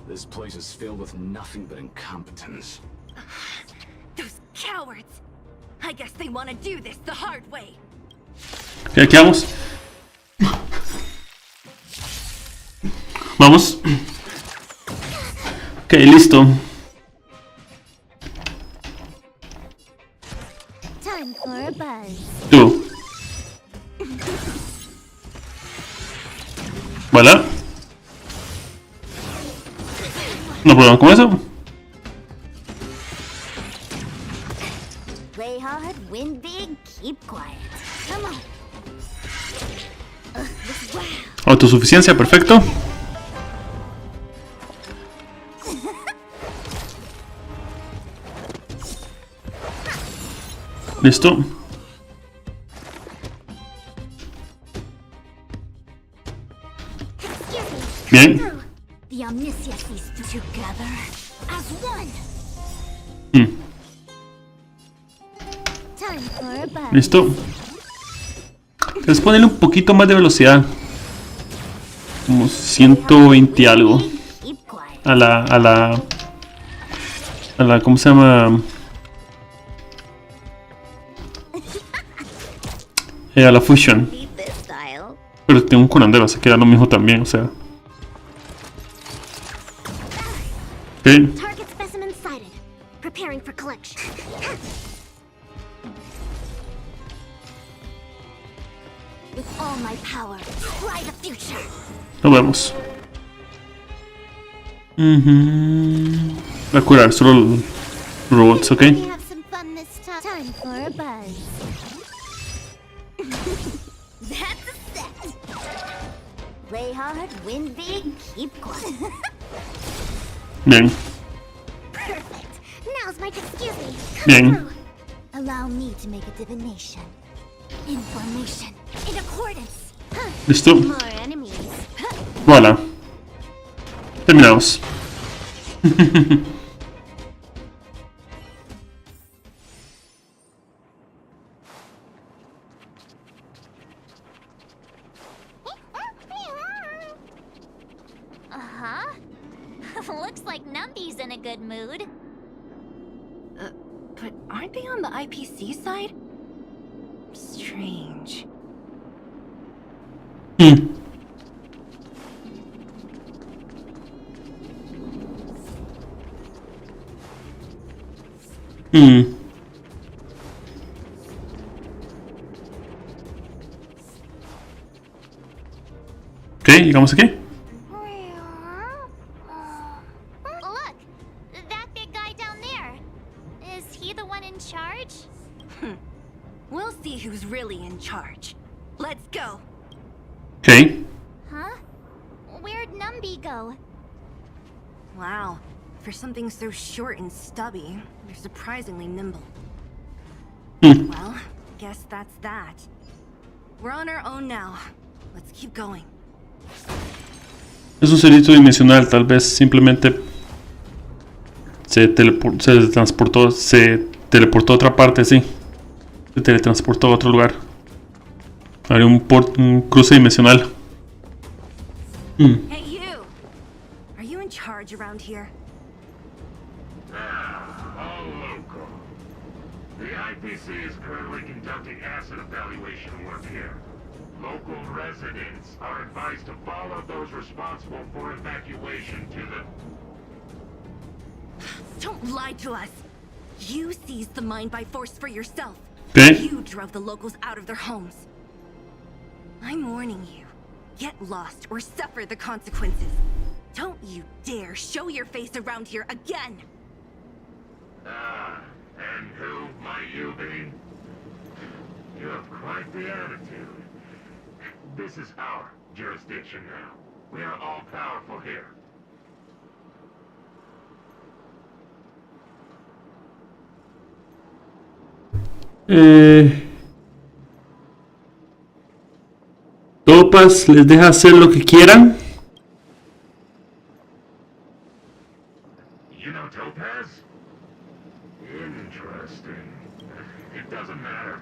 This place is filled with nothing but incompetence. Those cowards! I guess they want to do this the hard way. ¿Qué vamos? Vamos. Ok, listo. Voilà. No problema con eso. Play hard, win big, keep quiet. Come on. Wow. Autosuficiencia, perfecto. Listo. Bien. The omniscience is together as one. Time for a buzz. Listo. Les ponerle un poquito más de velocidad. Como 120 y algo. A la ¿cómo se llama? A la fusion. Pero tengo un curandero, así que da lo mismo también, o sea. Ok. Target specimen sighted. Preparing for collection. With all my power, try the future. Nos vemos. Va a curar solo los robots, ok. We have some fun this time. Time for a buzz. That's a set. Play hard, win big, keep quiet. Bien. Perfect. Now's my excuse me. Come Bien. through. Allow me to make a divination. Information. In accordance. Listo. More enemies. Voilà. Terminamos. Looks like Numby's in a good mood. But aren't they on the IPC side? Strange. Ok, llegamos aquí. Look, that big guy down there. Is he the one in charge? We'll see who's really in charge. Let's go. Ok. Huh? Where'd Numby go? Wow. For something so short and stubby, they're surprisingly nimble. Well, guess that's that. We're on our own now. Let's keep going. Es un cerito dimensional, tal vez simplemente se teletransportó a otra parte, sí. Se teletransportó a otro lugar. Hay un cruce dimensional. Hey you! Are you in charge around here? All local. The IPC is currently conducting asset evaluation work here. Local residents are advised to follow those responsible for evacuation to the... Don't lie to us! You seized the mine by force for yourself. Okay. You drove the locals out of their homes. I'm warning you. Get lost or suffer the consequences. Don't you dare show your face around here again! Ah, and who might you be? You have quite the attitude. This is our jurisdiction now. We are all powerful here. Topas les deja hacer lo que quieran. You know Topaz? Interesting. It doesn't matter.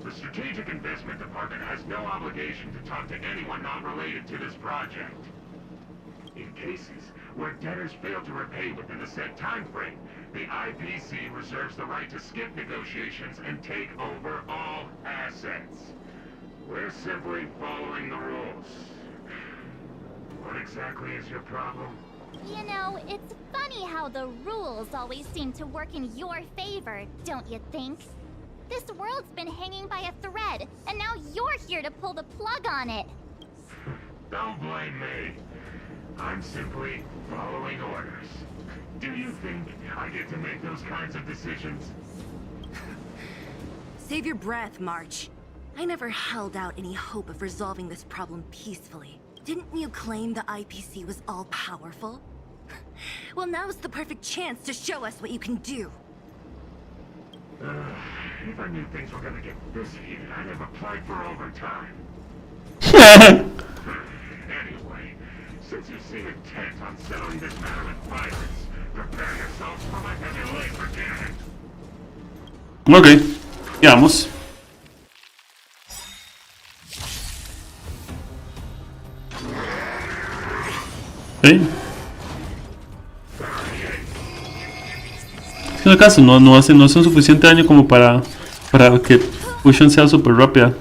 The Strategic Investment Department has no obligation to talk to anyone not related to this project. In cases where debtors fail to repay within the set time frame, the IPC reserves the right to skip negotiations and take over all assets. We're simply following the rules. What exactly is your problem? You know, it's funny how the rules always seem to work in your favor, don't you think? This world's been hanging by a thread, and now you're here to pull the plug on it. Don't blame me. I'm simply following orders. Do you think I get to make those kinds of decisions? Save your breath, March. I never held out any hope of resolving this problem peacefully. Didn't you claim the IPC was all-powerful? Well, now's the perfect chance to show us what you can do. If I knew things were gonna get this heated, I'd have applied for overtime. Anyway, since you seem intent on settling this matter with violence, prepare yourselves for my heavy labor, damn it! Ok, veamos. ¿Sí? En el caso, no hacen suficiente daño como para que Fusion sea super rápida.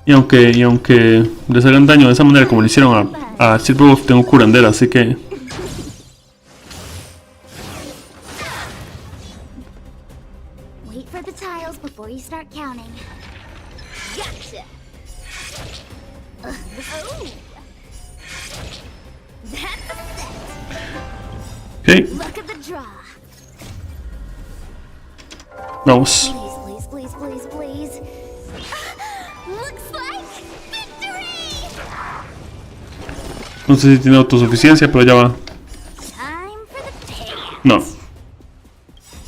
Y aunque les hagan daño de esa manera como le hicieron a Silverwolf, tengo curandera, así que... Wait for the tiles before you start counting. Gotcha. Oh. That's a set. Okay. Look at the draw. Vamos. Please, please, please, please, please. Looks like victory. No sé si tiene autosuficiencia, pero ya va. Time for the payout. No.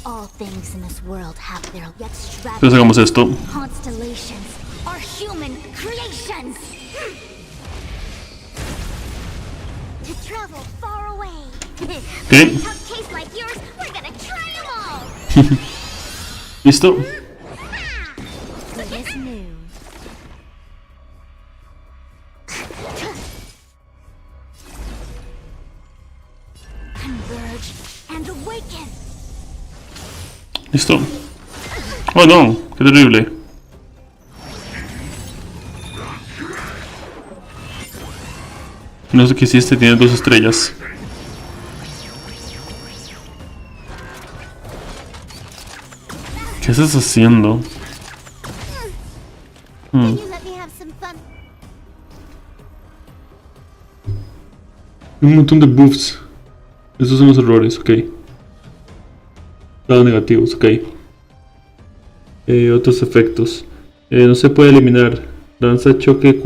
All things in this world have their Entonces hagamos esto. Constellations are human creations. To travel far away. Okay. In a tough case like yours, we're gonna try them all. Listo. Goodness news. Converge and awaken. Listo. Oh no, qué terrible. No sé qué hiciste, tiene 2 estrellas. ¿Qué estás haciendo? Can you let me have some fun? Un montón de buffs. Estos son los errores, ok. Lados negativos, ok. Otros efectos. No se puede eliminar. Lanza choque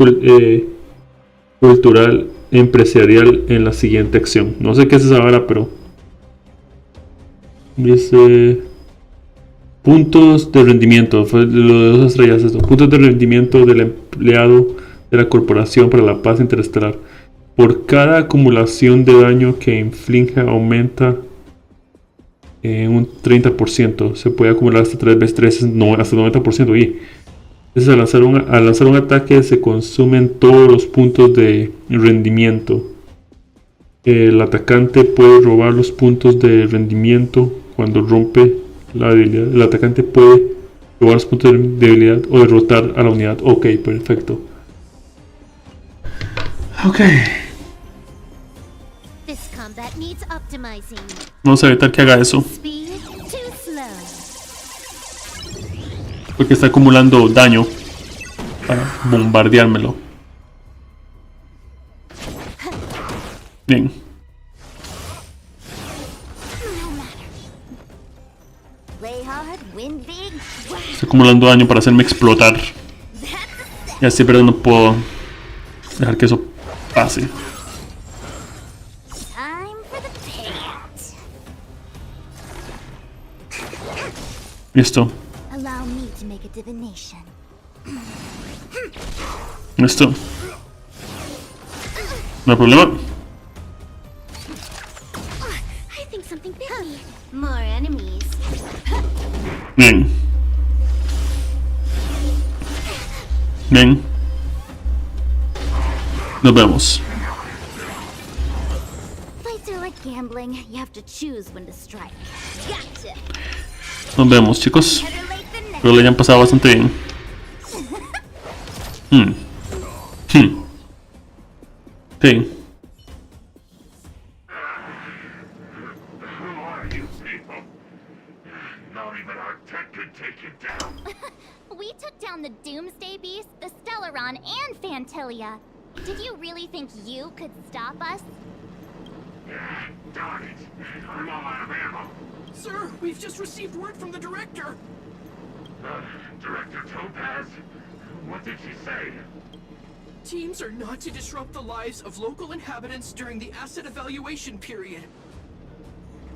cultural empresarial en la siguiente acción. No sé qué es esa vara, pero... Dice... Puntos de rendimiento. Fue lo de 2 estrellas esto. Puntos de rendimiento del empleado de la Corporación para la Paz Interestelar. Por cada acumulación de daño que inflige aumenta en un 30%. Se puede acumular hasta 3 veces 3, no, hasta 90%. Y entonces al lanzar un ataque se consumen todos los puntos de rendimiento. El atacante puede robar los puntos de rendimiento cuando rompe la debilidad. El atacante puede robar los puntos de debilidad o derrotar a la unidad. Ok, perfecto. Ok. This combat needs optimizing. Vamos a evitar que haga eso. Speed too slow. Porque está acumulando daño para bombardeármelo. Bien. Play hard, win big. Está acumulando daño para hacerme explotar. Y así, pero no puedo dejar que eso pase. Time for the payout. Listo. Allow me to make a divination. Listo. No hay problema. I think something bit me. More enemies. Bien. Bien. Nos vemos. Fights are like gambling. You have to choose when to strike. Gotcha. Nos vemos, chicos. Espero le hayan pasado bastante bien. Sí. Who are you people? Not even our tech could take you down. We took down the Doomsday Beast, the Stellaron, and Fantilia. Did you really think you could stop us? Darn it. I'm all out of ammo. Sir, we've just received word from the director. Director Topaz? What did she say? Teams are not to disrupt the lives of local inhabitants during the asset evaluation period.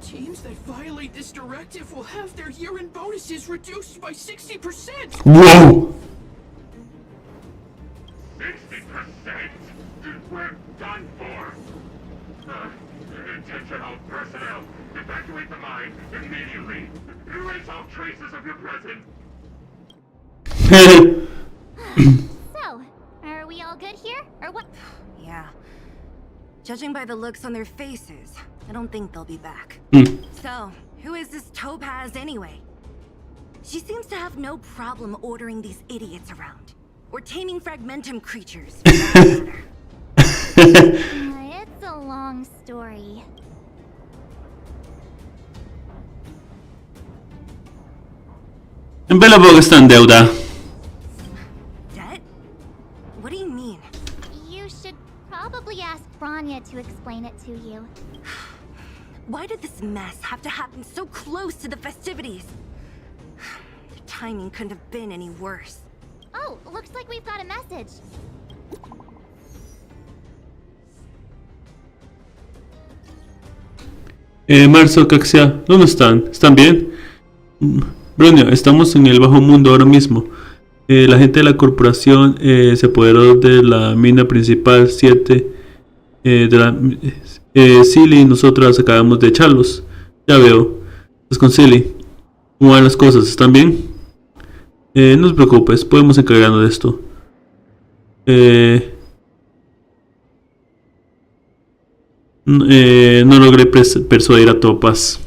Teams that violate this directive will have their year-end bonuses reduced by 60%! Whoa! 60%? We're done for. Intentional personnel, evacuate the mine immediately. Erase all traces of your presence. So, are we all good here, or what? Yeah. Judging by the looks on their faces, I don't think they'll be back. So, who is this Topaz anyway? She seems to have no problem ordering these idiots around. Or taming fragmentum creatures. It's a long story. Belobog está en deuda. Debt? What do you mean? You should probably ask Bronya to explain it to you. Why did this mess have to happen so close to the festivities? The timing couldn't have been any worse. Oh, looks like we've got a message. Marzo, Caxia, ¿dónde están? ¿Están bien? Bronya, estamos en el bajo mundo ahora mismo. La gente de la corporación se apoderó de la mina principal 7 de la Silly y nosotras acabamos de echarlos. Ya veo. Pues con Silly. ¿Cómo van las cosas? ¿Están bien? No te preocupes, podemos encargarnos de esto. No logré persuadir a Topaz.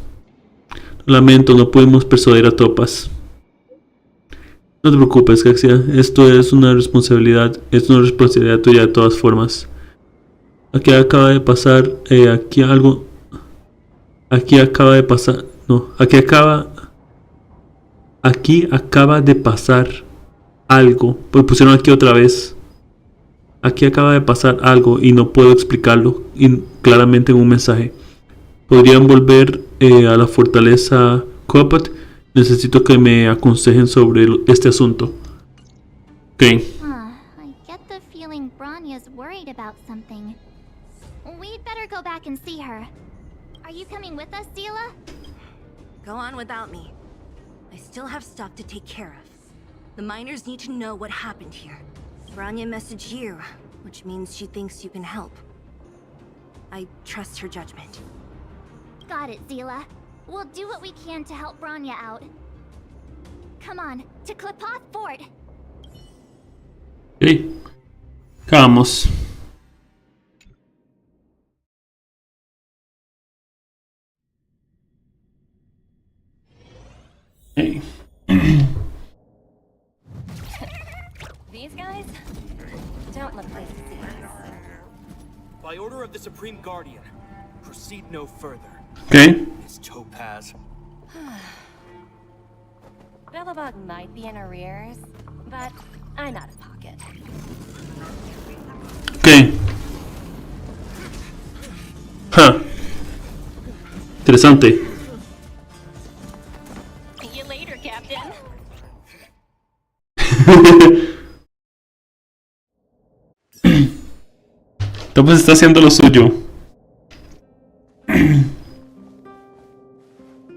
Lamento, no pudimos persuadir a Topaz. No te preocupes, Caxia. Esto es una responsabilidad. Es una responsabilidad tuya de todas formas. Aquí acaba de pasar. Aquí acaba de pasar. No, aquí acaba de pasar algo. Pues pusieron aquí otra vez. Aquí acaba de pasar algo y no puedo explicarlo claramente en un mensaje. ¿Podrían volver a la fortaleza Copat? Necesito que me aconsejen sobre este asunto. Ok. I get the feeling Bronya's worried about something. We'd better go back and see her. Are you coming with us, Zila? Go on without me. I still have stuff to take care of. The miners need to know what happened here. Bronya messaged you, which means she thinks you can help. I trust her judgment. Got it, Zila. We'll do what we can to help Bronya out. Come on, to Klipoth Fort. Ok. Vamos. Hey. These guys don't look like thieves. By order of the Supreme Guardian, proceed no further. Okay. Miss Topaz. Belobog might be in arrears, but I'm out of pocket. Ok. Interesante. See you later, Captain. Topaz está haciendo lo suyo.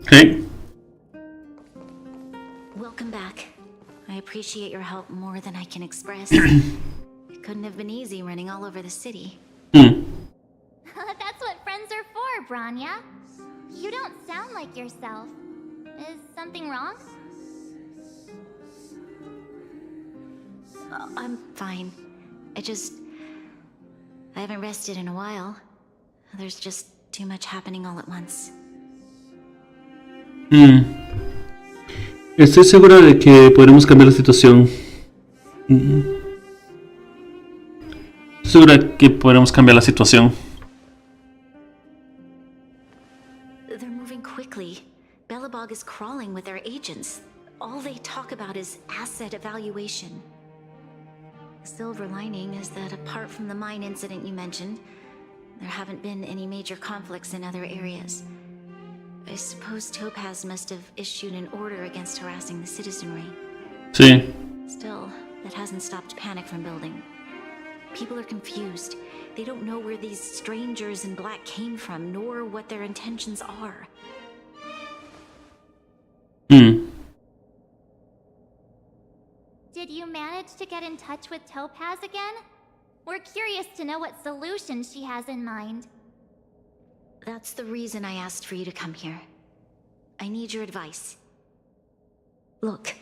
Okay. Welcome back. I appreciate your help more than I can express. It couldn't have been easy running all over the city. That's what friends are for, Bronya. You don't sound like yourself. Is something wrong? I'm fine. I haven't rested in a while. There's just too much happening all at once. Estoy segura de que podremos cambiar la situación. Estoy segura que podremos cambiar la situación. They're moving quickly. Belobog is crawling with their agents. All they talk about is asset evaluation. Silver lining is that apart from the mine incident you mentioned, there haven't been any major conflicts in other areas. I suppose Topaz must have issued an order against harassing the citizenry. Sí. Still, that hasn't stopped panic from building. People are confused. They don't know where these strangers in black came from, nor what their intentions are. Did you manage to get in touch with Topaz again? We're curious to know what solution she has in mind. That's the reason I asked for you to come here. I need your advice. Look.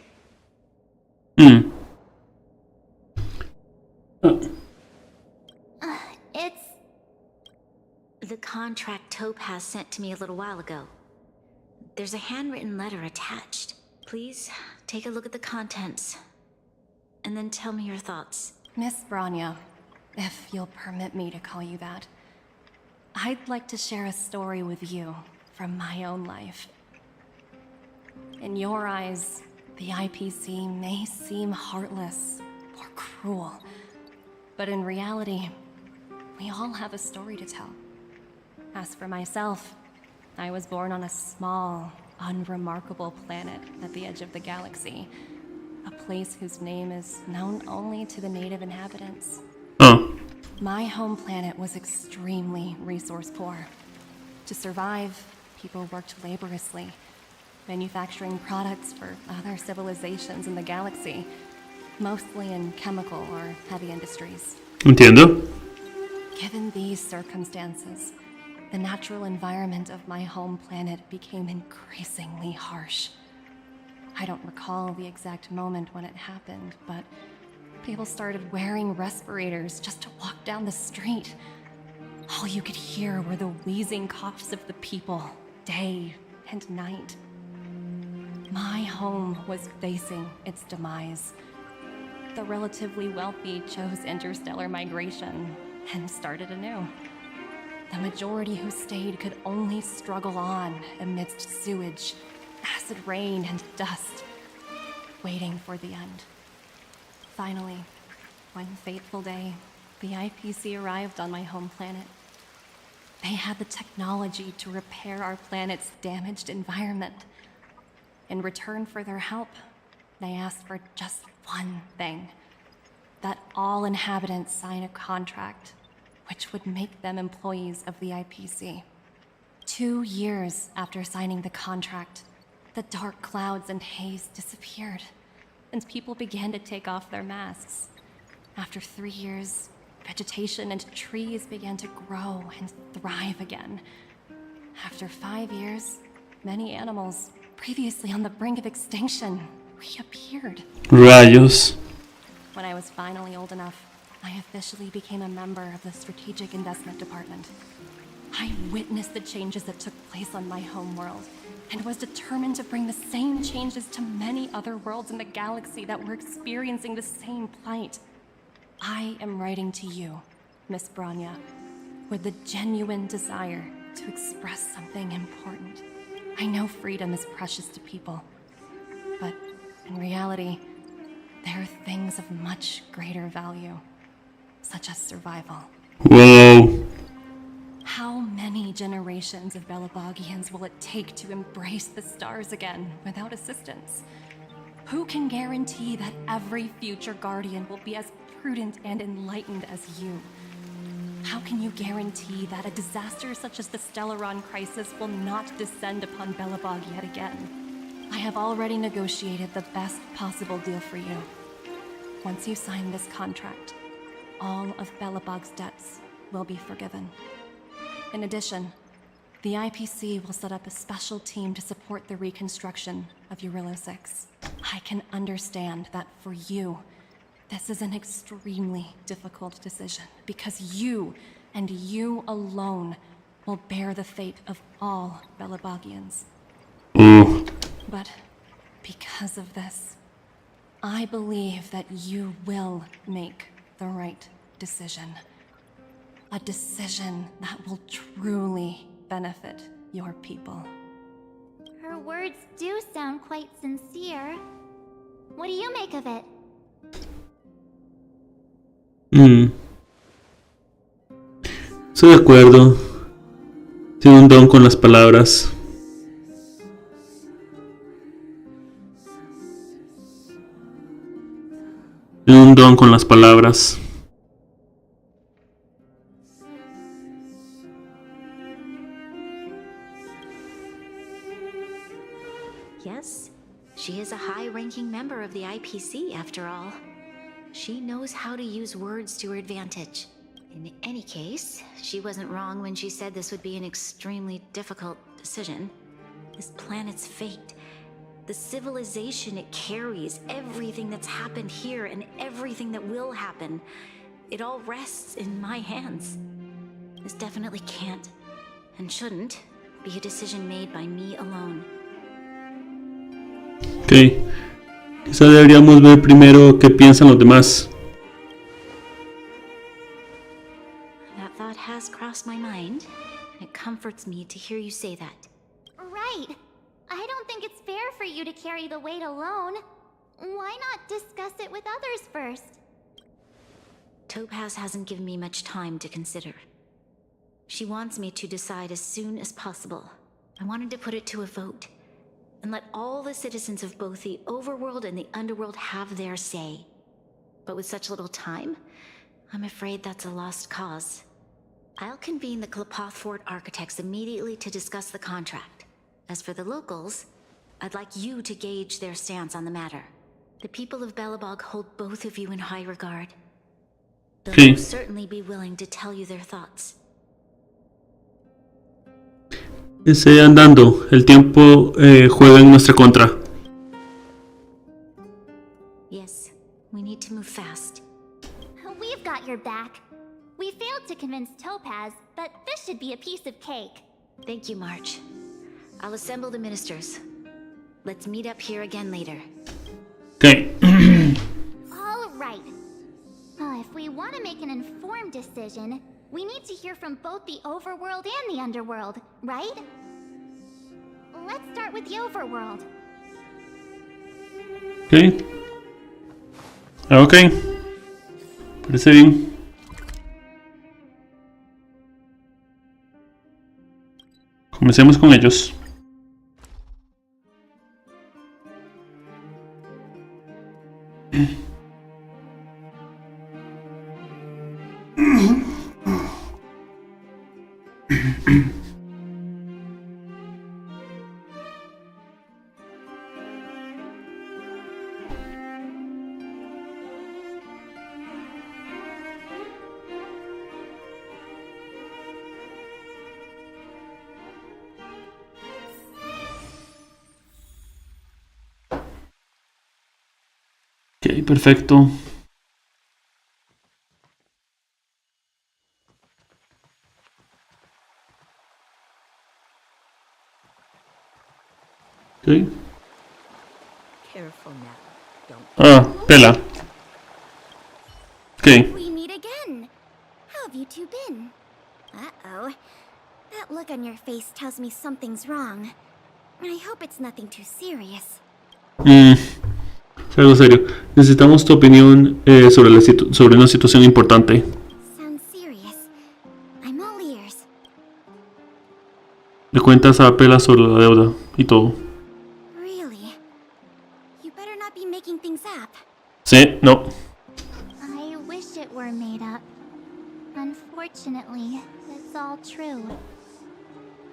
It's... The contract Topaz sent to me a little while ago. There's a handwritten letter attached. Please, take a look at the contents. And then tell me your thoughts. Miss Branya, if you'll permit me to call you that, I'd like to share a story with you from my own life. In your eyes, the IPC may seem heartless or cruel, but in reality, we all have a story to tell. As for myself, I was born on a small, unremarkable planet at the edge of the galaxy, a place whose name is known only to the native inhabitants. My home planet was extremely resource poor. To survive, people worked laboriously, manufacturing products for other civilizations in the galaxy, mostly in chemical or heavy industries. Entiendo. Given these circumstances, the natural environment of my home planet became increasingly harsh. I don't recall the exact moment when it happened, but people started wearing respirators just to walk down the street. All you could hear were the wheezing coughs of the people, day and night. My home was facing its demise. The relatively wealthy chose interstellar migration and started anew. The majority who stayed could only struggle on amidst sewage, acid rain, and dust, waiting for the end. Finally, one fateful day, the IPC arrived on my home planet. They had the technology to repair our planet's damaged environment. In return for their help, they asked for just one thing: that all inhabitants sign a contract which would make them employees of the IPC. 2 years after signing the contract, the dark clouds and haze disappeared, and people began to take off their masks. After 3 years, vegetation and trees began to grow and thrive again. After 5 years, many animals, previously on the brink of extinction, reappeared. Rayos. When I was finally old enough, I officially became a member of the Strategic Investment Department. I witnessed the changes that took place on my home world, and was determined to bring the same changes to many other worlds in the galaxy that were experiencing the same plight. I am writing to you, Miss Branya, with the genuine desire to express something important. I know freedom is precious to people, but in reality, there are things of much greater value, such as survival. Whoa. How many generations of Belabogians will it take to embrace the stars again without assistance? Who can guarantee that every future Guardian will be as prudent and enlightened as you? How can you guarantee that a disaster such as the Stellaron crisis will not descend upon Belobog yet again? I have already negotiated the best possible deal for you. Once you sign this contract, all of Belobog's debts will be forgiven. In addition, the IPC will set up a special team to support the reconstruction of Eurilo 6. I can understand that for you, this is an extremely difficult decision, because you, and you alone, will bear the fate of all Belobogians. But because of this, I believe that you will make the right decision. A decision that will truly benefit your people. Her words do sound quite sincere. What do you make of it? Estoy de acuerdo. Tiene un don con las palabras. Tiene un don con las palabras. Yes, she is a high-ranking member of the IPC, after all. She knows how to use words to her advantage. In any case, she wasn't wrong when she said this would be an extremely difficult decision. This planet's fate, the civilization it carries, everything that's happened here and everything that will happen, it all rests in my hands. This definitely can't, and shouldn't, be a decision made by me alone. Ok. Quizá deberíamos ver primero qué piensan los demás. That thought has crossed my mind, and it comforts me to hear you say that. Right. I don't think it's fair for you to carry the weight alone. Why not discuss it with others first? Topaz hasn't given me much time to consider. She wants me to decide as soon as possible. I wanted to put it to a vote, and let all the citizens of both the overworld and the underworld have their say. But with such little time, I'm afraid that's a lost cause. I'll convene the Klapoth Fort architects immediately to discuss the contract. As for the locals, I'd like you to gauge their stance on the matter. The people of Belobog hold both of you in high regard. They'll most certainly be willing to tell you their thoughts. Sigue andando. El tiempo juega en nuestra contra. Yes, we need to move fast. We've got your back. We failed to convince Topaz, but this should be a piece of cake. Thank you, March. I'll assemble the ministers. Let's meet up here again later. Okay. All right. If we want to make an informed decision, we need to hear from both the overworld and the underworld, right? Let's start with the overworld. Ok. Ok. Parece bien. Comencemos con ellos. Ok, perfecto. Ok. Careful now. Don't. Ah, pela. Ok. We meet again. How have you two been? Uh-oh. That look on your face tells me something's wrong. I hope it's nothing too serious. Es algo serio. Necesitamos tu opinión sobre una situación importante. Sounds serious. I'm all ears. Le cuentas a Pela sobre la deuda y todo. Really? You better not be making things up. Sí, no. I wish it were made up. Unfortunately, it's all true.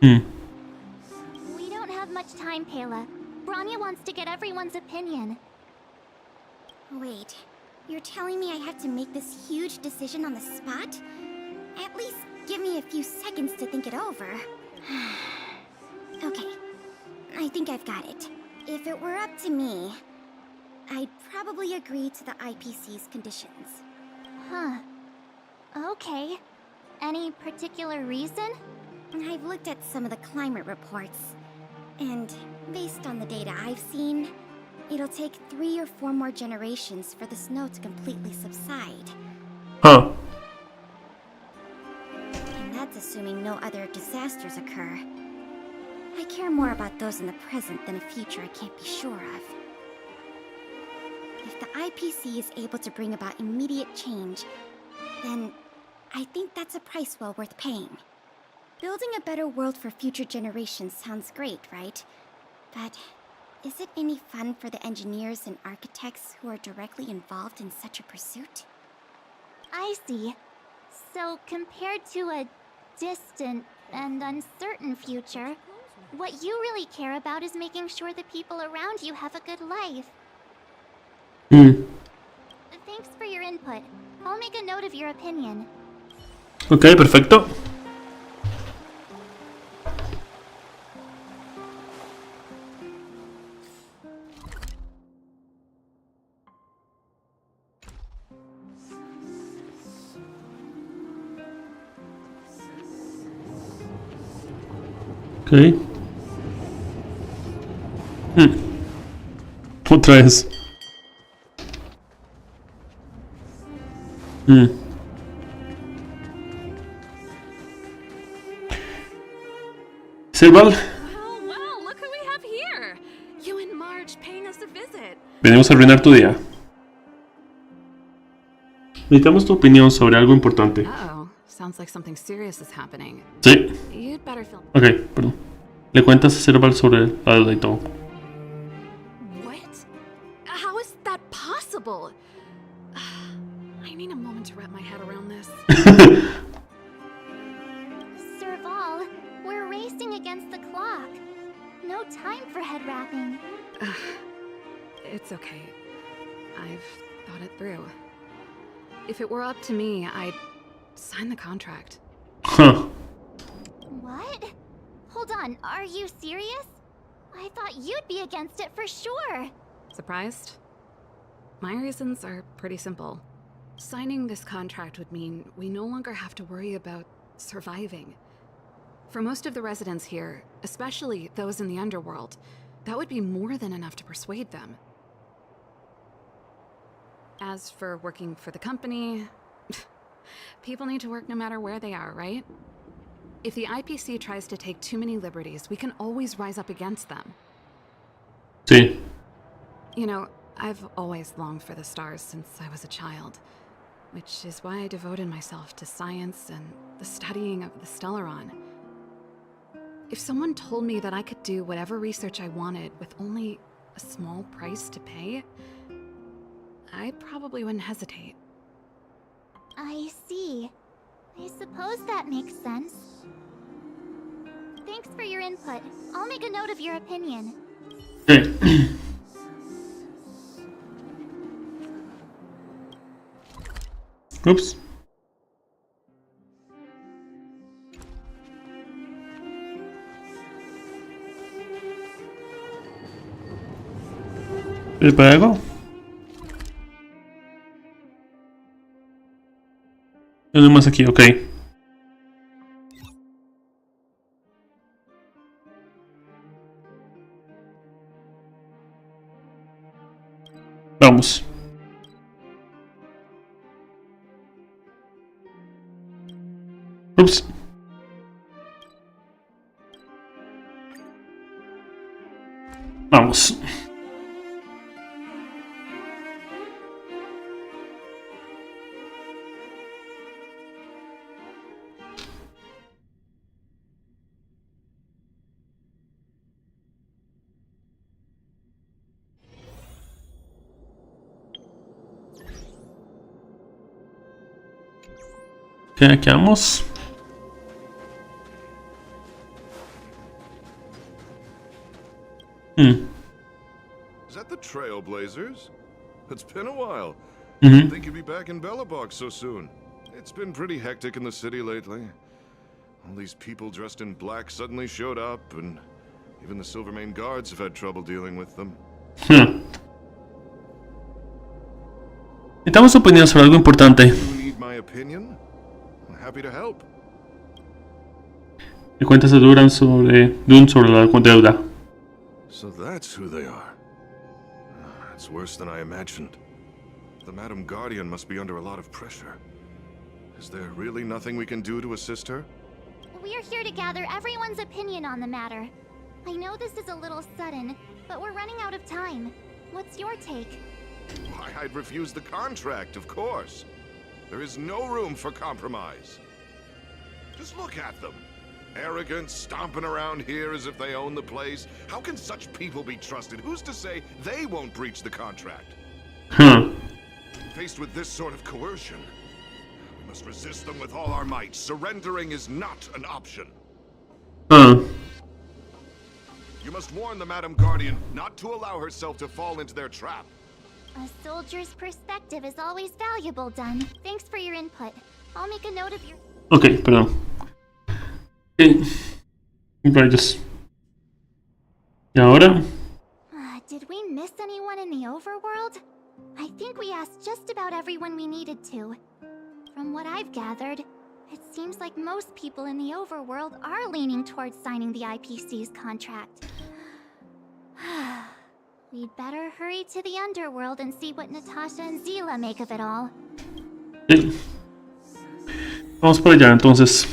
We don't have much time, Pela. Branya wants to get everyone's opinion. Wait, you're telling me I have to make this huge decision on the spot? At least give me a few seconds to think it over. Okay, I think I've got it. If it were up to me, I'd probably agree to the IPC's conditions. Huh. Okay. Any particular reason? I've looked at some of the climate reports, and based on the data I've seen, it'll take 3 or 4 more generations for the snow to completely subside. Huh. And that's assuming no other disasters occur. I care more about those in the present than a future I can't be sure of. If the IPC is able to bring about immediate change, then I think that's a price well worth paying. Building a better world for future generations sounds great, right? But is it any fun for the engineers and architects who are directly involved in such a pursuit? I see. So, compared to a distant and uncertain future, what you really care about is making sure the people around you have a good life. Thanks for your input. I'll make a note of your opinion. Ok, perfecto. Ok. Otra vez. Serval. Oh, wow, look who we have here. You and Marge paying us a visit. Venimos a arruinar tu día. Necesitamos tu opinión sobre algo importante. Uh-oh, sounds like something serious is happening. Sí. You'd better film. Ok, perdón. Le cuentas a Serval sobre la deuda y todo. What? How is that possible? I need a moment to wrap my head around this. Serval, we're racing against the clock. No time for head wrapping. It's okay. I've thought it through. If it were up to me, I'd sign the contract. Huh. What? Hold on, are you serious? I thought you'd be against it for sure. Surprised? My reasons are pretty simple. Signing this contract would mean we no longer have to worry about surviving. For most of the residents here, especially those in the underworld, that would be more than enough to persuade them. As for working for the company, people need to work no matter where they are, right? If the IPC tries to take too many liberties, we can always rise up against them. Sí. You know, I've always longed for the stars since I was a child, which is why I devoted myself to science and the studying of the Stellaron. If someone told me that I could do whatever research I wanted with only a small price to pay, I probably wouldn't hesitate. I see. I suppose that makes sense. Thanks for your input. I'll make a note of your opinion. Okay. Oops. ¿Y para algo? No hay más aquí, ok. Vamos. Ups. Vamos. Aquí vamos. Is that the Trailblazers? It's been a while. Mm-hmm. Didn't think you'd be back in Belobog so soon. It's been pretty hectic in the city lately. All these people dressed in black suddenly showed up, and even the Silvermane guards have had trouble dealing with them. Necesitamos opinión sobre algo importante. You need my opinion? I'm happy to help. Le cuentas a Dune sobre la deuda. So that's who they are. It's worse than I imagined. The Madam Guardian must be under a lot of pressure. Is there really nothing we can do to assist her? We're here to gather everyone's opinion on the matter. I know this is a little sudden, but we're running out of time. What's your take? Why, I'd refuse the contract, of course. There is no room for compromise. Just look at them. Arrogant, stomping around here as if they own the place. How can such people be trusted? Who's to say they won't breach the contract? Faced with this sort of coercion, we must resist them with all our might. Surrendering is not an option. You must warn the Madam Guardian not to allow herself to fall into their trap. A soldier's perspective is always valuable, Dun. Thanks for your input. I'll make a note of your... Ok, perdón. Ok. Rayos. ¿Y ahora? Did we miss anyone in the overworld? I think we asked just about everyone we needed to. From what I've gathered, it seems like most people in the overworld are leaning towards signing the IPC's contract. We'd better hurry to the underworld and see what Natasha and Zila make of it all. Sí. Vamos por allá entonces.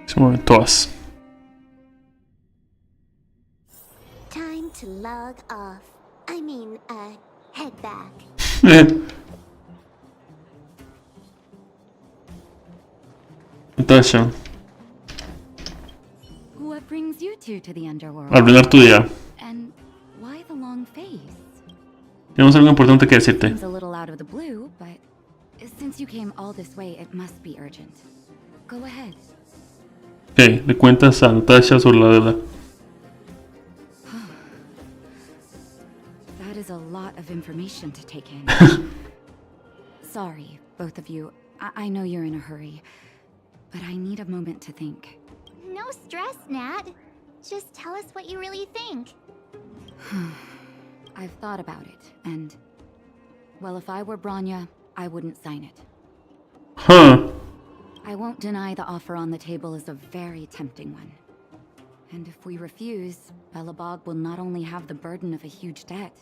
Se mueven todas. Time to log off. I mean, head back. Natasha, What brings you two to the underworld? arruinar tu día. And why the long face? Tenemos algo importante que decirte. Seems a little out of the blue, but since you came all this way, it must be urgent. Go ahead. Ok, le cuentas a Natasha sobre la deuda. That is a lot of information to take in. Sorry, both of you. I know you're in a hurry, but I need a moment to think. No stress, Nat. Just tell us what you really think. I've thought about it, and... well, if I were Bronya, I wouldn't sign it. Huh. I won't deny the offer on the table is a very tempting one. And if we refuse, Belobog will not only have the burden of a huge debt,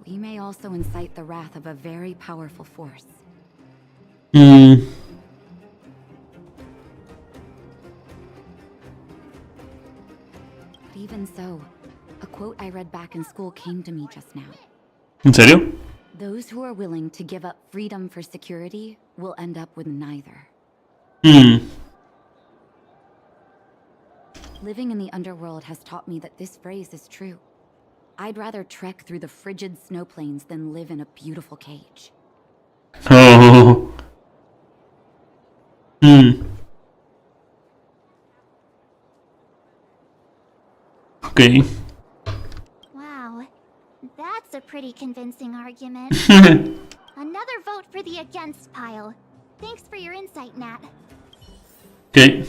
we may also incite the wrath of a very powerful force. But even so, a quote I read back in school came to me just now. ¿En serio? Those who are willing to give up freedom for security will end up with neither. Living in the underworld has taught me that this phrase is true. I'd rather trek through the frigid snow plains than live in a beautiful cage. Oh. Okay. Wow, that's a pretty convincing argument. Another vote for the against pile. Thanks for your insight, Nat. Okay.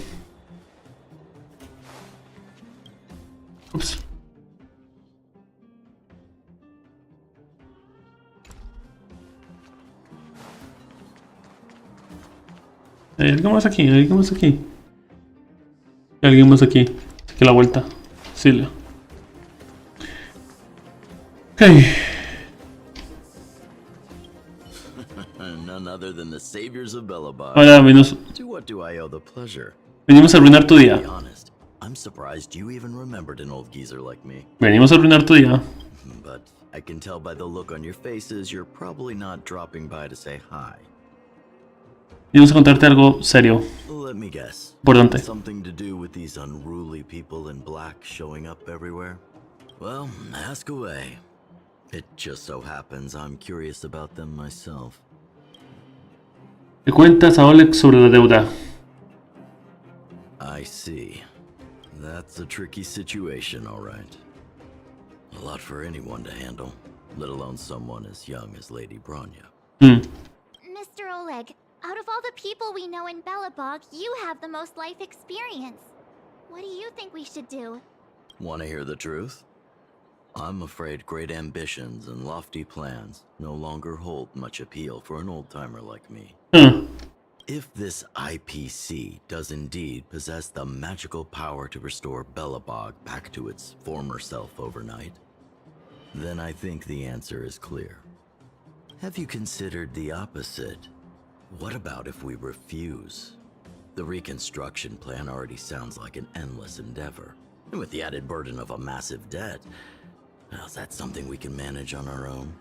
Oops. Hay alguien más aquí, hay alguien más aquí. Hay alguien más aquí. Aquí a la vuelta. Silvia. Okay. None other than the saviors of Belobog. Ahora venimos. To what do I owe the pleasure? Venimos a arruinar tu día. To be honest, I'm surprised you even remembered an old geezer like me. Venimos a arruinar tu día. But I can tell by the look on your faces you're probably not dropping by to say hi. Venimos a contarte algo serio. Let me guess. Importante. Something to do with these unruly people in black showing up everywhere? Well, ask away. It just so happens I'm curious about them myself. Le cuentas a Oleg sobre la deuda. I see. That's a tricky situation, all right. A lot for anyone to handle, let alone someone as young as Lady Bronya. Mr. Oleg, out of all the people we know in Belobog, you have the most life experience. What do you think we should do? Want to hear the truth? I'm afraid great ambitions and lofty plans no longer hold much appeal for an old-timer like me. If this IPC does indeed possess the magical power to restore Belobog back to its former self overnight, Then I think the answer is clear. Have you considered the opposite? What about if we refuse? The reconstruction plan already sounds like an endless endeavor. And with the added burden of a massive debt, well, is that something we can manage on our own?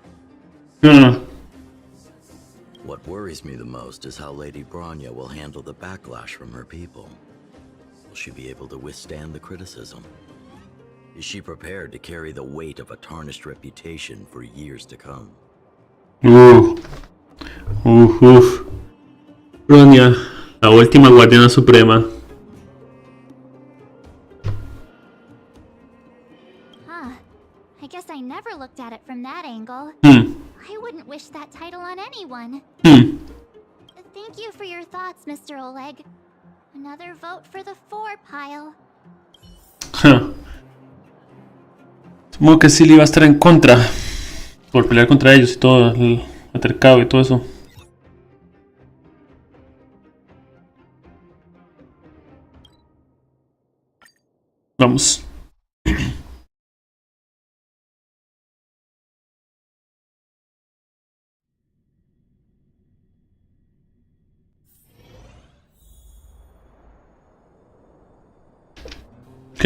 What worries me the most is how Lady Bronya will handle the backlash from her people. Will she be able to withstand the criticism? Is she prepared to carry the weight of a tarnished reputation for years to come? Bronya, la última guardiana suprema. Huh. I guess I never looked at it from that angle. I wouldn't wish that title on anyone. Thank you for your thoughts, Mr. Oleg. Another vote for the 4 pile. Supongo que Silly va a estar en contra por pelear contra ellos y todo el altercado y todo eso. Vamos. Ok.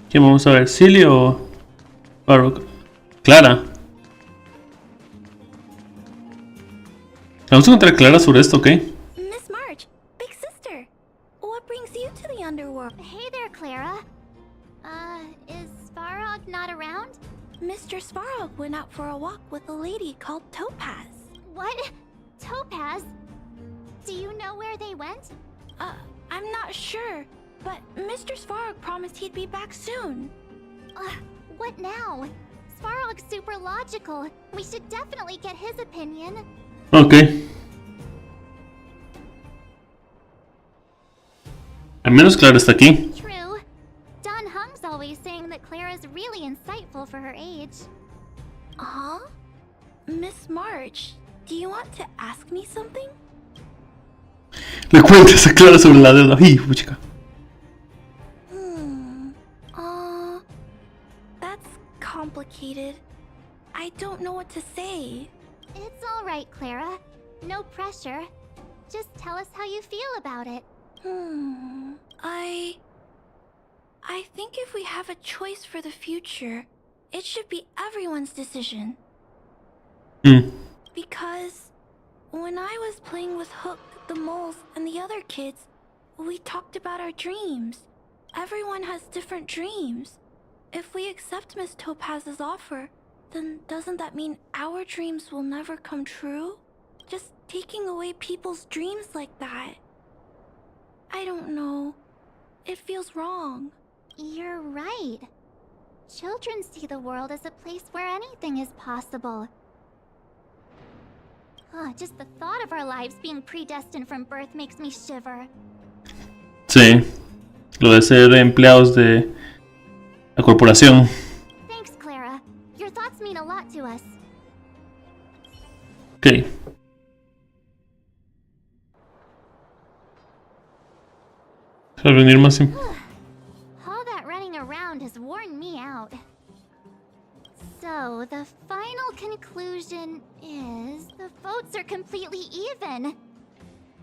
¿Quién vamos a ver? ¿Silly o Baroque? Clara. Vamos a encontrar a Clara sobre esto, ¿ok? Miss March, big sister, what brings you to the underworld? Hey there, Clara. Is Svarog not around? Mr. Svarog went out for a walk with a lady called Topaz. What? Topaz? Do you know where they went? I'm not sure, but Mr. Svarog promised he'd be back soon. What now? Svarog's super logical. We should definitely get his opinion. Ok. Al menos Clara está aquí. True. Don Hung's always saying that Clara's really insightful for her age. Huh? Miss March, do you want to ask me something? Le cuentas a Clara sobre la deuda. ¡Ay, chica! That's complicated. I don't know what to say. It's alright, Clara. No pressure. Just tell us how you feel about it. I think if we have a choice for the future, it should be everyone's decision. Because when I was playing with Hook, the moles, and the other kids, we talked about our dreams. Everyone has different dreams. If we accept Miss Topaz's offer, then doesn't that mean our dreams will never come true? Just taking away people's dreams like that. I don't know. It feels wrong. You're right. Children see the world as a place where anything is possible. Just the thought of our lives being predestined from birth makes me shiver. Sí. Lo de ser empleados de la corporación. Thanks, Clara. Your thoughts mean a lot to us. Ok. Reunir más. All that running around has worn me out. So, the final conclusion is the votes are completely even.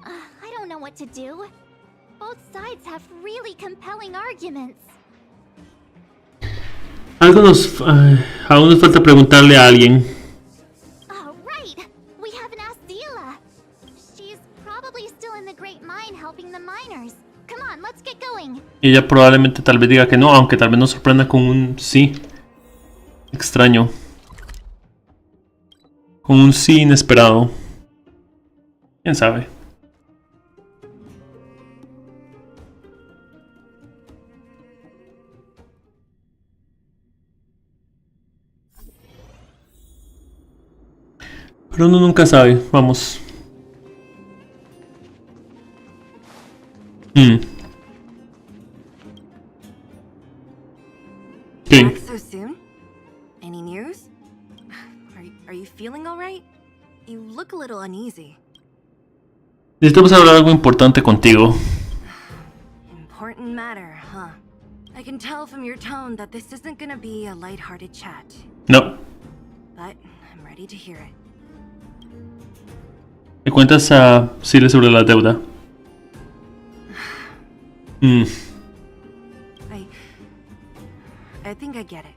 I don't know what to do. Both sides have really compelling arguments. Aún nos falta preguntarle a alguien. Right! We haven't asked Dila. She's probably still in the Great Mine helping the miners. Come on, let's get going. Y ella probablemente tal vez diga que no, aunque tal vez nos sorprenda con un sí. Extraño. Con un sí inesperado. ¿Quién sabe? Pero uno nunca sabe. Vamos. Back so soon? Any news? Are you feeling all right? You look a little uneasy. Necesitamos hablar algo importante contigo. Important matter, huh? I can tell from your tone that this isn't gonna be a lighthearted chat. No. But I'm ready to hear it. ¿Me cuentas a Silly sobre la deuda? I think I get it.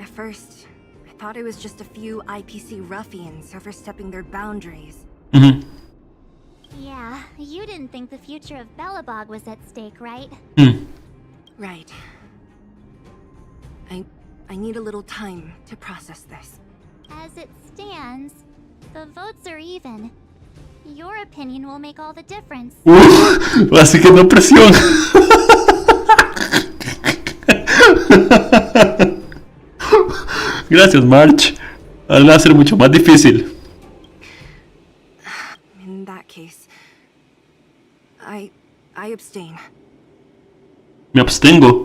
At first, I thought it was just a few IPC ruffians overstepping their boundaries. Yeah, you didn't think the future of Belobog was at stake, right? Right. I need a little time to process this. As it stands, the votes are even. Your opinion will make all the difference. Así que no presión. Gracias, March. Ahora va a ser mucho más difícil. In that case, I abstain. Me abstengo.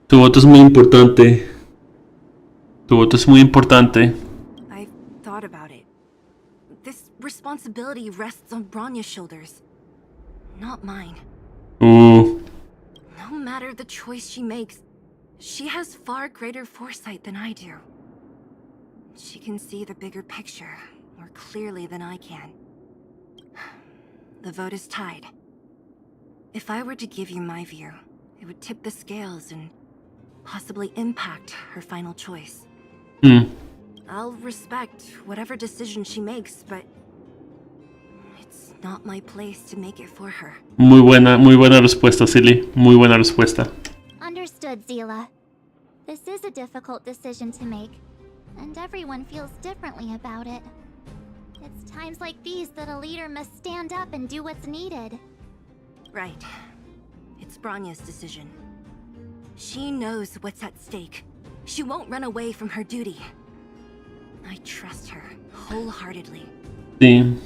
Tu voto es muy importante. Tu voto es muy importante. I've thought about it. This responsibility rests on Bronya's shoulders, not mine. No matter the choice she makes, she has far greater foresight than I do. She can see the bigger picture more clearly than I can. The vote is tied. If I were to give you my view, it would tip the scales and possibly impact her final choice. I'll respect whatever decision she makes, but it's not my place to make it for her. Muy buena respuesta, Silly. Muy buena respuesta. Understood, Zila. This is a difficult decision to make, and everyone feels differently about it. It's times like these that a leader must stand up and do what's needed. Right. It's Bronya's decision. She knows what's at stake. She won't run away from her duty. I trust her wholeheartedly. Sí.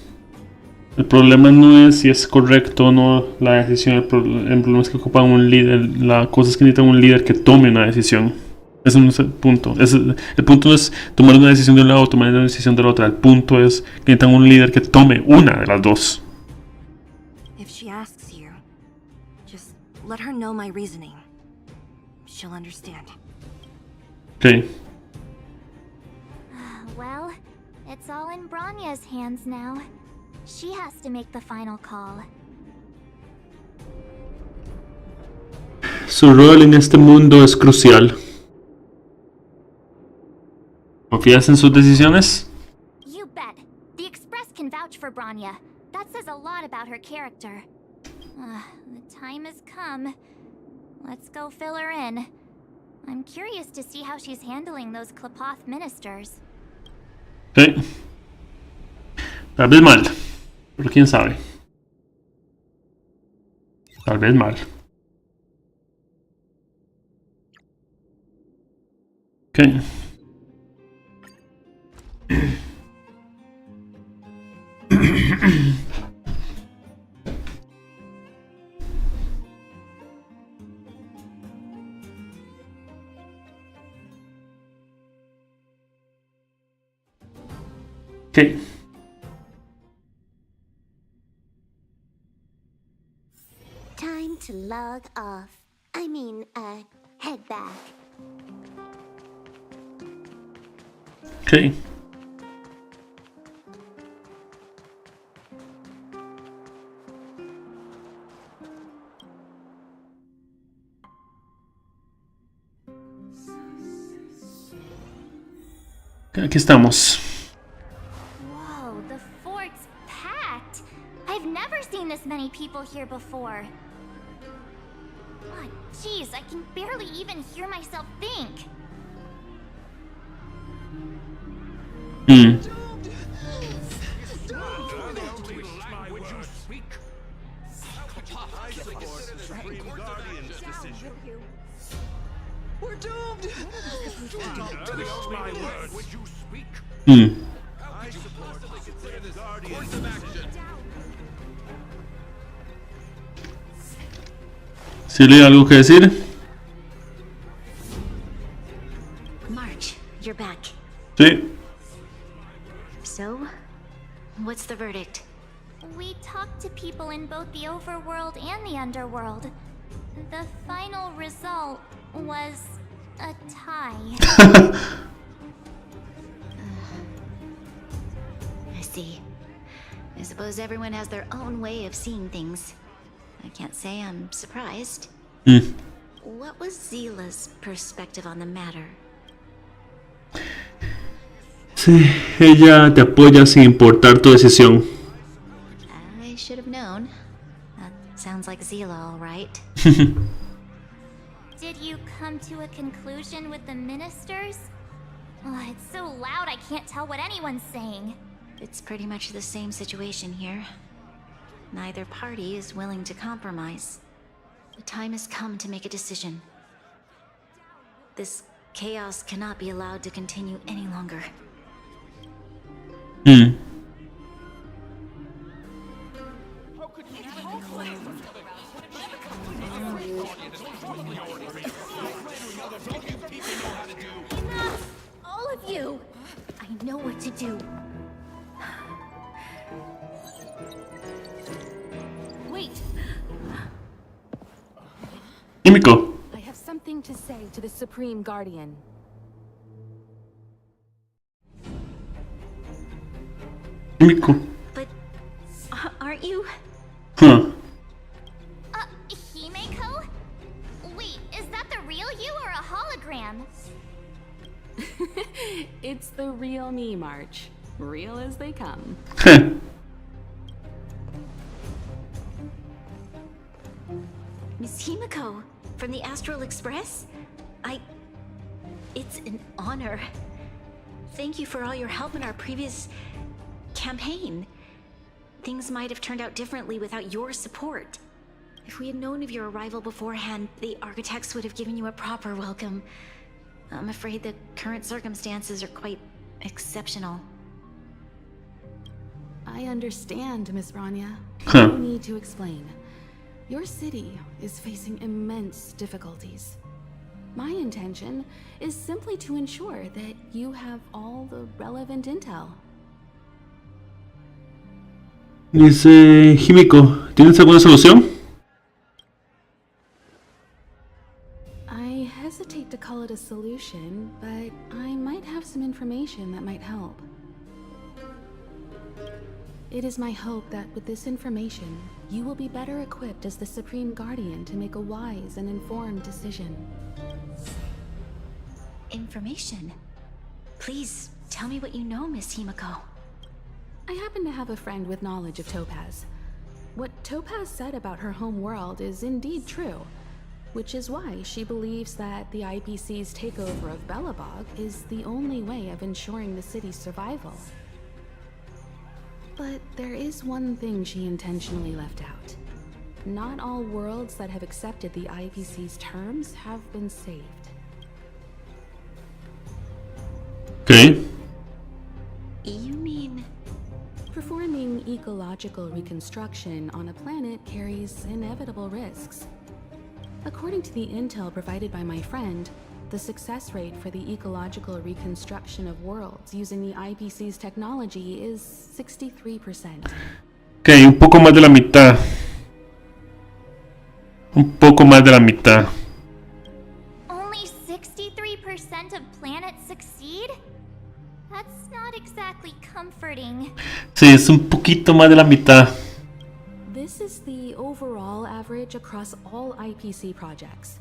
El problema no es si es correcto o no la decisión. El problema es que ocupan un líder. La cosa es que necesitan un líder que tome una decisión. Ese no es el punto. El punto no es tomar una decisión de un lado o tomar una decisión del otro. El punto es que necesitan un líder que tome una de las dos. If she asks you, just let her know my reasoning. She'll understand. Okay. Well, it's all in Bronya's hands now. She has to make the final call. Su rol en este mundo es crucial. ¿Confías en sus decisiones? You bet. The Express can vouch for Bronya. That says a lot about her character. The time has come. Let's go fill her in. I'm curious to see how she's handling those Klapoth ministers. Sí. Tal vez mal. Pero quién sabe. Tal vez mal. Ok. Okay. Time to log off. Head back. Okay. Aquí estamos. Whoa, the fort's packed. I've never seen this many people here before. Oh, jeez, I can barely even hear myself think. We're doomed! My word. Would you speak? I support the Guardian's decision. ¿Silly, algo que decir? March, you're back. Sí. So, what's the verdict? We talked to people in both the overworld and the underworld. The final result was a tie. I see. I suppose everyone has their own way of seeing things. I can't say I'm surprised. What was Zila's perspective on the matter? Sí, ella te apoya sin importar tu decisión. I should have known. That sounds like Zila, all right. Did you come to a conclusion with the ministers? Oh, it's so loud I can't tell what anyone's saying. It's pretty much the same situation here. Neither party is willing to compromise. The time has come to make a decision. This chaos cannot be allowed to continue any longer. Enough! All of you! I know what to do. Wait! Himiko. I have something to say to the Supreme Guardian. Himiko. But aren't you? Huh. Himeko? Wait, is that the real you or a hologram? It's the real me, March. Real as they come. Miss Himiko, from the Astral Express? It's an honor. Thank you for all your help in our previous campaign. Things might have turned out differently without your support. If we had known of your arrival beforehand, the architects would have given you a proper welcome. I'm afraid the current circumstances are quite exceptional. I understand, Miss Rania. No need to explain. Your city is facing immense difficulties. My intention is simply to ensure that you have all the relevant intel. Dice Himiko, ¿tienes alguna solución? I hesitate to call it a solution, but I might have some information that might help. It is my hope that with this information, you will be better equipped as the Supreme Guardian to make a wise and informed decision. Information? Please, tell me what you know, Miss Himiko. I happen to have a friend with knowledge of Topaz. What Topaz said about her home world is indeed true, which is why she believes that the IPC's takeover of Belobog is the only way of ensuring the city's survival. But there is one thing she intentionally left out. Not all worlds that have accepted the IPC's terms have been saved. Okay. You mean... Performing ecological reconstruction on a planet carries inevitable risks. According to the intel provided by my friend, the success rate for the ecological reconstruction of worlds using the IPC's technology is 63%. Ok, un poco más de la mitad. Un poco más de la mitad. Only 63% of planets succeed? That's not exactly comforting. Sí, es un poquito más de la mitad. This is the overall average across all IPC projects.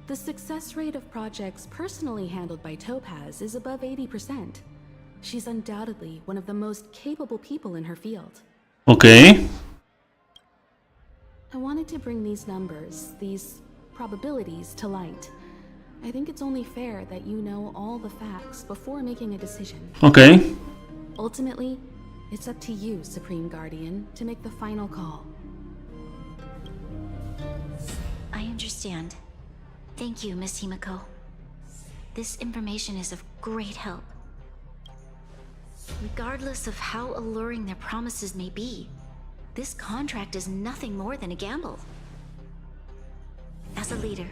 The success rate of projects personally handled by Topaz is above 80%. She's undoubtedly one of the most capable people in her field. Okay. I wanted to bring these numbers, these probabilities, to light. I think it's only fair that you know all the facts before making a decision. Okay. Ultimately, it's up to you, Supreme Guardian, to make the final call. I understand. Thank you, Miss Himiko. This information is of great help. Regardless of how alluring their promises may be, this contract is nothing more than a gamble. As a leader,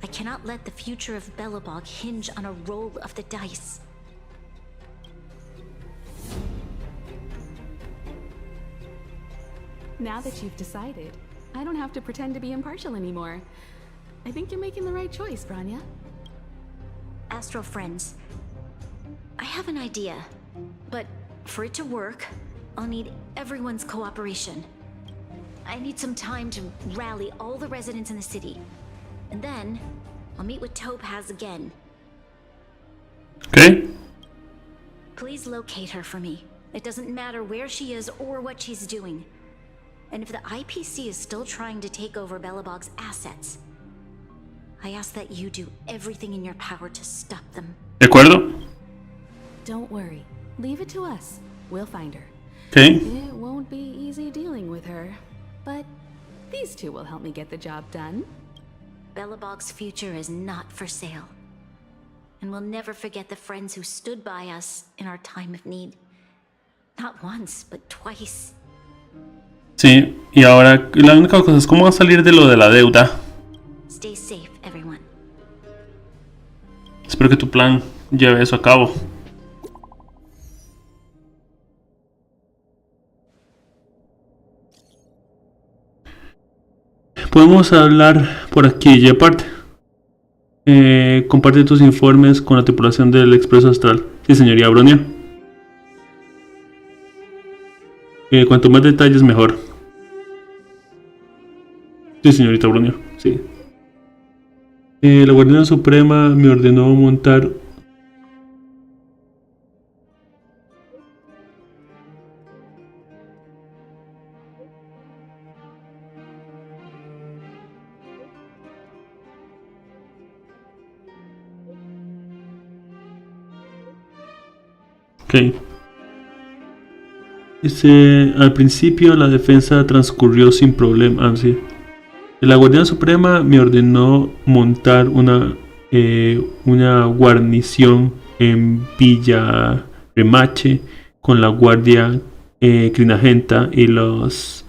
I cannot let the future of Belobog hinge on a roll of the dice. Now that you've decided, I don't have to pretend to be impartial anymore. I think you're making the right choice, Branya. Astro friends, I have an idea, but for it to work, I'll need everyone's cooperation. I need some time to rally all the residents in the city, and then I'll meet with Topaz again. Okay. Please locate her for me. It doesn't matter where she is or what she's doing. And if the IPC is still trying to take over Belobog's assets, I ask that you do everything in your power to stop them. De acuerdo. Don't worry. Leave it to us. We'll find her. Okay. It won't be easy dealing with her, but these two will help me get the job done. Belobog's future is not for sale. And we'll never forget the friends who stood by us in our time of need. Not once, but twice. Sí, y ahora la única cosa es cómo va a salir de lo de la deuda. Stay safe, everyone. Espero que tu plan lleve eso a cabo. Podemos hablar por aquí y aparte. Comparte tus informes con la tripulación del Expreso Astral. Sí, señoría Bronia. Cuanto más detalles, mejor. Sí, señorita Bronia. Sí. La Guardiana Suprema me ordenó montar... Ok. Al principio la defensa transcurrió sin problema. Sí. La Guardiana Suprema me ordenó montar una guarnición en Villa Remache con la Guardia Crinagenta y los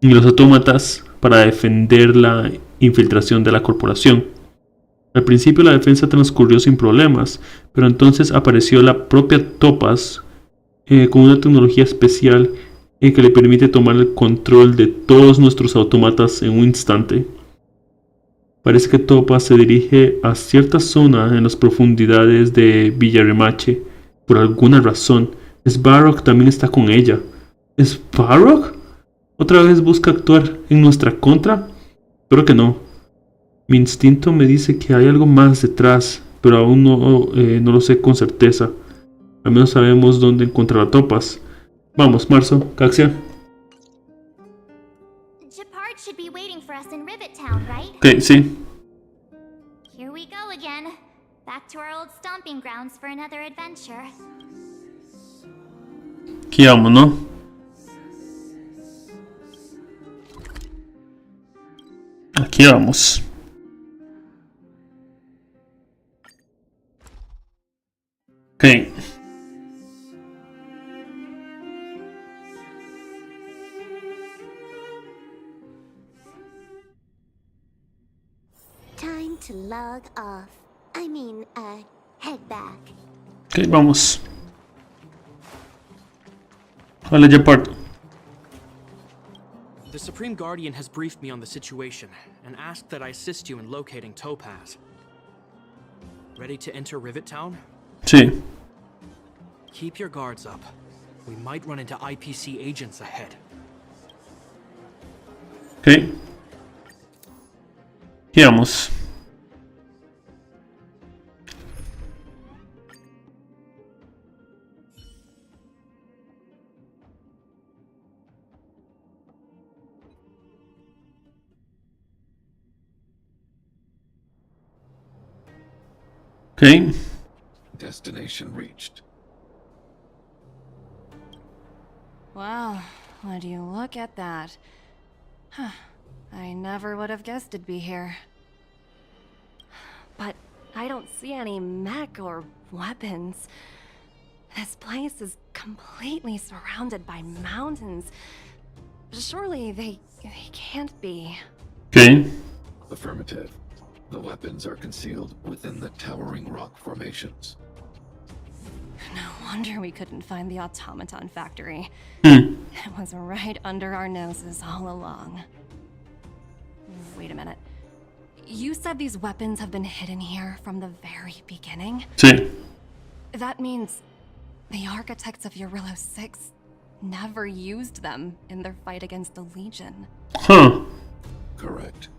autómatas para defender la infiltración de la corporación. Al principio la defensa transcurrió sin problemas, pero entonces apareció la propia Topaz con una tecnología especial que le permite tomar el control de todos nuestros autómatas en un instante. Parece que Topaz se dirige a cierta zona en las profundidades de Villaremache por alguna razón. Svarog también está con ella. ¿Svarog? ¿Otra vez busca actuar en nuestra contra? Espero que no. Mi instinto me dice que hay algo más detrás, pero aún no lo sé con certeza. Al menos sabemos dónde encontrar a Topaz. Vamos, Marzo, Caxia. Gepard should be waiting for us in Rivet Town, right? Ok, sí. Here we go again. Back to our old stomping grounds for another adventure. Aquí vamos, ¿no? Aquí vamos. Ok. Time to log off. I mean, head back. Ok, vamos. Vale, Gepard. The Supreme Guardian has briefed me on the situation and asked that I assist you in locating Topaz. Ready to enter Rivet Town? Sí. Keep your guards up. We might run into IPC agents ahead. Ok. Aquí vamos. Ok. Destination reached. Wow, would you look at that? Huh. I never would have guessed it'd be here. But I don't see any mech or weapons. This place is completely surrounded by mountains. Surely they can't be. Okay. Affirmative. The weapons are concealed within the towering rock formations. No wonder we couldn't find the automaton factory. Hmm. It was right under our noses all along. Wait a minute. You said these weapons have been hidden here from the very beginning? Sí. That means the architects of Eurillo 6 never used them in their fight against the Legion. Huh. Correct.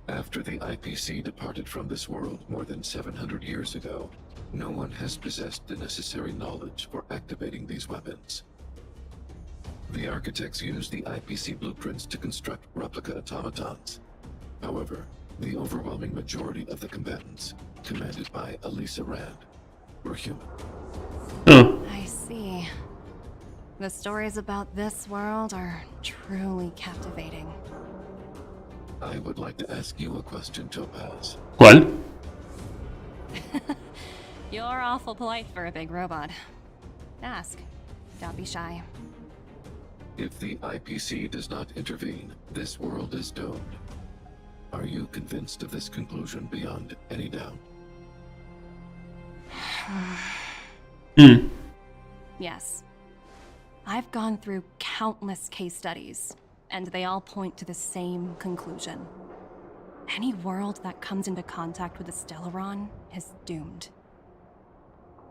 After the IPC departed from this world more than 700 years ago, no one has possessed the necessary knowledge for activating these weapons. The architects used the IPC blueprints to construct replica automatons. However, the overwhelming majority of the combatants, commanded by Elisa Rand, were human. I see. The stories about this world are truly captivating. I would like to ask you a question, Topaz. ¿Cuál? You're awful polite for a big robot. Ask. Don't be shy. If the IPC does not intervene, this world is doomed. Are you convinced of this conclusion beyond any doubt? Yes. I've gone through countless case studies, and they all point to the same conclusion. Any world that comes into contact with the Stellaron is doomed.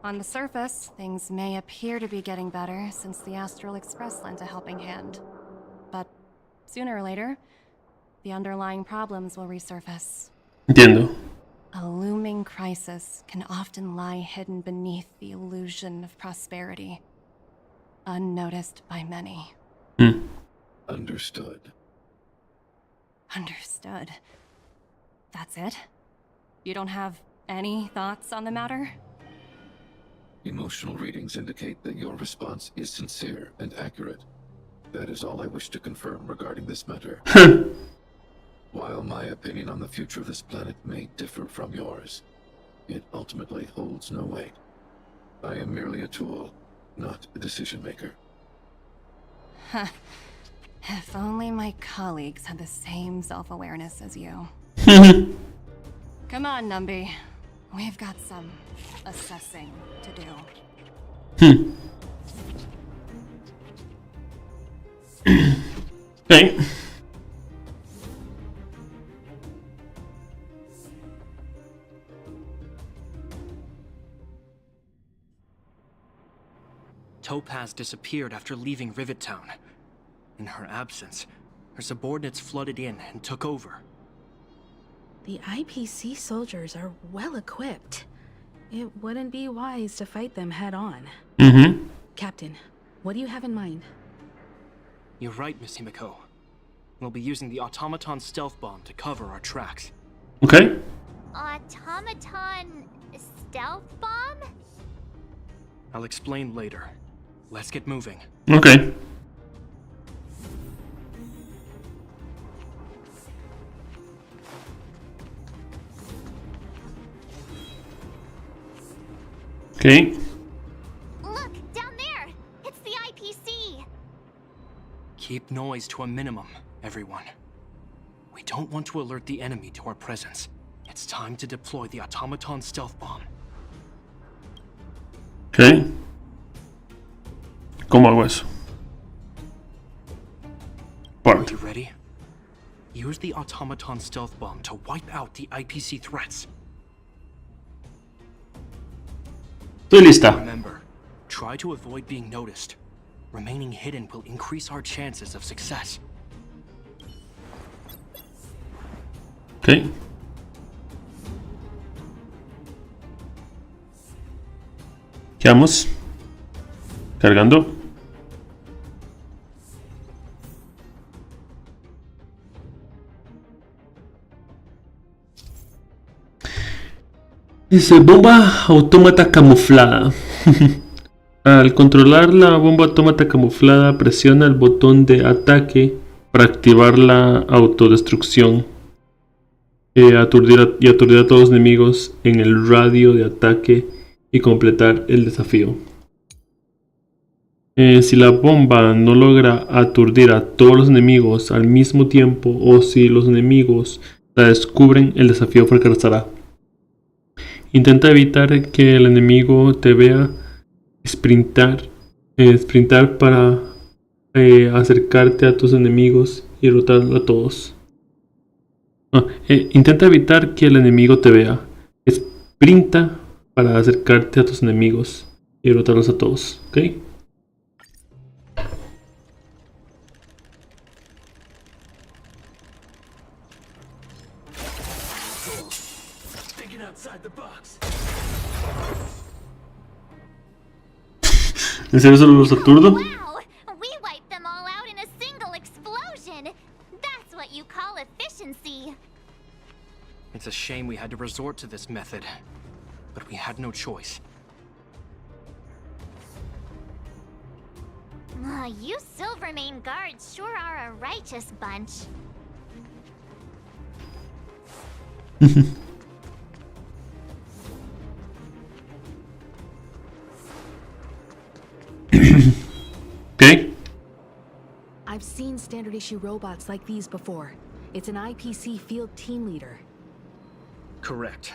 On the surface, things may appear to be getting better since the Astral Express lent a helping hand. But sooner or later, the underlying problems will resurface. Entiendo. A looming crisis can often lie hidden beneath the illusion of prosperity, unnoticed by many. Understood. Understood. That's it? You don't have any thoughts on the matter? Emotional readings indicate that your response is sincere and accurate. That is all I wish to confirm regarding this matter. While my opinion on the future of this planet may differ from yours, it ultimately holds no weight. I am merely a tool, not a decision maker. If only my colleagues had the same self-awareness as you. Come on, Numby. We've got some assessing to do. Okay. Topaz disappeared after leaving Rivet Town. In her absence, her subordinates flooded in and took over. The IPC soldiers are well equipped. It wouldn't be wise to fight them head on. Captain, what do you have in mind? You're right, Miss Himiko. We'll be using the automaton stealth bomb to cover our tracks. Okay. Automaton stealth bomb? I'll explain later. Let's get moving. Okay. Okay. Look, down there! It's the IPC! Keep noise to a minimum, everyone. We don't want to alert the enemy to our presence. It's time to deploy the automaton stealth bomb. Okay. ¿Cómo hago eso? Are you ready? Use the automaton stealth bomb to wipe out the IPC threats. Estoy lista. Remember, try to avoid being noticed. Remaining hidden will increase our chances of success. Okay. Vamos. Cargando. Dice bomba autómata camuflada. Al controlar la bomba autómata camuflada, presiona el botón de ataque para activar la autodestrucción y aturdir a todos los enemigos en el radio de ataque y completar el desafío. Si la bomba no logra aturdir a todos los enemigos al mismo tiempo o si los enemigos la descubren, el desafío fracasará. Intenta evitar que el enemigo te vea sprintar. Sprintar para acercarte a tus enemigos y derrotarlos a todos. Intenta evitar que el enemigo te vea. Sprinta para acercarte a tus enemigos y derrotarlos a todos. ¿Ok? ¿En serio solo los aturdo? Wow! We wiped them all out in a single explosion! That's what you call efficiency! It's a shame we had to resort to this method, but we had no choice. You Silvermane guards sure are a righteous bunch. Okay. I've seen standard issue robots like these before. It's an IPC field team leader. Correct.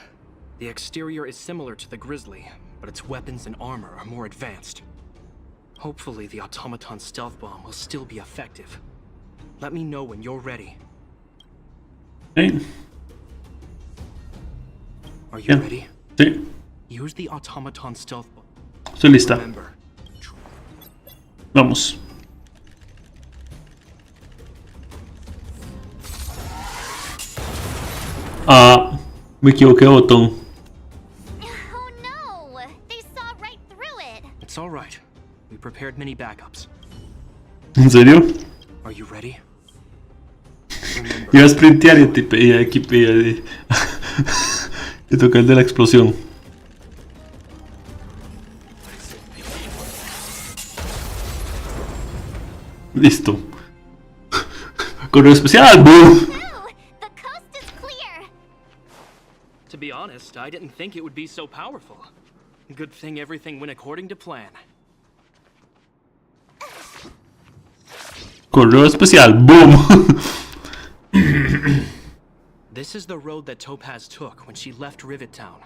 The exterior is similar to the Grizzly, but its weapons and armor are more advanced. Hopefully the automaton stealth bomb will still be effective. Let me know when you're ready. Okay. Are you ready? Sí. Use the automaton stealth bomb. Estoy lista. Remember, Vamos. Me equivoqué de botón. Oh no! They saw right through it! it's all right. We prepared many backups. ¿En serio? Are you ready? Iba a sprintear y te pedía aquí y toca el de la explosión. Listo. Correo especial. ¡Boom! To be honest, I didn't think it would be so powerful. Good thing everything went according to plan. Correo especial. ¡Boom! This is the road that Topaz took when she left Rivet Town.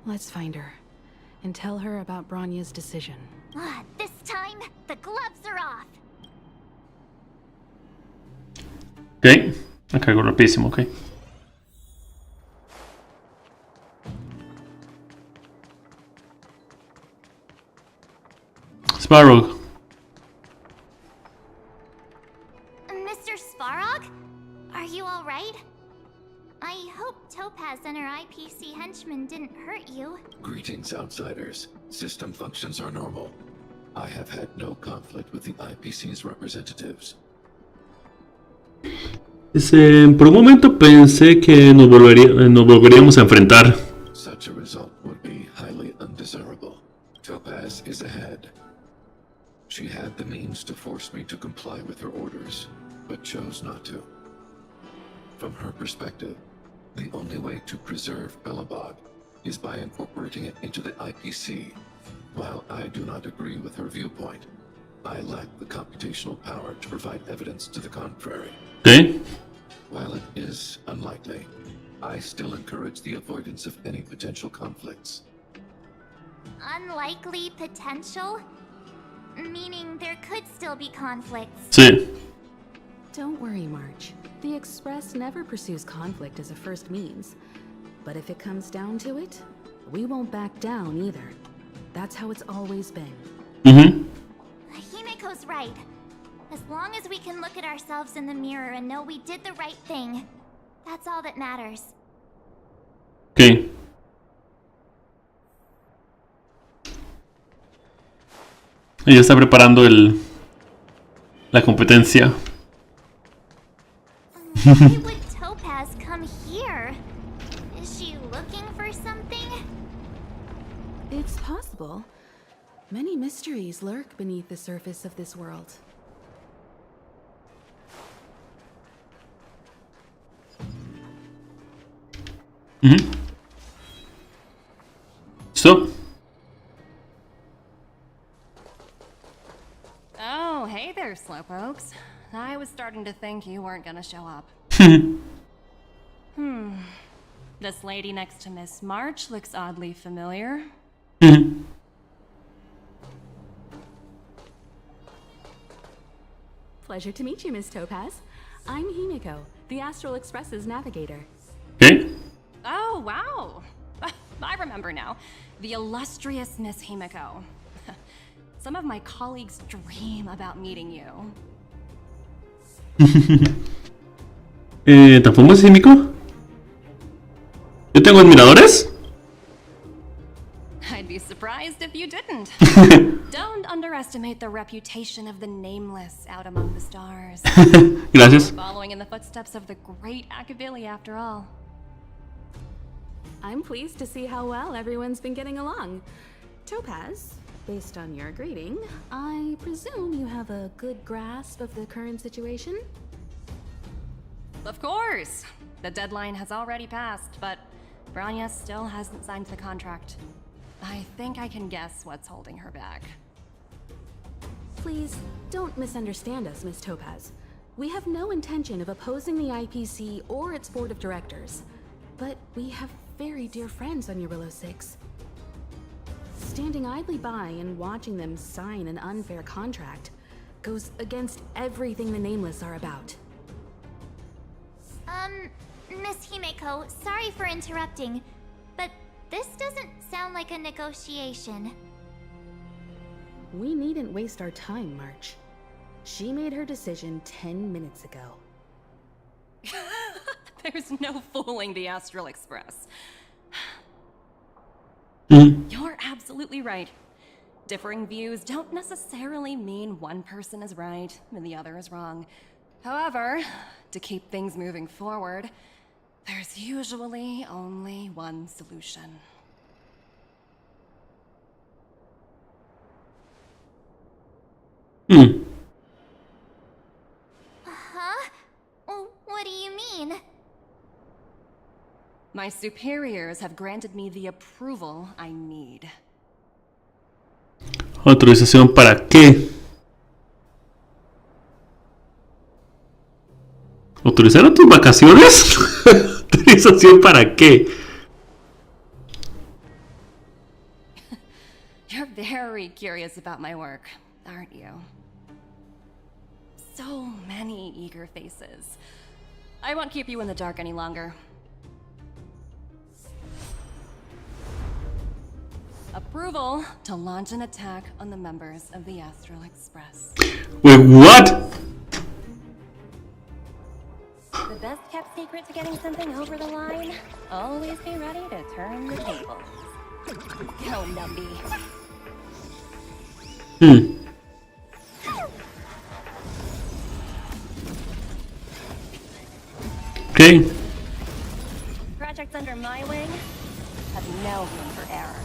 Let's find her and tell her about Bronya's decision. This time, the gloves are off! Ok. Me cargo rapidísimo, ok. Sparrow. Mr. Svarog? Are you alright? I hope Topaz and her IPC henchmen didn't hurt you. Greetings, outsiders. System functions are normal. I have had no conflict with the IPC's representatives. Por un momento pensé que nos volveríamos a enfrentar. Such a result would be highly undesirable. Topaz is ahead. She had the means to force me to comply with her orders, but chose not to. From her perspective, the only way to preserve Belobog is by incorporating it into the IPC. While I do not agree with her viewpoint, I lack the computational power to provide evidence to the contrary. Okay. While it is unlikely, I still encourage the avoidance of any potential conflicts. Unlikely potential? Meaning there could still be conflicts. Sí. Don't worry, March. The Express never pursues conflict as a first means. But if it comes down to it, we won't back down either. That's how it's always been. Himeko's right. As long as we can look at ourselves in the mirror and know we did the right thing, that's all that matters. Okay. Ella está preparando la competencia. Why would Topaz come here? Is she looking for something? It's possible. Many mysteries lurk beneath the surface of this world. So. Oh, hey there, Slowpokes. I was starting to think you weren't gonna show up. This lady next to Miss March looks oddly familiar. Pleasure to meet you, Miss Topaz. I'm Himiko, the Astral Express's navigator. ¿Qué? Oh, wow. I remember now. The illustrious Miss Himiko. Some of my colleagues dream about meeting you. ¿Tan famoso es Himiko? ¿Yo tengo admiradores? I'd be surprised if you didn't. Don't underestimate the reputation of the nameless out among the stars. Gracias. Following in the footsteps of the great Akavili, after all. I'm pleased to see how well everyone's been getting along. Topaz, based on your greeting, I presume you have a good grasp of the current situation? Of course. The deadline has already passed, but Branya still hasn't signed the contract. I think I can guess what's holding her back. Please, don't misunderstand us, Miss Topaz. We have no intention of opposing the IPC or its board of directors, but we have very dear friends on Eurillo 6. Standing idly by and watching them sign an unfair contract goes against everything the Nameless are about. Miss Himeko, sorry for interrupting, but this doesn't sound like a negotiation. We needn't waste our time, March. She made her decision 10 minutes ago. There's no fooling the Astral Express. You're absolutely right. Differing views don't necessarily mean one person is right and the other is wrong. However, to keep things moving forward, there's usually only one solution. Huh? What do you mean? My superiors have granted me the approval I need. ¿Autorización para qué? ¿Autorizaron tus vacaciones? ¿Autorización para qué? You're very curious about my work, aren't you? So many eager faces. I won't keep you in the dark any longer. Approval to launch an attack on the members of the Astral Express. Wait, what? The best kept secret to getting something over the line? Always be ready to turn the tables. Go, Numby. Okay. Projects under my wing have no room for error.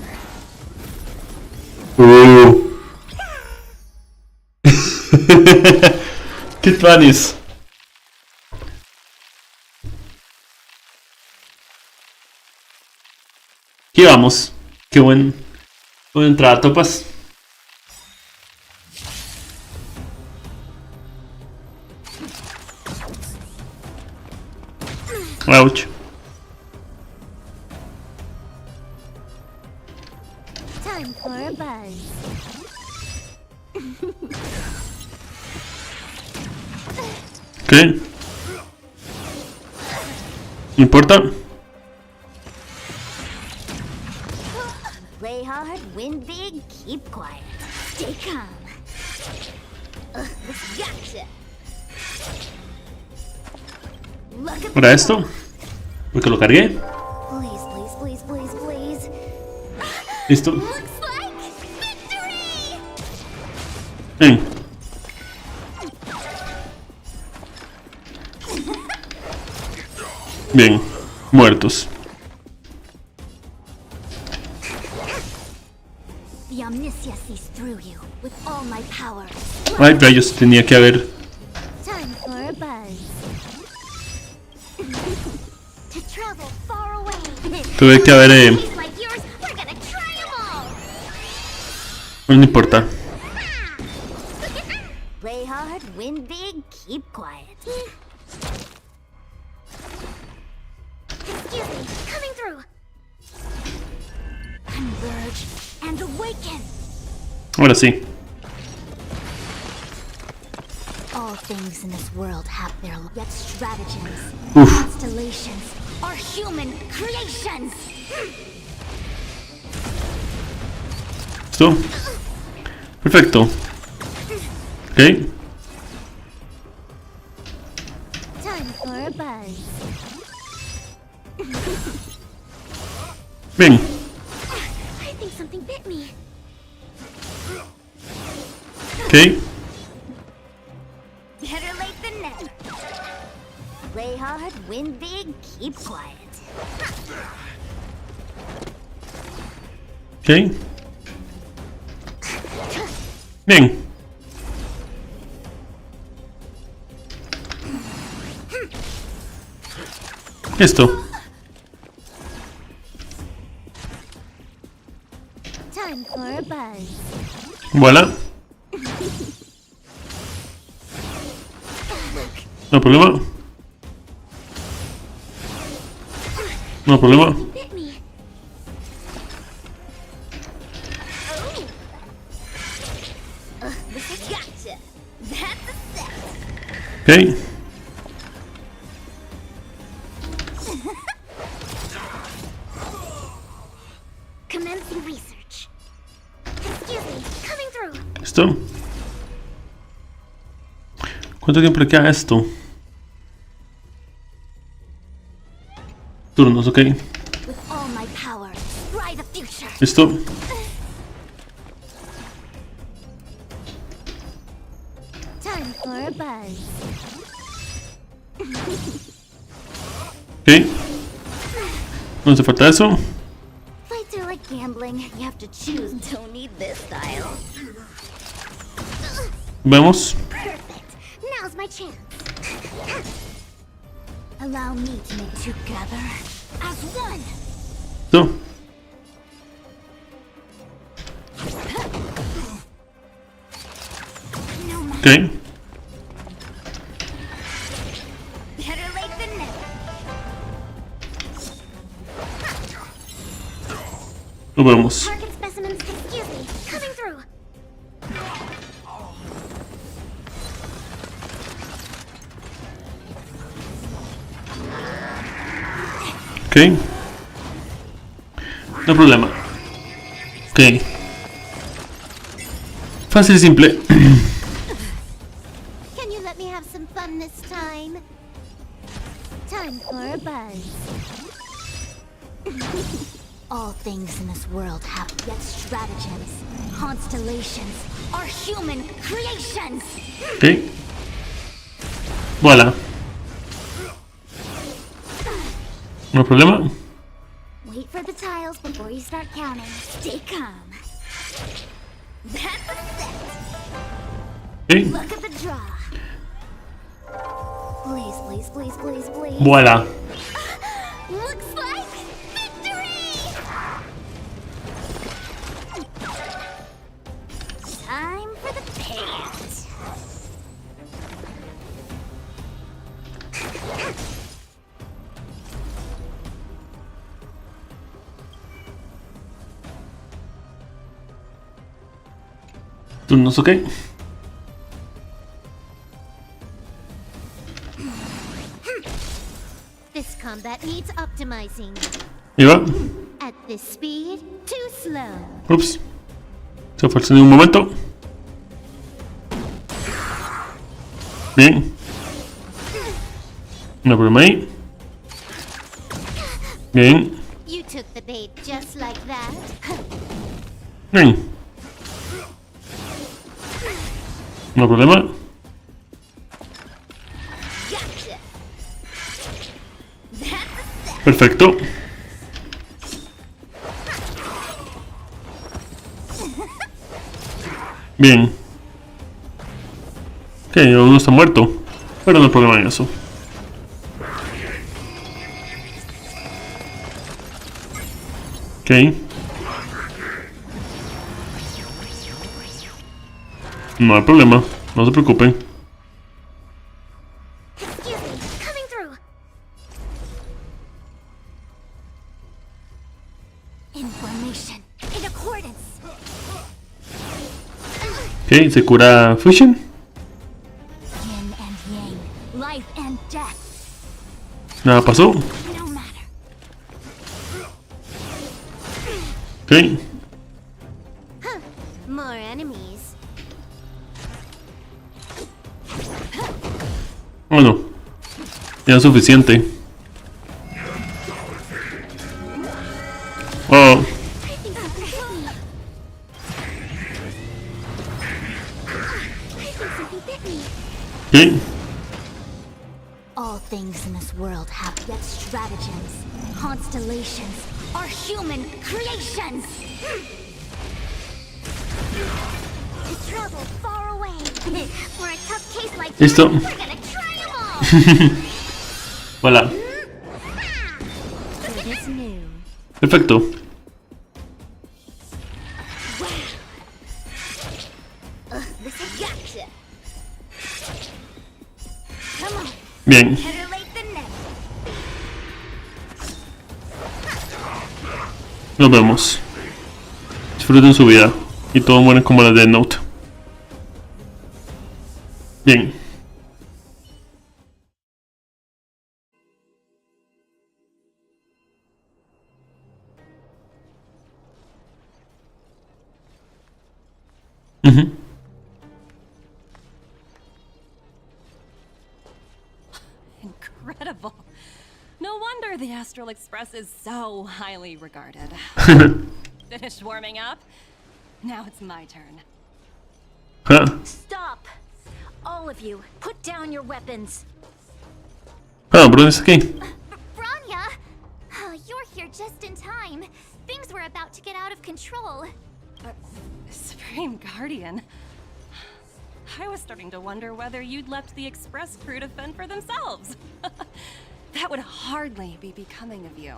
Qué tuanis. Aquí vamos. Qué buena entrada, Topas. Ouch. Time for a buzz. ¿Qué? ¿No importa? Play hard, win big, keep quiet. Stay calm. Gotcha. ¿Para esto? Porque lo cargué. Please, please, please, please, please. Listo. Looks like victory. Ven. Bien, muertos. The omniscia sees through you with all my power. Ay, rayos, tenía que haber. Time for a buzz. To travel far away. Tuve que haber. Like yours, we're gonna try 'em all. No importa. Play hard, win big, keep quiet. Excuse me, coming through. Converge and awaken. Ahora sí. All All things in this world have their yet stratagems, Uf. constellations, are human creations. ¿Listo? Perfecto. Ok. Time for a buzz. Bien. I think something bit me. Ok. Better late than never. Play hard, win big, keep quiet. Ok. Bien. Listo. Time for a buzz. Voilà. No problema. No problema. Bit me. Gotcha. That's a set. Ok. Commencing research. Excuse me, coming through. ¿Listo? ¿Cuánto tiempo le queda a esto? Turnos, ok. With all my power, try the future. ¿Listo? Time for a buzz. Ok. No hace falta eso. Fights are like gambling. You have to choose. Don't need this style. Vemos. Perfect. Now's my chance. Allow me to make together as one. ¿Listo? Ok. Better late than never. Nos vemos. Target specimens, excuse me, coming through. Ok. No hay problema. Ok. Fácil y simple. Can you let me have some fun this time? Time for a buzz. All things in this world have yet stratagems, constellations, are human creations. Ok. Voilà. No hay problema. Wait for the tiles before you start counting. Stay calm. That's a set. Ok. Look at the draw. Please, please, please, please, please. Voilà. Looks like victory! Time for the payout. Turnos, ok. This combat needs optimizing. Ahí va. At this speed, too slow. Ups. Se fue el sonido un momento. Bien. No hay problema ahí. Bien. You took the bait just like that. Bien. No hay problema. Gotcha. That's a set. Perfecto. Bien. Ok, uno está muerto. Pero no hay problema en eso. Ok. No hay problema. No se preocupen. Excuse me, coming through. Information in accordance. Ok, se cura Fusion. Yin Nada pasó. Ok. More enemies. Bueno, ya es suficiente. Oh. ¿Qué? All things in this world have yet stratagems. Constellations are human creations. To travel far away. For a tough case like Listo. mine, we're gonna try 'em all. Voilà. It is new. Perfecto. This is gotcha. Come on. Bien. Better late than never. Nos vemos. Disfruten su vida. Y todos mueren como las de Note. Bien. Incredible. No wonder the Astral Express is so highly regarded. Finished warming up? Now it's my turn. Stop! All of you, put down your weapons. Ah, ¿por dónde está aquí? Branya! You're here just in time. Things were about to get out of control. Supreme Guardian. I was starting to wonder whether you'd left the Express crew to fend for themselves. That would hardly be becoming of you.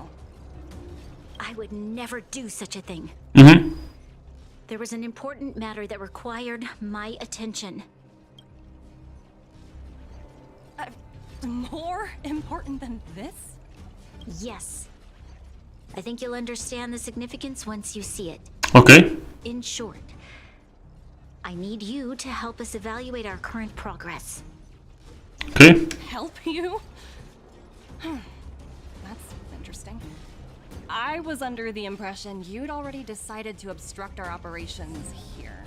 I would never do such a thing. There was an important matter that required my attention. More important than this? Yes. I think you'll understand the significance once you see it. Okay. In short, I need you to help us evaluate our current progress. Okay. Help you? That's interesting. I was under the impression you'd already decided to obstruct our operations here.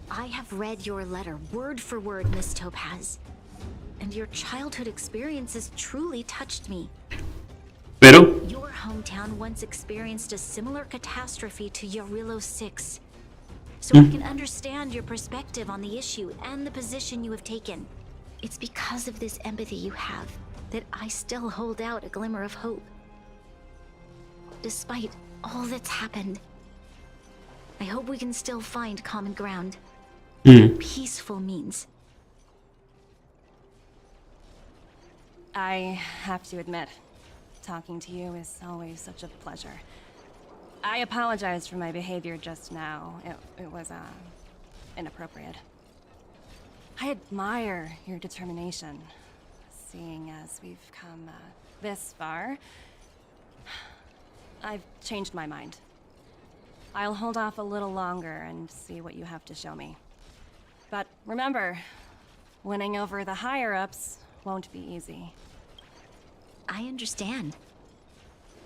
I have read your letter word for word, Miss Topaz. And your childhood experiences truly touched me. Pero Your hometown once experienced a similar catastrophe to Yarillo 6. So I can understand your perspective on the issue and the position you have taken. It's because of this empathy you have that I still hold out a glimmer of hope. Despite all that's happened, I hope we can still find common ground. Peaceful means. I have to admit, talking to you is always such a pleasure. I apologize for my behavior just now. It was, inappropriate. I admire your determination, seeing as we've come, this far. I've changed my mind. I'll hold off a little longer and see what you have to show me. But remember, winning over the higher-ups won't be easy. I understand.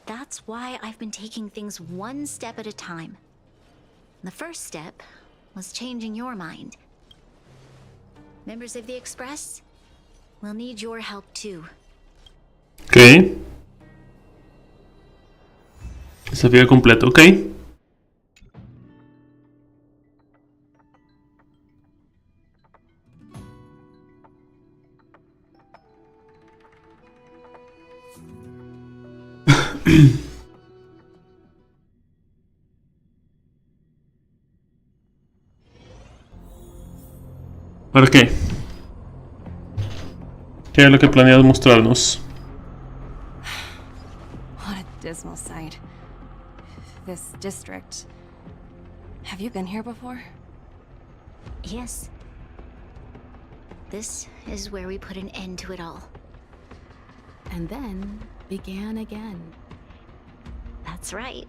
That's why I've been taking things one step at a time. The first step was changing your mind. Members of the Express, we'll need your help too. Ok. Desafío completo, ok. ¿Para qué? ¿Qué es lo que planeas mostrarnos? What a dismal sight. This district. Have you been here before? Yes. This is where we put an end to it all. And then began again. That's right.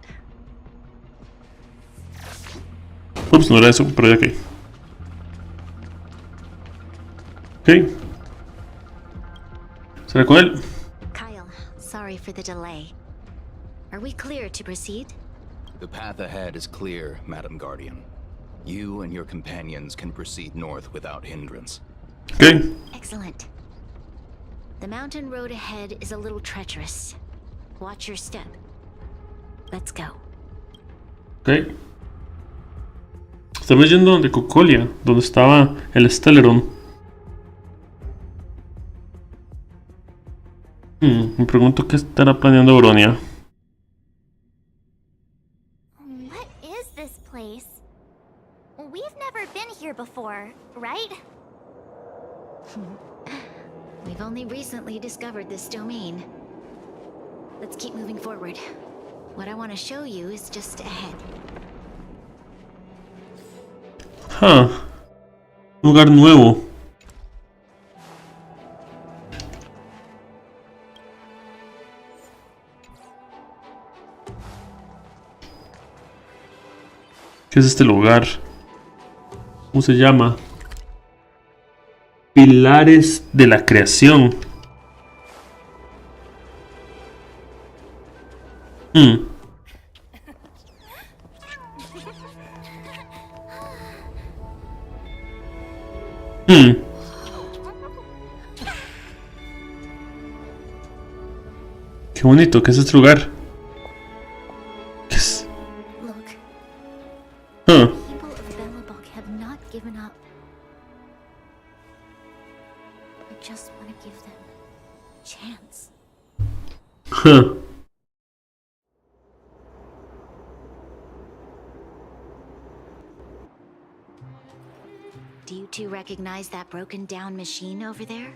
Ups, no era eso, pero ya que. Ok. ¿Será con él? for the delay. Are we clear to proceed? The path ahead is clear, Madam Guardian. You and your companions can proceed north without hindrance. Okay. Excellent. The mountain road ahead is a little treacherous. Watch your step. Let's go. Ok. Estamos yendo de Cocolia, donde estaba el Stelleron. Me pregunto qué estará planeando Bronia. What is this place? We've never been here before, right? We've only recently discovered this domain. Let's keep moving forward. What I want to show you is just ahead. Un lugar nuevo. ¿Qué es este lugar? ¿Cómo se llama? Pilares de la creación. Qué bonito, ¿qué es este lugar? ¿Qué es? People of Belobog have not given up. I just want to give them a chance. Do you two recognize that broken down machine over there?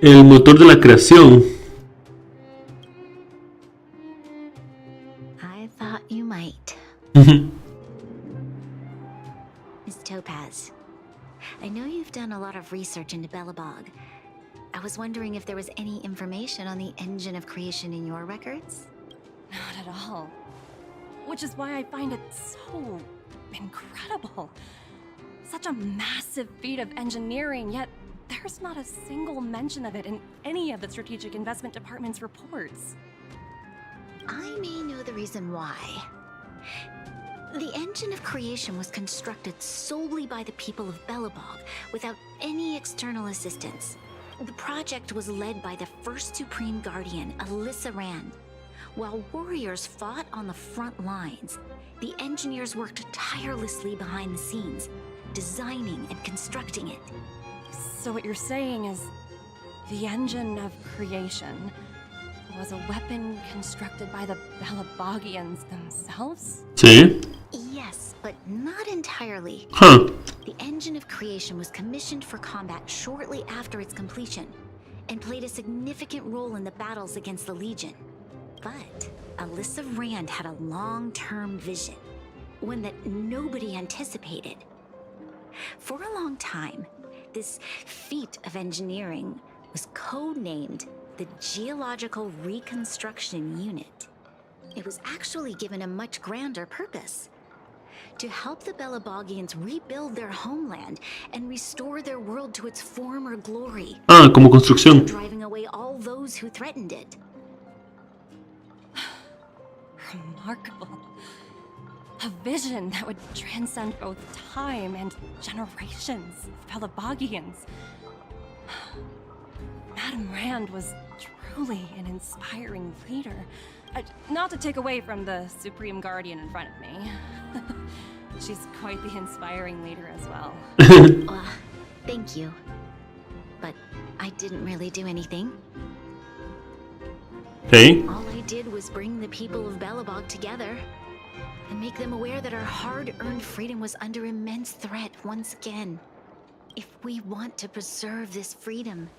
El motor de la creación. I thought you might. Miss Topaz, I know you've done a lot of research into Belobog. I was wondering if there was any information on the engine of creation in your records? Not at all. Which is why I find it so incredible. Such a massive feat of engineering, yet there's not a single mention of it in any of the Strategic Investment Department's reports. I may know the reason why. The engine of creation was constructed solely by the people of Belobog, without any external assistance. The project was led by the first Supreme Guardian, Alyssa Rand. While warriors fought on the front lines, the engineers worked tirelessly behind the scenes, designing and constructing it. So what you're saying is, the engine of creation was a weapon constructed by the Belabogians themselves? Sí. Yes, but not entirely. The engine of creation was commissioned for combat shortly after its completion, and played a significant role in the battles against the Legion. But Alyssa Rand had a long-term vision, one that nobody anticipated. For a long time, this feat of engineering was codenamed the Geological Reconstruction Unit. It was actually given a much grander purpose: to help the Belabogians rebuild their homeland and restore their world to its former glory. Como construcción. Driving away all those who threatened it. Remarkable. A vision that would transcend both time and generations of Belabogians. Madame Rand was truly an inspiring leader. Not to take away from the Supreme Guardian in front of me. She's quite the inspiring leader as well. Thank you. But I didn't really do anything. Okay. All I did was bring the people of Belobog together and make them aware that our hard-earned freedom was under immense threat once again. If we want to preserve this freedom,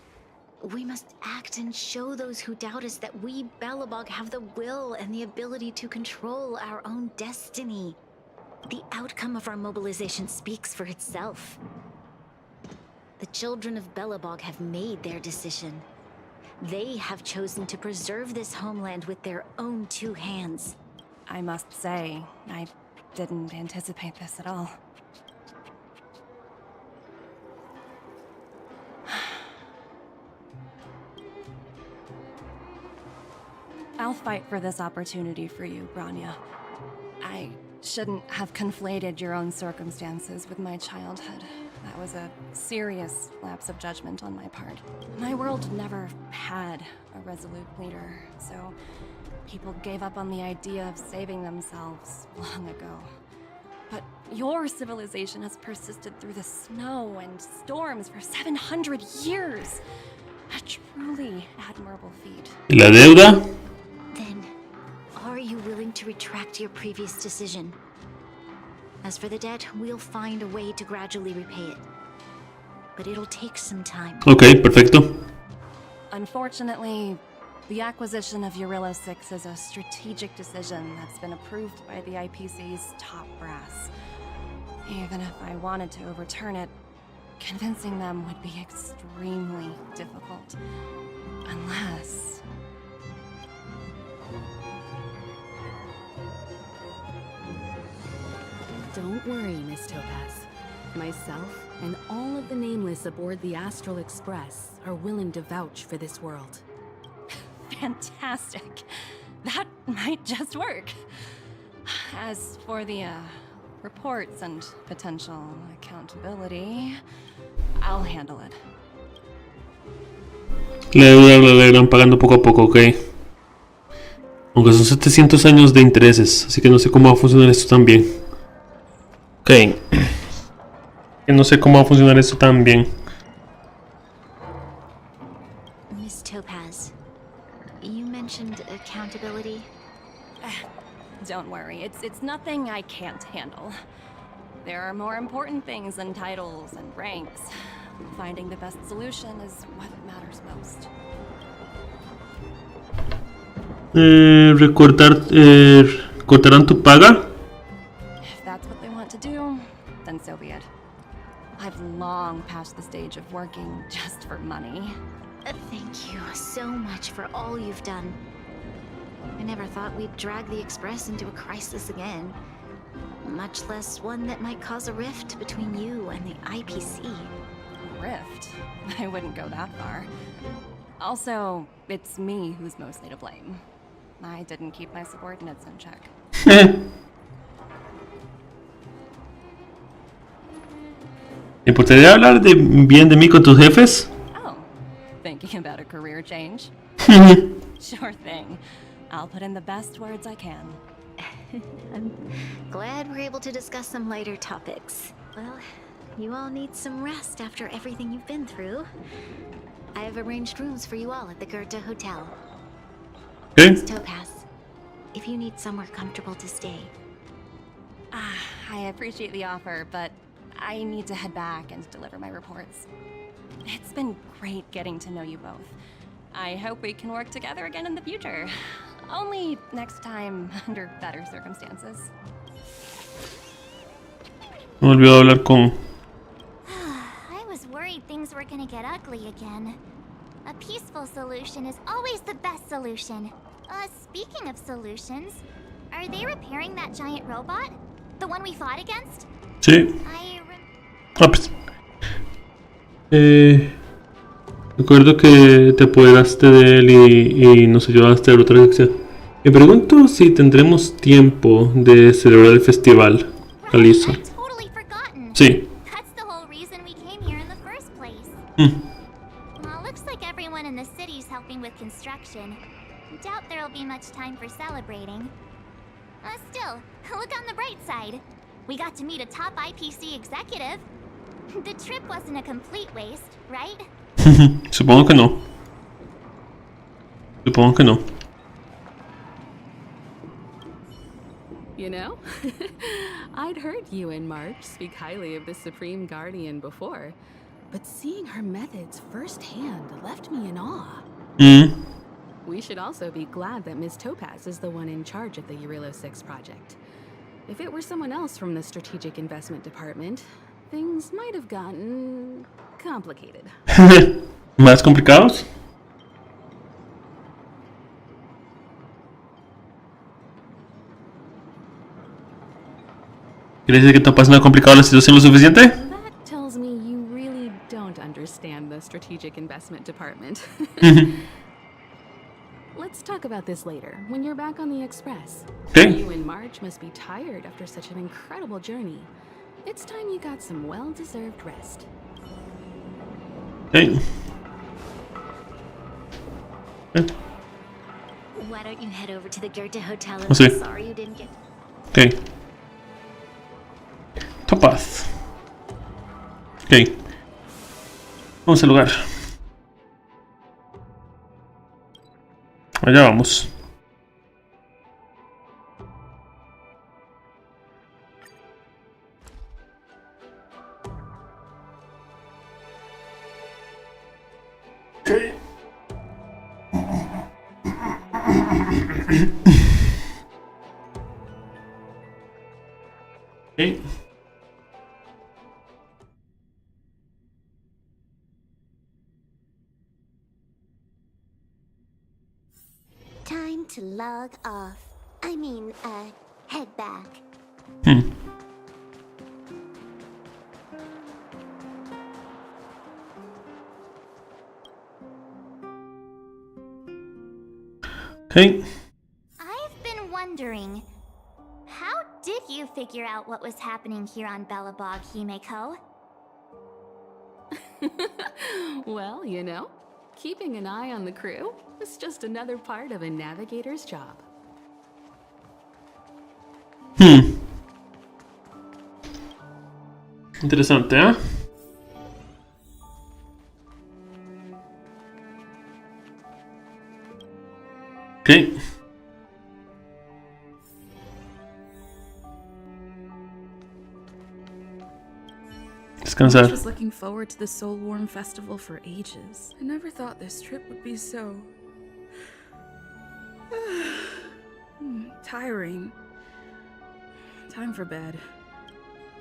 we must act and show those who doubt us that we Belobog have the will and the ability to control our own destiny. The outcome of our mobilization speaks for itself. The children of Belobog have made their decision. They have chosen to preserve this homeland with their own two hands. I must say, I didn't anticipate this at all. I'll fight for this opportunity for you, Branya. I shouldn't have conflated your own circumstances with my childhood. That was a serious lapse of judgment on my part. My world never had a resolute leader, so people gave up on the idea of saving themselves long ago. But your civilization has persisted through the snow and storms for 700 years. A truly admirable feat. ¿La deuda? Then, are you willing to retract your previous decision? As for the debt, we'll find a way to gradually repay it. But it'll take some time. Ok, perfecto. Unfortunately, the acquisition of Eurilla 6 is a strategic decision that's been approved by the IPC's top brass. Even if I wanted to overturn it, convincing them would be extremely difficult. Unless... Don't worry, Miss Topaz. Myself and all of the nameless aboard the Astral Express are willing to vouch for this world. Fantastic. That might just work. As for the, reports and potential accountability, I'll handle it. La deuda la irán pagando poco a poco, ok. Aunque son 700 años de intereses, así que no sé cómo va a funcionar esto también. Ok. Que no sé cómo va a funcionar esto también. Miss Topaz, you mentioned accountability. Don't worry, it's nothing I can't handle. There are more important things than titles and ranks. Finding the best solution is what matters most. ¿Cortarán tu paga? If that's what they want to do, then so be it. I've long passed the stage of working just for money. Thank you so much for all you've done. I never thought we'd drag the Express into a crisis again. Much less one that might cause a rift between you and the IPC. Rift? I wouldn't go that far. Also, it's me who's mostly to blame. I didn't keep my subordinates in check. ¿Me importaría hablar bien de mí con tus jefes? Oh, thinking about a career change? Sure thing. I'll put in the best words I can. I'm glad we're able to discuss some lighter topics. Well, you all need some rest after everything you've been through. I have arranged rooms for you all at the Goethe Hotel. Okay. Miss Topaz, if you need somewhere comfortable to stay. I appreciate the offer, but I need to head back and deliver my reports. It's been great getting to know you both. I hope we can work together again in the future. Only next time under better circumstances. Me olvidó hablar con... I was worried things were gonna get ugly again. A peaceful solution is always the best solution. Speaking of solutions, are they repairing that giant robot? The one we fought against? Sí. Pues. Recuerdo que te apoderaste de él y nos ayudaste a derrotar a Alexia. Me pregunto si tendremos tiempo de celebrar el festival, Alisa. Sí. That's the whole reason we came here in the first place. Well, looks like everyone in the city's helping with construction. Doubt there'll be much time for celebrating. Still, look on the bright side. We got to meet a top IPC executive. The trip wasn't a complete waste, right? Supongo que no. Supongo que no. You know, I'd heard you and March speak highly of the Supreme Guardian before, but seeing her methods firsthand left me in awe. We should also be glad that Miss Topaz is the one in charge of the Eurilla 6 project. If it were someone else from the Strategic Investment Department, things might have gotten complicated. ¿Más complicados? ¿Quieres decir que Topaz no ha complicado la situación lo suficiente? That tells me you really don't understand the Strategic Investment Department. Let's talk about this later, when you're back on the express. Okay. You and Marge must be tired after such an incredible journey. It's time you got some well-deserved rest. Okay. Why don't you head over to the Goethe Hotel and Oh, sí. I'm sorry you didn't get... Ok. Topaz. Ok. Vamos al lugar. Allá vamos. Ok. Ok. Time to log off. I mean, head back. Okay. I've been wondering, how did you figure out what was happening here on Belobog, Himeko? Well, you know, keeping an eye on the crew is just another part of a navigator's job. Interesante, ¿eh? Ok. Descansar. I was looking forward to the Soul Warm Festival for ages. I never thought this trip would be so... tiring. Time for bed.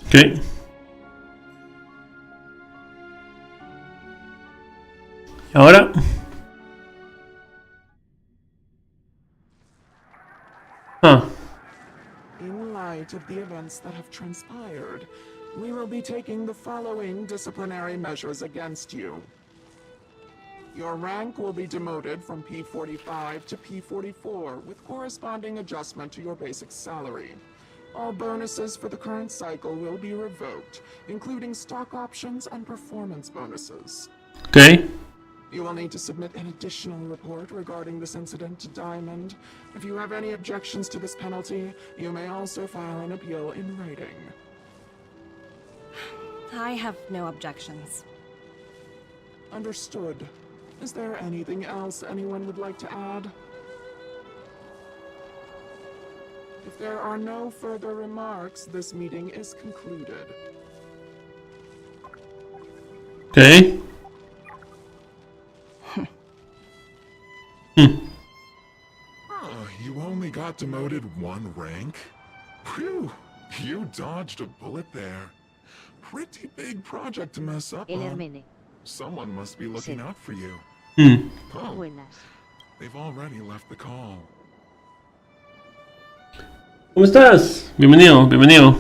Ok. ¿Y ahora? Ah. In light of the events that have transpired, we will be taking the following disciplinary measures against you. Your rank will be demoted from P45 to P44 with corresponding adjustment to your basic salary. All bonuses for the current cycle will be revoked, including stock options and performance bonuses. Okay. You will need to submit an additional report regarding this incident to Diamond. If you have any objections to this penalty, you may also file an appeal in writing. I have no objections. Understood. Is there anything else anyone would like to add? If there are no further remarks, this meeting is concluded. Okay. Oh, you only got demoted one rank? Phew, you dodged a bullet there. Pretty big project to mess up on. Someone must be looking out for you. Oh, they've already left the call. ¿Cómo estás? Bienvenido, bienvenido.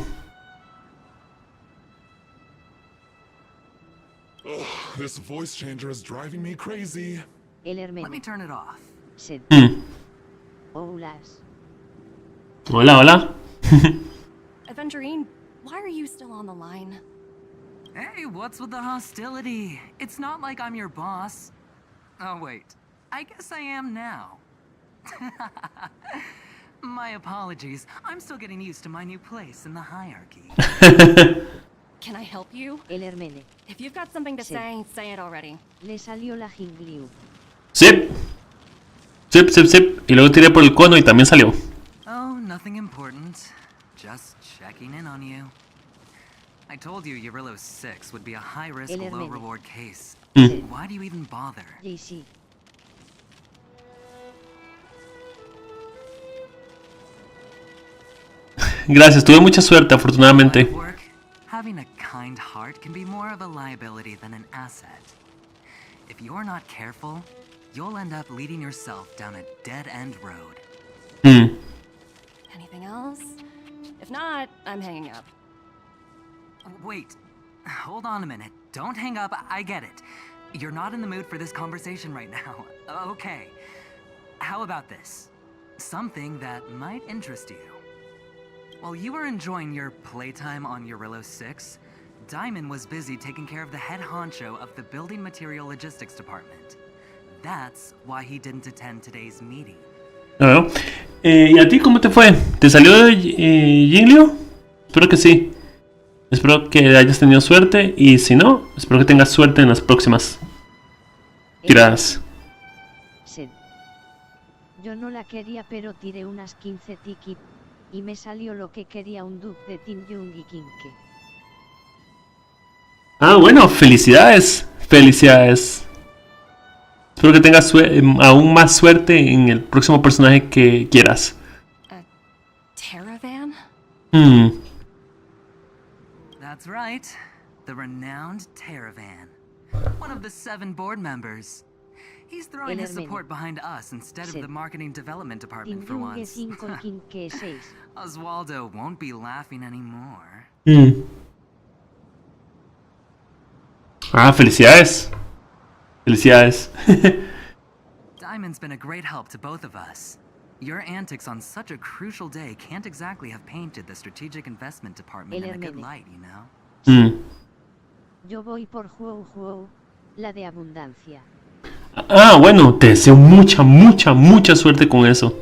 Ugh, this voice changer is driving me crazy. Let me turn it off. Hola, hola. Aventurine, why are you still on the line? Hey, what's with the hostility? It's not like I'm your boss. Oh, wait. I guess I am now. My apologies. I'm still getting used to my new place in the hierarchy. Can I help you? If you've got something to say it already. Zip. Zip, zip, zip. Y luego tiré por el cono y también salió. Oh, nothing important. Just checking in on you. I told you Eurillo 6 would be a high-risk, low-reward case. Why do you even bother? Gracias, tuve mucha suerte, afortunadamente. Having a kind heart can be more of a liability than an asset. If you're not careful, you'll end up leading yourself down a dead-end road. Anything else? If not, I'm hanging up. Wait, hold on a minute. Don't hang up, I get it. You're not in the mood for this conversation right now. Okay. how about this? Something that might interest you. While you were enjoying your playtime on Eurillo 6, Diamond was busy taking care of the head honcho of the Building Material Logistics Department. That's why he didn't attend today's meeting. Bueno, ¿y a ti cómo te fue? ¿Te salió Jingliu? Espero que sí. Espero que hayas tenido suerte y si no, espero que tengas suerte en las próximas tiradas. Sí. Yo no la quería, pero tiré unas 15 tiki y me salió lo que quería, un dupe de Team Jung y Kinke. Ah, bueno, felicidades. Felicidades. Espero que tengas aún más suerte en el próximo personaje que quieras. Caravan? That's right. The renowned Caravan. One of the 7 board members. He's throwing his support behind us instead of the marketing development department for once. Oswaldo won't be laughing anymore. Ah, felicidades. Felicidades. Diamond's been a great help to both of us. Your antics on such a crucial day can't exactly have painted the strategic investment department in a good light, you know? Yo voy por Huo, la de abundancia. Ah, bueno, te deseo mucha suerte con eso.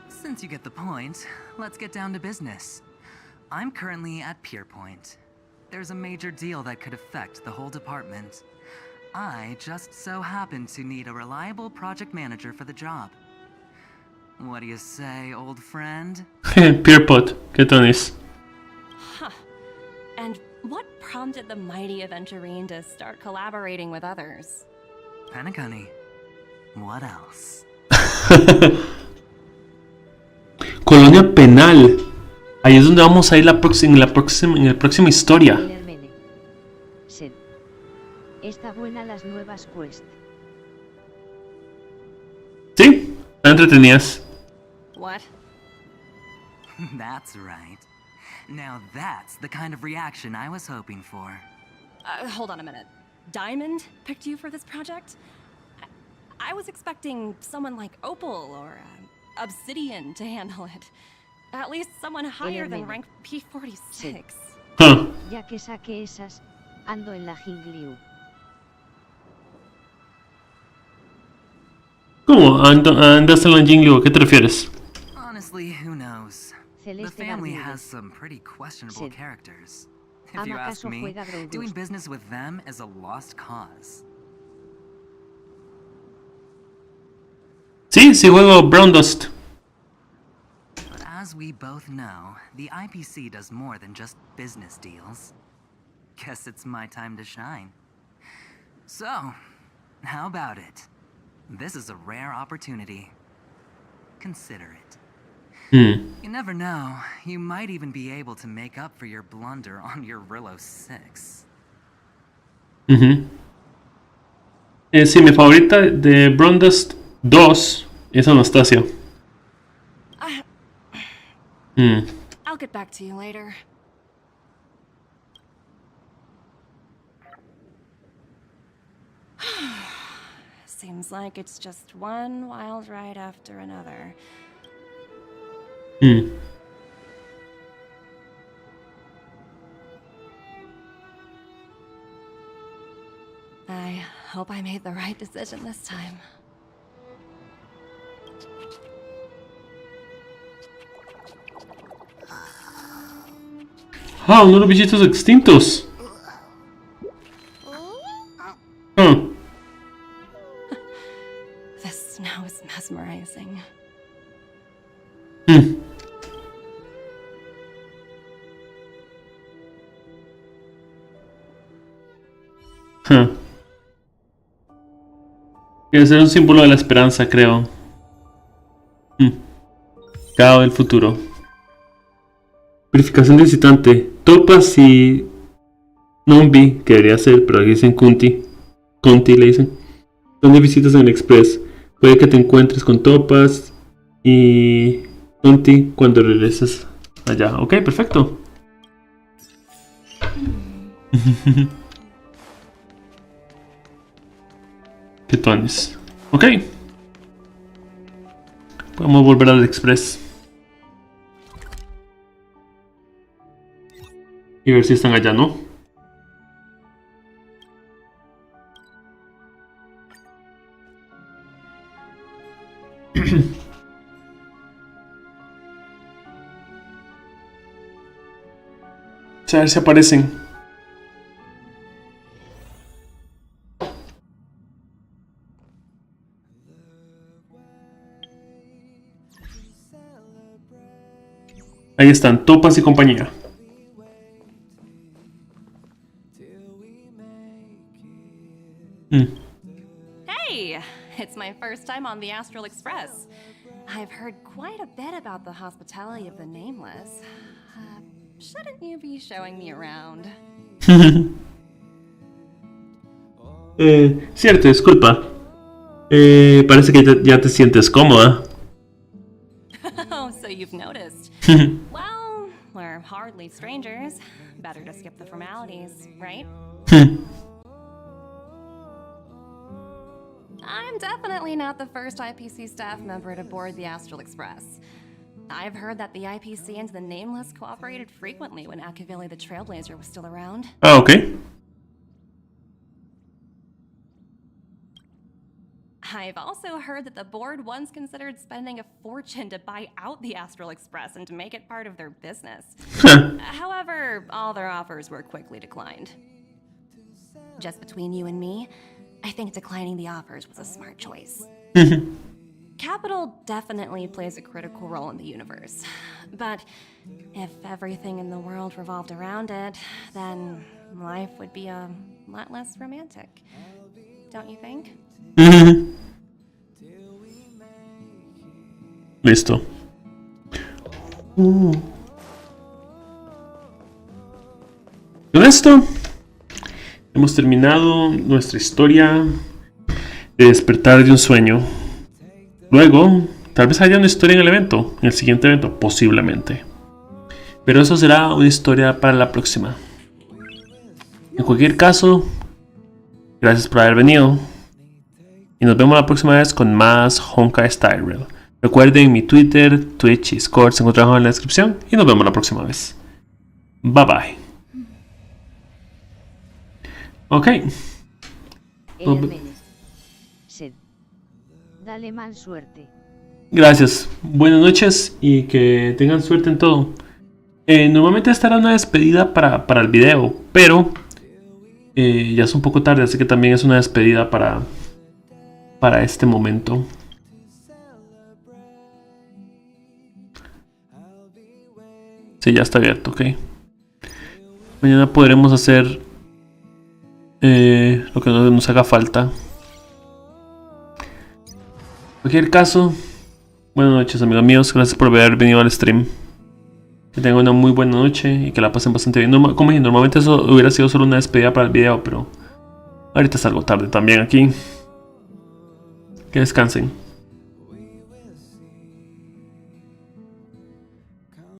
Since you get the point, let's get down to business. I'm currently at Pierpoint. There's a major deal that could affect the whole department. I just so happen to need a reliable project manager for the job. What do you say, old friend? Pierpont, ¿qué tones? Huh. And what prompted the mighty Aventurine to start collaborating with others? Penacunny. What else? Colonia Penal. Ahí es donde vamos a ir en la próxima historia. Sí. Está buena las nuevas quests. Sí, están entretenidas. What? That's right. Now that's the kind of reaction I was hoping for. Hold on a minute. Diamond picked you for this project? I was expecting someone like Opal or Obsidian to handle it. At least someone higher than rank P46. Huh. Ya que saqué esas, ando en la Jingliu. ¿Cómo? ¿Andas en la Jingliu? ¿A qué te refieres? Honestly, who knows? The family has some pretty questionable characters. If you ask me, doing business with them is a lost cause. Sí, juego Brown Dust. But as we both know, the IPC does more than just business deals. Guess it's my time to shine. So, how about it? This is a rare opportunity. Consider it. You never know, you might even be able to make up for your blunder on your Eurillo 6. Sí, mi favorita de Brown Dust 2 es Anastasia. I'll get back to you later. Seems like it's just one wild ride after another. I hope I made the right decision this time. Ah, uno de los bichitos extintos. The snow is mesmerizing. Quiere ser un símbolo de la esperanza, creo. Cao del futuro. Verificación de visitante. Topas y Nombi, que debería ser, pero aquí dicen Conti le dicen. ¿Dónde visitas en el Express? Puede que te encuentres con Topas y Conti cuando regreses allá. Ok, perfecto. Qué tonis. Ok. Podemos volver al Express. Y ver si están allá, ¿no? A ver si aparecen. Ahí están, Topas y compañía. Hey! It's my first time on the Astral Express. I've heard quite a bit about the hospitality of the Nameless. Shouldn't you be showing me around? Cierto, disculpa. Parece que ya te sientes cómoda. Oh, so you've noticed. Well, we're hardly strangers. Better to skip the formalities, right? I'm definitely not the first IPC staff member to board the Astral Express. I've heard that the IPC and the Nameless cooperated frequently when Akavili the Trailblazer was still around. Ah, okay. I've also heard that the board once considered spending a fortune to buy out the Astral Express and to make it part of their business. However, all their offers were quickly declined. Just between you and me, I think declining the offers was a smart choice. Capital definitely plays a critical role in the universe, but if everything in the world revolved around it, then life would be a lot less romantic. Don't you think? Listo. Con esto hemos terminado nuestra historia de despertar de un sueño. Luego, tal vez haya una historia en el evento, en el siguiente evento, posiblemente. Pero eso será una historia para la próxima. En cualquier caso, gracias por haber venido. Y nos vemos la próxima vez con más Honkai Star Rail. Recuerden mi Twitter, Twitch y Discord se encontrarán en la descripción. Y nos vemos la próxima vez. Bye bye. Ok. Dale man suerte. Gracias. Buenas noches y que tengan suerte en todo. Normalmente esta era una despedida para el video, pero ya es un poco tarde, así que también es una despedida para este momento. Sí, ya está abierto, ok. Mañana podremos hacer lo que nos haga falta. En cualquier caso, buenas noches amigos míos, gracias por haber venido al stream. Que tengan una muy buena noche y que la pasen bastante bien. Como dije, normalmente eso hubiera sido solo una despedida para el video, pero ahorita es algo tarde también aquí. Que descansen.